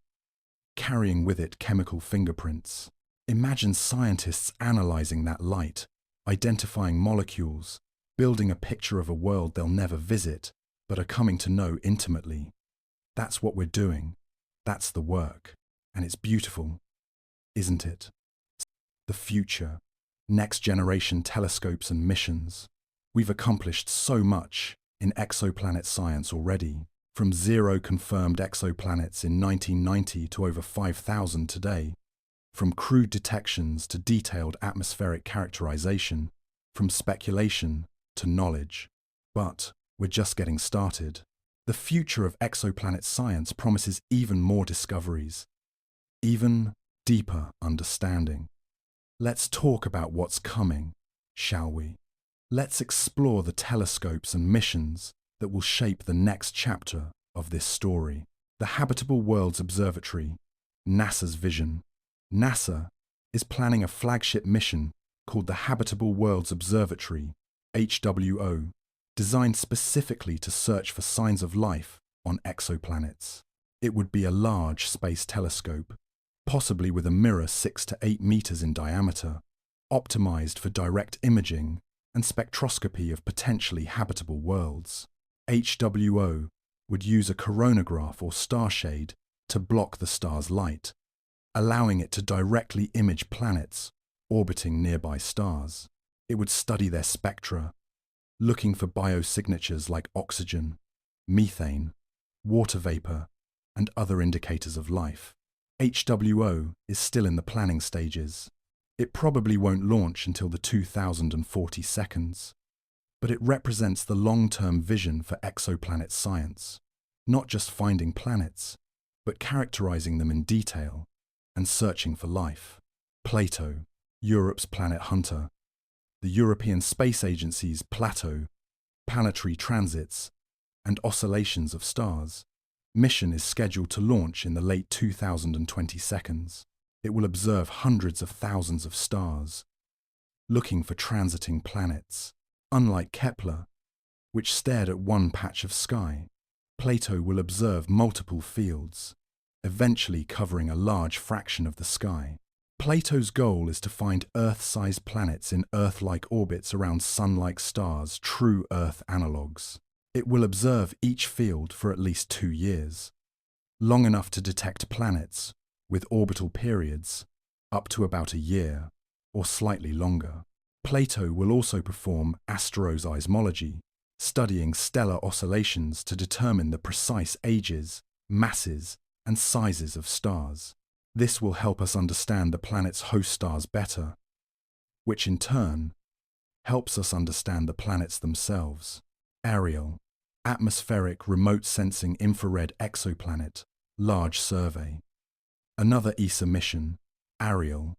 carrying with it chemical fingerprints. Imagine scientists analyzing that light, identifying molecules, building a picture of a world they'll never visit, but are coming to know intimately. That's what we're doing. That's the work. And it's beautiful, isn't it? The future, next generation telescopes and missions. We've accomplished so much in exoplanet science already, from 0 confirmed exoplanets in 1990 to over 5,000 today, from crude detections to detailed atmospheric characterization, from speculation to knowledge. But we're just getting started. The future of exoplanet science promises even more discoveries, even deeper understanding. Let's talk about what's coming, shall we? Let's explore the telescopes and missions that will shape the next chapter of this story. The Habitable Worlds Observatory, NASA's vision. NASA is planning a flagship mission called the Habitable Worlds Observatory, HWO, designed specifically to search for signs of life on exoplanets. It would be a large space telescope, possibly with a mirror 6 to 8 meters in diameter, optimized for direct imaging and spectroscopy of potentially habitable worlds. HWO would use a coronagraph or starshade to block the star's light, allowing it to directly image planets orbiting nearby stars. It would study their spectra, looking for biosignatures like oxygen, methane, water vapor, and other indicators of life. HWO is still in the planning stages. It probably won't launch until the 2040 seconds, but it represents the long-term vision for exoplanet science, not just finding planets, but characterizing them in detail and searching for life. Plato, Europe's planet hunter, the European Space Agency's Plato, planetary transits, and oscillations of stars. Mission is scheduled to launch in the late 2020 seconds. It will observe hundreds of thousands of stars, looking for transiting planets. Unlike Kepler, which stared at one patch of sky, Plato will observe multiple fields, eventually covering a large fraction of the sky. Plato's goal is to find Earth-sized planets in Earth-like orbits around Sun-like stars, true Earth analogues. It will observe each field for at least 2 years, long enough to detect planets with orbital periods up to about a year or slightly longer. Plato will also perform astroseismology, studying stellar oscillations to determine the precise ages, masses, and sizes of stars. This will help us understand the planet's host stars better, which in turn helps us understand the planets themselves. Ariel, Atmospheric Remote Sensing Infrared Exoplanet, Large Survey. Another ESA mission, Ariel,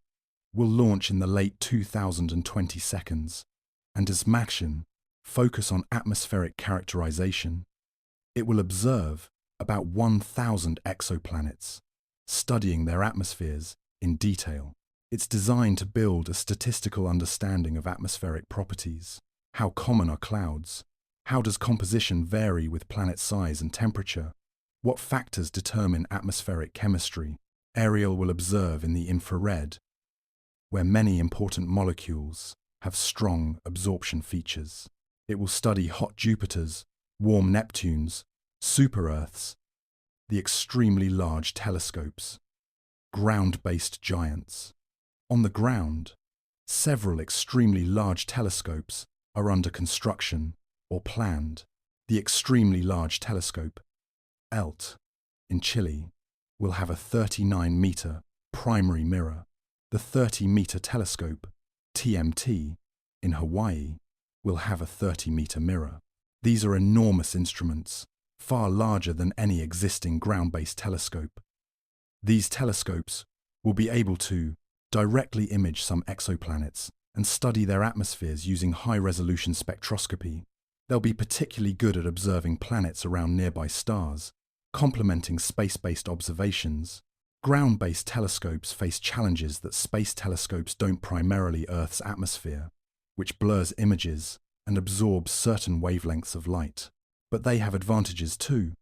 will launch in the late 2020 seconds, and as mission, focus on atmospheric characterization. It will observe about 1,000 exoplanets, studying their atmospheres in detail. It's designed to build a statistical understanding of atmospheric properties. How common are clouds? How does composition vary with planet size and temperature? What factors determine atmospheric chemistry? Ariel will observe in the infrared, where many important molecules have strong absorption features. It will study hot Jupiters, warm Neptunes, super-Earths, the extremely large telescopes, ground-based giants. On the ground, several extremely large telescopes are under construction or planned. The Extremely Large Telescope, ELT, in Chile, will have a 39-meter primary mirror. The 30-meter telescope, TMT, in Hawaii, will have a 30-meter mirror. These are enormous instruments, far larger than any existing ground-based telescope. These telescopes will be able to directly image some exoplanets and study their atmospheres using high-resolution spectroscopy. They'll be particularly good at observing planets around nearby stars, complementing space-based observations Ground-based telescopes face challenges that space telescopes don't: primarily Earth's atmosphere, which blurs images and absorbs certain wavelengths of light. But they have advantages too.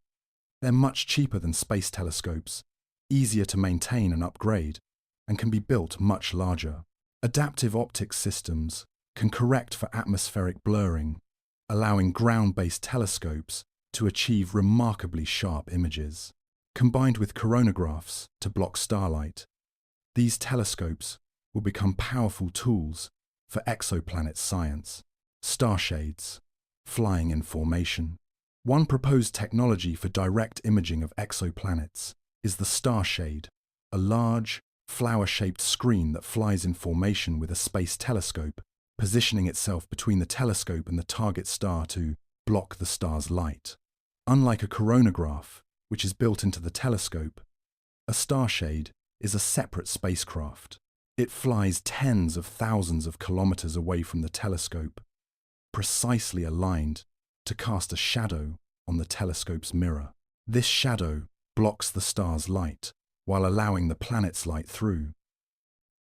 They're much cheaper than space telescopes, easier to maintain and upgrade, and can be built much larger. Adaptive optics systems can correct for atmospheric blurring, allowing ground-based telescopes to achieve remarkably sharp images. Combined with coronagraphs to block starlight, these telescopes will become powerful tools for exoplanet science, starshades, flying in formation. One proposed technology for direct imaging of exoplanets is the starshade, a large, flower-shaped screen that flies in formation with a space telescope, positioning itself between the telescope and the target star to block the star's light. Unlike a coronagraph, which is built into the telescope, a starshade is a separate spacecraft. It flies tens of thousands of kilometers away from the telescope, precisely aligned to cast a shadow on the telescope's mirror. This shadow blocks the star's light, while allowing the planet's light through.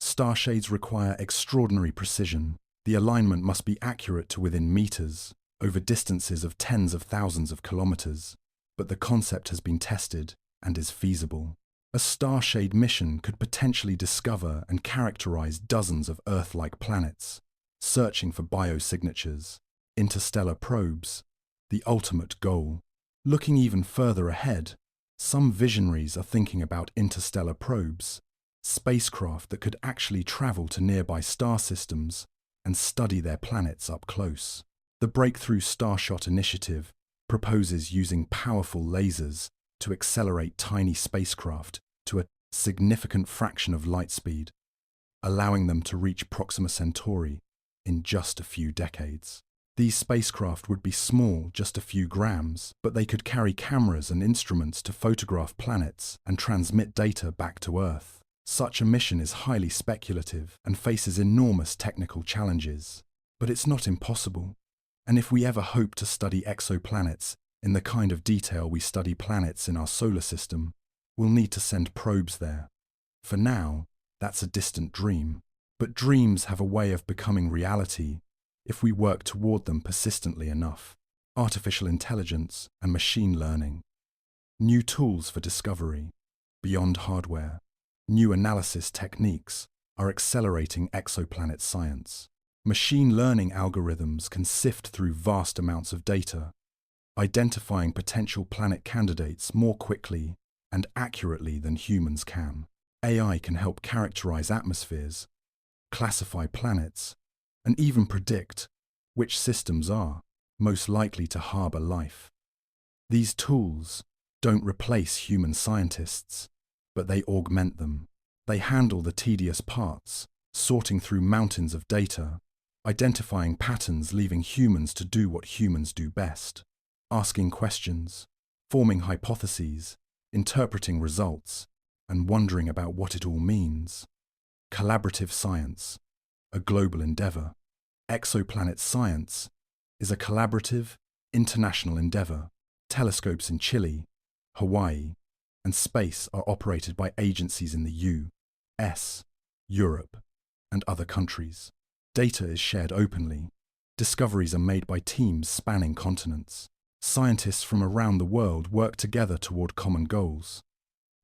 Starshades require extraordinary precision. The alignment must be accurate to within meters, over distances of tens of thousands of kilometers. But the concept has been tested and is feasible. A starshade mission could potentially discover and characterize dozens of Earth-like planets, searching for biosignatures, interstellar probes, the ultimate goal. Looking even further ahead, some visionaries are thinking about interstellar probes, spacecraft that could actually travel to nearby star systems and study their planets up close. The Breakthrough Starshot Initiative proposes using powerful lasers to accelerate tiny spacecraft to a significant fraction of light speed, allowing them to reach Proxima Centauri in just a few decades. These spacecraft would be small, just a few grams, but they could carry cameras and instruments to photograph planets and transmit data back to Earth. Such a mission is highly speculative and faces enormous technical challenges, but it's not impossible. And if we ever hope to study exoplanets in the kind of detail we study planets in our solar system, we'll need to send probes there. For now, that's a distant dream. But dreams have a way of becoming reality if we work toward them persistently enough. Artificial intelligence and machine learning, new tools for discovery, beyond hardware, new analysis techniques are accelerating exoplanet science. Machine learning algorithms can sift through vast amounts of data, identifying potential planet candidates more quickly and accurately than humans can. AI can help characterize atmospheres, classify planets, and even predict which systems are most likely to harbor life. These tools don't replace human scientists, but they augment them. They handle the tedious parts, sorting through mountains of data, identifying patterns, leaving humans to do what humans do best, asking questions, forming hypotheses, interpreting results, and wondering about what it all means. Collaborative science, a global endeavor. Exoplanet science is a collaborative, international endeavor. Telescopes in Chile, Hawaii, and space are operated by agencies in the US, Europe, and other countries. Data is shared openly. Discoveries are made by teams spanning continents. Scientists from around the world work together toward common goals.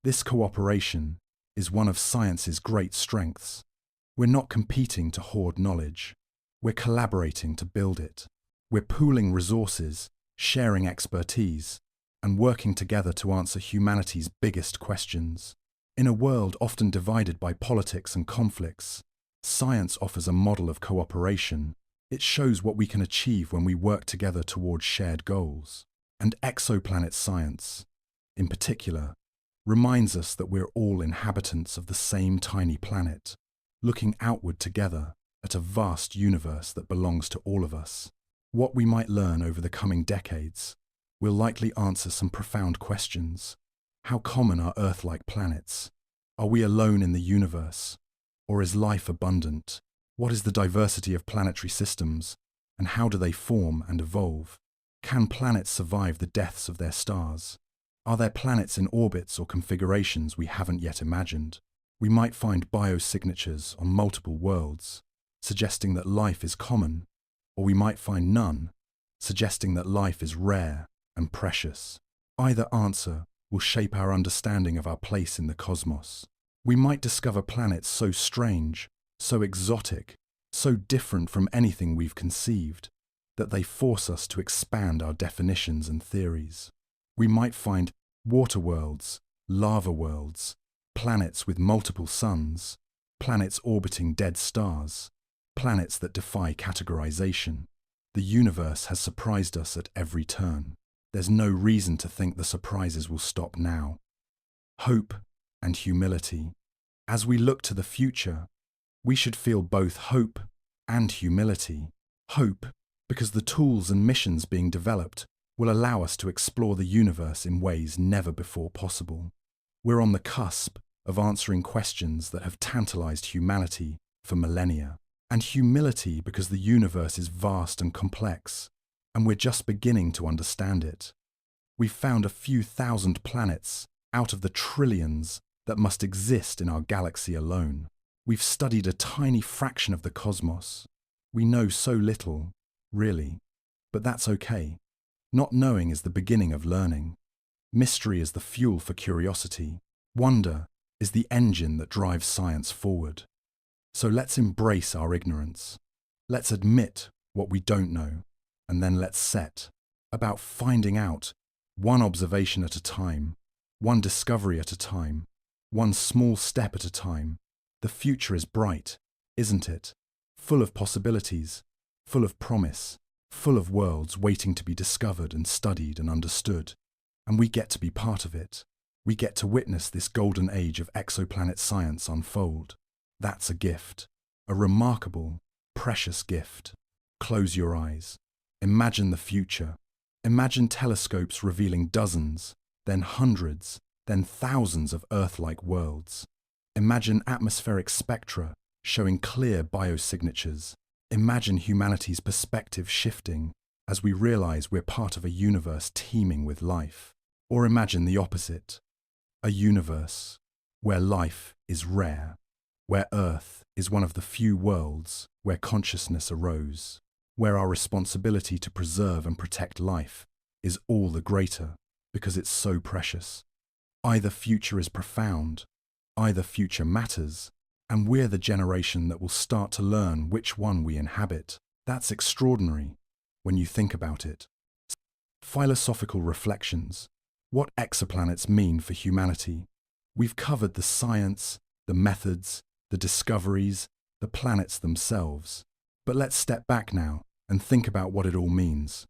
This cooperation is one of science's great strengths. We're not competing to hoard knowledge. We're collaborating to build it. We're pooling resources, sharing expertise, and working together to answer humanity's biggest questions. In a world often divided by politics and conflicts, science offers a model of cooperation. It shows what we can achieve when we work together towards shared goals. And exoplanet science, in particular, reminds us that we're all inhabitants of the same tiny planet, looking outward together at a vast universe that belongs to all of us. What we might learn over the coming decades will likely answer some profound questions. How common are Earth-like planets? Are we alone in the universe? Or is life abundant? What is the diversity of planetary systems, and how do they form and evolve? Can planets survive the deaths of their stars? Are there planets in orbits or configurations we haven't yet imagined? We might find biosignatures on multiple worlds, suggesting that life is common, or we might find none, suggesting that life is rare and precious. Either answer will shape our understanding of our place in the cosmos. We might discover planets so strange, so exotic, so different from anything we've conceived, that they force us to expand our definitions and theories. We might find water worlds, lava worlds, planets with multiple suns, planets orbiting dead stars, planets that defy categorization. The universe has surprised us at every turn. There's no reason to think the surprises will stop now. Hope and humility. As we look to the future, we should feel both hope and humility. Hope, because the tools and missions being developed will allow us to explore the universe in ways never before possible. We're on the cusp of answering questions that have tantalized humanity for millennia. And humility because the universe is vast and complex, and we're just beginning to understand it. We've found a few thousand planets out of the trillions that must exist in our galaxy alone. We've studied a tiny fraction of the cosmos. We know so little, really, but that's okay. Not knowing is the beginning of learning. Mystery is the fuel for curiosity. Wonder is the engine that drives science forward. So let's embrace our ignorance. Let's admit what we don't know, and then let's set about finding out, one observation at a time, one discovery at a time, one small step at a time. The future is bright, isn't it? Full of possibilities, full of promise, full of worlds waiting to be discovered and studied and understood. And we get to be part of it. We get to witness this golden age of exoplanet science unfold. That's a gift, a remarkable, precious gift. Close your eyes. Imagine the future. Imagine telescopes revealing dozens, then hundreds, then thousands of Earth-like worlds. Imagine atmospheric spectra showing clear biosignatures. Imagine humanity's perspective shifting as we realize we're part of a universe teeming with life. Or imagine the opposite, a universe where life is rare, where Earth is one of the few worlds where consciousness arose, where our responsibility to preserve and protect life is all the greater because it's so precious. Either future is profound, either future matters, and we're the generation that will start to learn which one we inhabit. That's extraordinary when you think about it. Philosophical reflections. What exoplanets mean for humanity. We've covered the science, the methods, the discoveries, the planets themselves. But let's step back now and think about what it all means.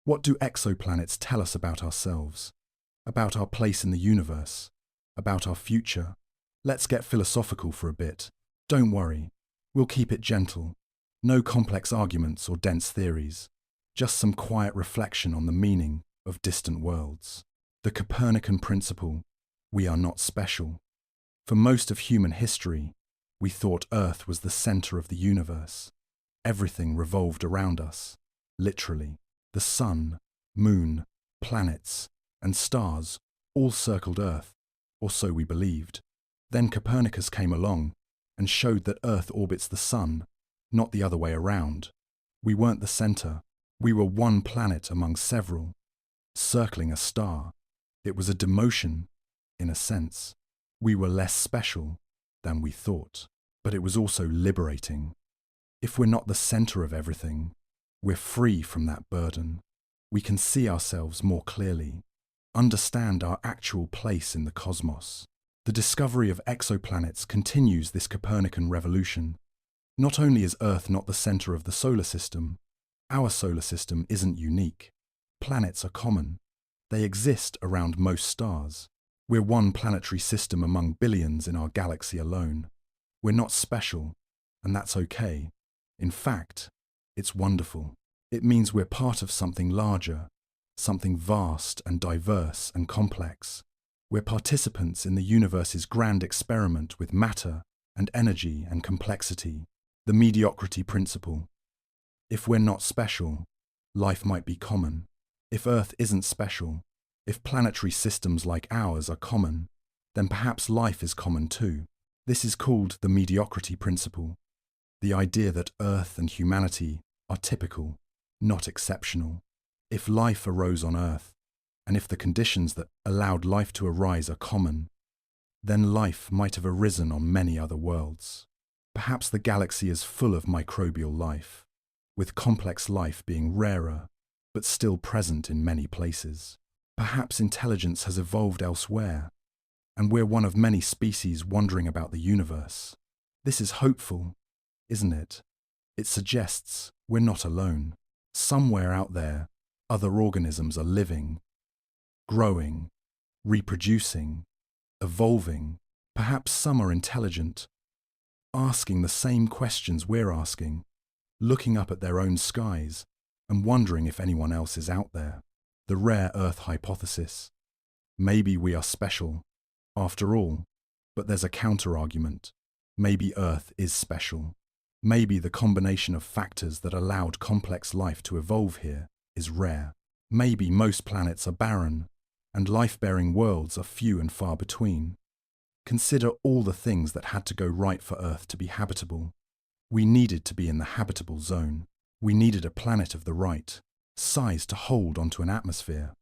What do exoplanets tell us about ourselves? About our place in the universe? About our future? Let's get philosophical for a bit. Don't worry, we'll keep it gentle. No complex arguments or dense theories. Just some quiet reflection on the meaning of distant worlds. The Copernican principle, we are not special. For most of human history, we thought Earth was the center of the universe. Everything revolved around us, literally. The sun, moon, planets, and stars all circled Earth, or so we believed. Then Copernicus came along and showed that Earth orbits the sun, not the other way around. We weren't the center. We were one planet among several, circling a star. It was a demotion, in a sense. We were less special than we thought, but it was also liberating. If we're not the center of everything, we're free from that burden. We can see ourselves more clearly, understand our actual place in the cosmos. The discovery of exoplanets continues this Copernican revolution. Not only is Earth not the center of the solar system, our solar system isn't unique. Planets are common. They exist around most stars. We're one planetary system among billions in our galaxy alone. We're not special, and that's okay. In fact, it's wonderful. It means we're part of something larger, something vast and diverse and complex. We're participants in the universe's grand experiment with matter and energy and complexity, the mediocrity principle. If we're not special, life might be common. If Earth isn't special, If planetary systems like ours are common, then perhaps life is common too. This is called the mediocrity principle, the idea that Earth and humanity are typical, not exceptional. If life arose on Earth, and if the conditions that allowed life to arise are common, then life might have arisen on many other worlds. Perhaps the galaxy is full of microbial life, with complex life being rarer, but still present in many places. Perhaps intelligence has evolved elsewhere, and we're one of many species wandering about the universe. This is hopeful, isn't it? It suggests we're not alone. Somewhere out there, other organisms are living, growing, reproducing, evolving. Perhaps some are intelligent, asking the same questions we're asking, looking up at their own skies and wondering if anyone else is out there. The rare Earth hypothesis. Maybe we are special, after all, but there's a counter-argument. Maybe Earth is special. Maybe the combination of factors that allowed complex life to evolve here is rare. Maybe most planets are barren, and life-bearing worlds are few and far between. Consider all the things that had to go right for Earth to be habitable. We needed to be in the habitable zone. We needed a planet of the right size to hold onto an atmosphere.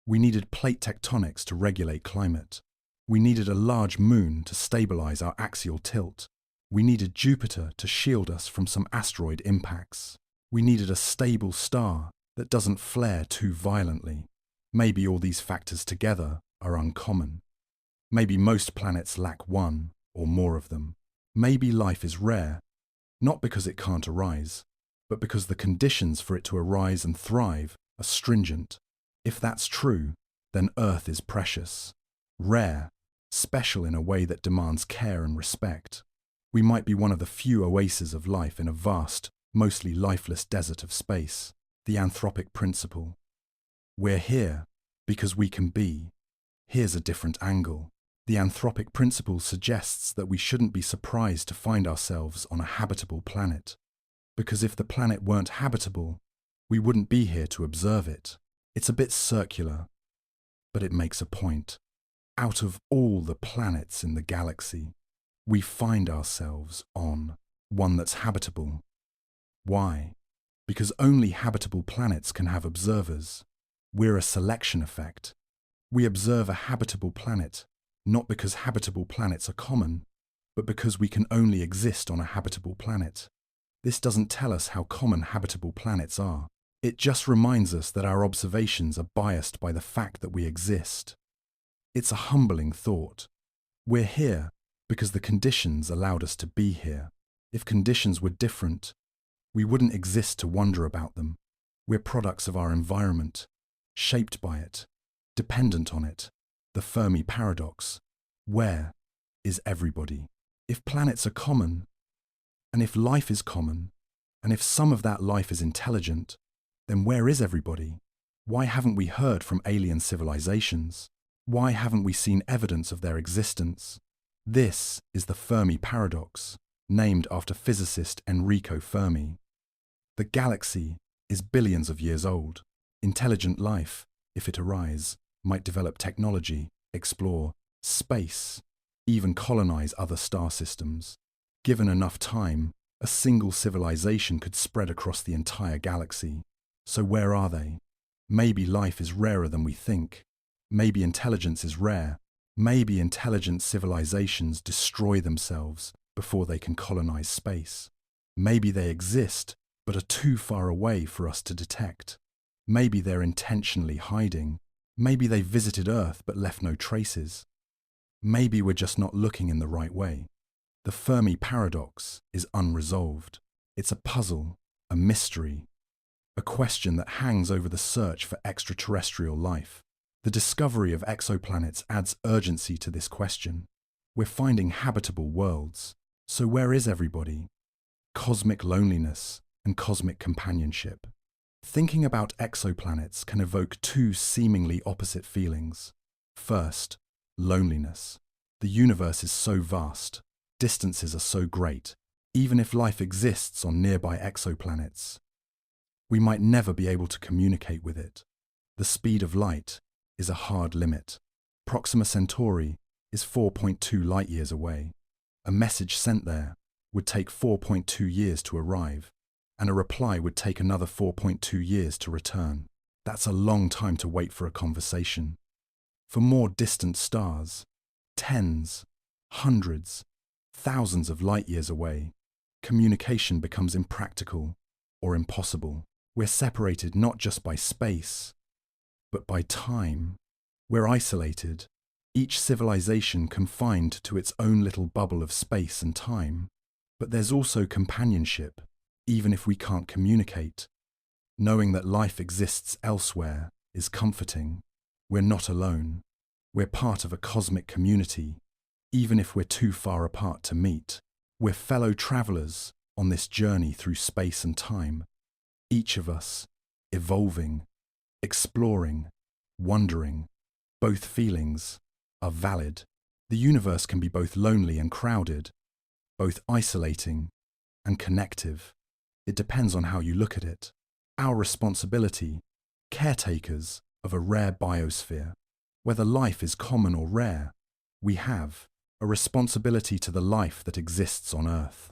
We needed plate tectonics to regulate climate. We needed a large moon to stabilize our axial tilt. We needed Jupiter to shield us from some asteroid impacts. We needed a stable star that doesn't flare too violently. Maybe all these factors together are uncommon. Maybe most planets lack one or more of them. Maybe life is rare, not because it can't arise, but because the conditions for it to arise and thrive are stringent. If that's true, then Earth is precious, rare, special in a way that demands care and respect. We might be one of the few oases of life in a vast, mostly lifeless desert of space, the anthropic principle. We're here because we can be. Here's a different angle. The anthropic principle suggests that we shouldn't be surprised to find ourselves on a habitable planet. Because if the planet weren't habitable, we wouldn't be here to observe it. It's a bit circular, but it makes a point. Out of all the planets in the galaxy, we find ourselves on one that's habitable. Why? Because only habitable planets can have observers. We're a selection effect. We observe a habitable planet, not because habitable planets are common, but because we can only exist on a habitable planet. This doesn't tell us how common habitable planets are. It just reminds us that our observations are biased by the fact that we exist. It's a humbling thought. We're here because the conditions allowed us to be here. If conditions were different, we wouldn't exist to wonder about them. We're products of our environment, shaped by it, dependent on it. The Fermi paradox. Where is everybody? If planets are common, and if life is common, and if some of that life is intelligent, then where is everybody? Why haven't we heard from alien civilizations? Why haven't we seen evidence of their existence? This is the Fermi paradox, named after physicist Enrico Fermi. The galaxy is billions of years old. Intelligent life, if it arise, might develop technology, explore space, even colonize other star systems. Given enough time, a single civilization could spread across the entire galaxy. So where are they? Maybe life is rarer than we think. Maybe intelligence is rare. Maybe intelligent civilizations destroy themselves before they can colonize space. Maybe they exist, but are too far away for us to detect. Maybe they're intentionally hiding. Maybe they visited Earth but left no traces. Maybe we're just not looking in the right way. The Fermi paradox is unresolved. It's a puzzle, a mystery, a question that hangs over the search for extraterrestrial life. The discovery of exoplanets adds urgency to this question. We're finding habitable worlds. So where is everybody? Cosmic loneliness and cosmic companionship. Thinking about exoplanets can evoke two seemingly opposite feelings. First, loneliness. The universe is so vast. Distances are so great. Even if life exists on nearby exoplanets, we might never be able to communicate with it. The speed of light is a hard limit. Proxima Centauri is 4.2 light-years away. A message sent there would take 4.2 years to arrive, and a reply would take another 4.2 years to return. That's a long time to wait for a conversation. For more distant stars, tens, hundreds, thousands of light-years away, communication becomes impractical or impossible. We're separated not just by space, but by time. We're isolated, each civilization confined to its own little bubble of space and time. But there's also companionship, even if we can't communicate. Knowing that life exists elsewhere is comforting. We're not alone. We're part of a cosmic community, even if we're too far apart to meet. We're fellow travelers on this journey through space and time. Each of us, evolving, exploring, wondering. Both feelings are valid. The universe can be both lonely and crowded, both isolating and connective. It depends on how you look at it. Our responsibility, caretakers of a rare biosphere, whether life is common or rare, we have a responsibility to the life that exists on Earth.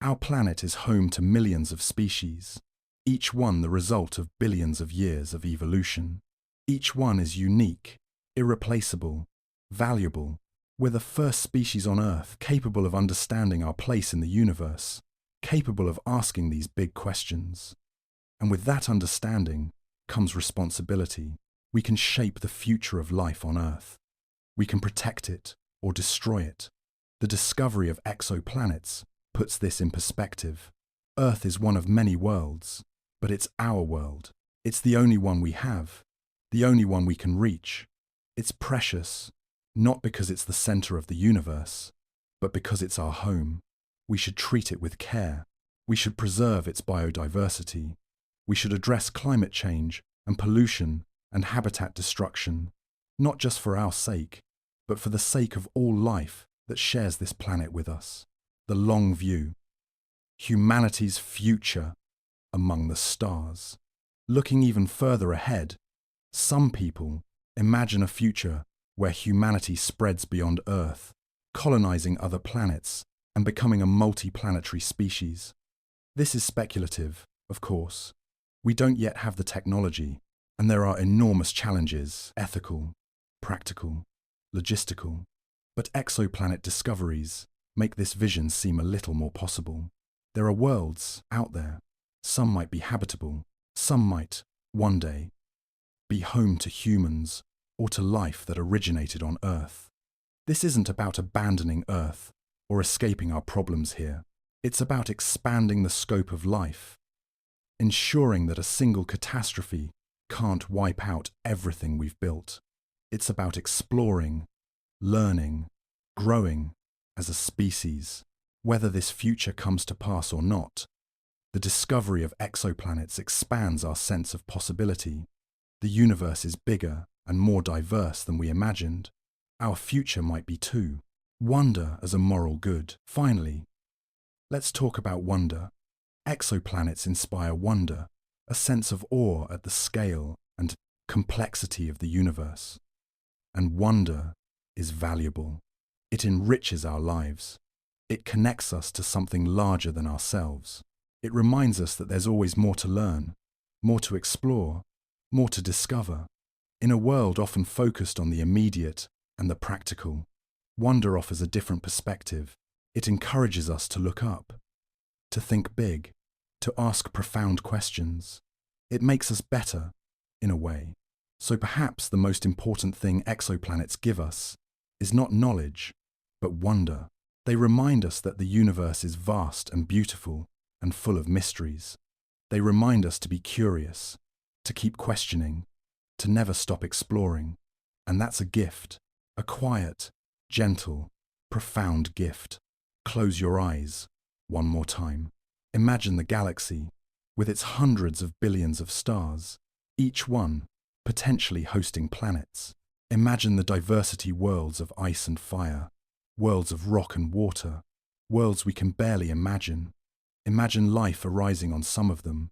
Our planet is home to millions of species, each one the result of billions of years of evolution. Each one is unique, irreplaceable, valuable. We're the first species on Earth capable of understanding our place in the universe, capable of asking these big questions. And with that understanding comes responsibility. We can shape the future of life on Earth. We can protect it or destroy it. The discovery of exoplanets puts this in perspective. Earth is one of many worlds, but it's our world. It's the only one we have, the only one we can reach. It's precious, not because it's the center of the universe, but because it's our home. We should treat it with care. We should preserve its biodiversity. We should address climate change and pollution and habitat destruction, not just for our sake, but for the sake of all life that shares this planet with us. The long view. Humanity's future among the stars. Looking even further ahead, some people imagine a future where humanity spreads beyond Earth, colonizing other planets and becoming a multi-planetary species. This is speculative, of course. We don't yet have the technology, and there are enormous challenges, ethical, practical, logistical. But exoplanet discoveries make this vision seem a little more possible. There are worlds out there. Some might be habitable. Some might, one day, be home to humans or to life that originated on Earth. This isn't about abandoning Earth or escaping our problems here. It's about expanding the scope of life, ensuring that a single catastrophe can't wipe out everything we've built. It's about exploring, learning, growing as a species. Whether this future comes to pass or not, the discovery of exoplanets expands our sense of possibility. The universe is bigger and more diverse than we imagined. Our future might be too. Wonder as a moral good. Finally, let's talk about wonder. Exoplanets inspire wonder, a sense of awe at the scale and complexity of the universe. And wonder is valuable. It enriches our lives. It connects us to something larger than ourselves. It reminds us that there's always more to learn, more to explore, more to discover. In a world often focused on the immediate and the practical, wonder offers a different perspective. It encourages us to look up, to think big, to ask profound questions. It makes us better, in a way. So perhaps the most important thing exoplanets give us is not knowledge, but wonder. They remind us that the universe is vast and beautiful and full of mysteries. They remind us to be curious, to keep questioning, to never stop exploring. And that's a gift, a quiet, gentle, profound gift. Close your eyes one more time. Imagine the galaxy with its hundreds of billions of stars, each one potentially hosting planets. Imagine the diversity worlds of ice and fire, worlds of rock and water, worlds we can barely imagine. Imagine life arising on some of them,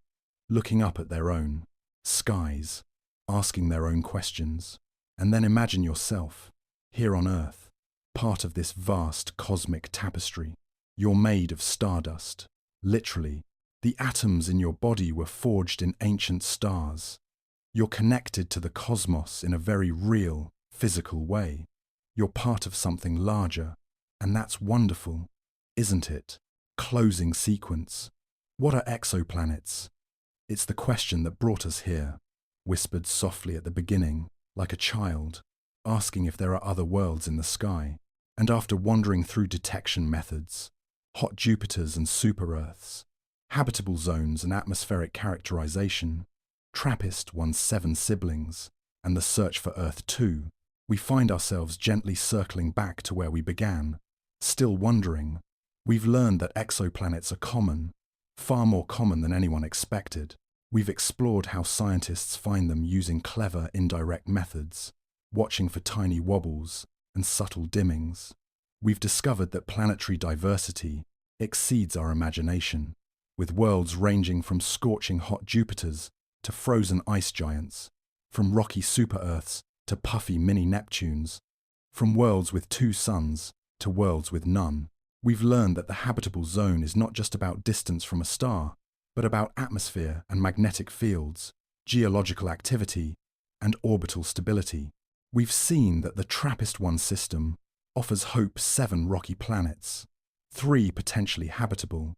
looking up at their own skies, asking their own questions. And then imagine yourself, here on Earth, part of this vast cosmic tapestry. You're made of stardust. Literally, the atoms in your body were forged in ancient stars. You're connected to the cosmos in a very real, physical way. You're part of something larger, and that's wonderful, isn't it? Closing sequence. What are exoplanets? It's the question that brought us here, whispered softly at the beginning, like a child, asking if there are other worlds in the sky. And after wandering through detection methods, hot Jupiters and super-Earths, habitable zones and atmospheric characterization, TRAPPIST-1's 7 siblings, and the search for Earth 2, we find ourselves gently circling back to where we began, still wondering. We've learned that exoplanets are common, far more common than anyone expected. We've explored how scientists find them using clever, indirect methods, watching for tiny wobbles and subtle dimmings. We've discovered that planetary diversity exceeds our imagination, with worlds ranging from scorching hot Jupiters to frozen ice giants, from rocky super-Earths to puffy mini-Neptunes, from worlds with 2 suns to worlds with none. We've learned that the habitable zone is not just about distance from a star, but about atmosphere and magnetic fields, geological activity, and orbital stability. We've seen that the TRAPPIST-1 system offers Hope's 7 rocky planets, 3 potentially habitable,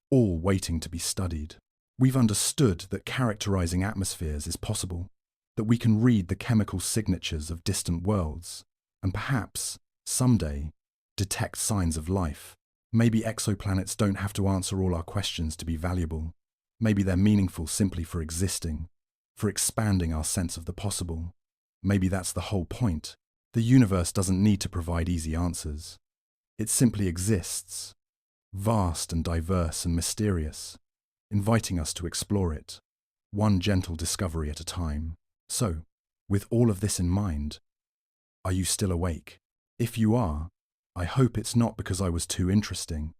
all waiting to be studied. We've understood that characterizing atmospheres is possible, that we can read the chemical signatures of distant worlds, and perhaps, someday, detect signs of life. Maybe exoplanets don't have to answer all our questions to be valuable. Maybe they're meaningful simply for existing, for expanding our sense of the possible. Maybe that's the whole point. The universe doesn't need to provide easy answers. It simply exists, vast and diverse and mysterious, inviting us to explore it, one gentle discovery at a time. So, with all of this in mind, are you still awake? If you are, I hope it's not because I was too interesting.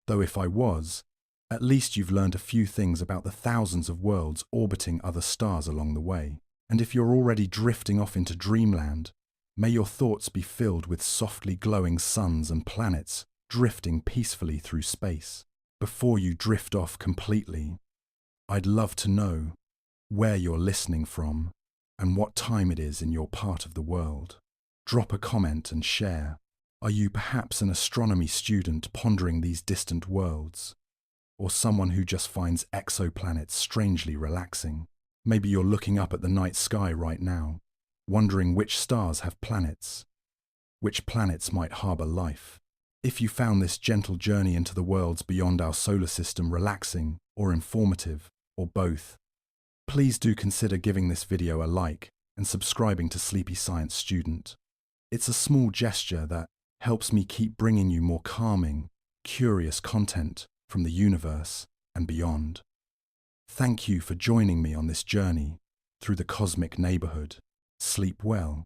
Though if I was, at least you've learned a few things about the thousands of worlds orbiting other stars along the way. And if you're already drifting off into dreamland, may your thoughts be filled with softly glowing suns and planets drifting peacefully through space. Before you drift off completely, I'd love to know where you're listening from and what time it is in your part of the world. Drop a comment and share. Are you perhaps an astronomy student pondering these distant worlds? Or someone who just finds exoplanets strangely relaxing? Maybe you're looking up at the night sky right now, wondering which stars have planets, which planets might harbor life. If you found this gentle journey into the worlds beyond our solar system relaxing or informative, or both, please do consider giving this video a like and subscribing to Sleepy Science Student. It's a small gesture that helps me keep bringing you more calming, curious content from the universe and beyond. Thank you for joining me on this journey through the cosmic neighborhood. Sleep well,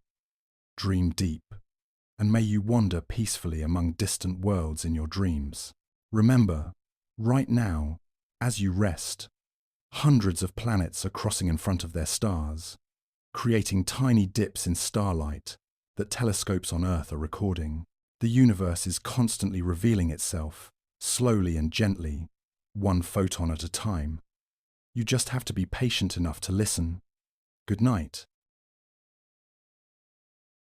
dream deep, and may you wander peacefully among distant worlds in your dreams. Remember, right now, as you rest, hundreds of planets are crossing in front of their stars, creating tiny dips in starlight that telescopes on Earth are recording. The universe is constantly revealing itself, slowly and gently, one photon at a time. You just have to be patient enough to listen. Good night.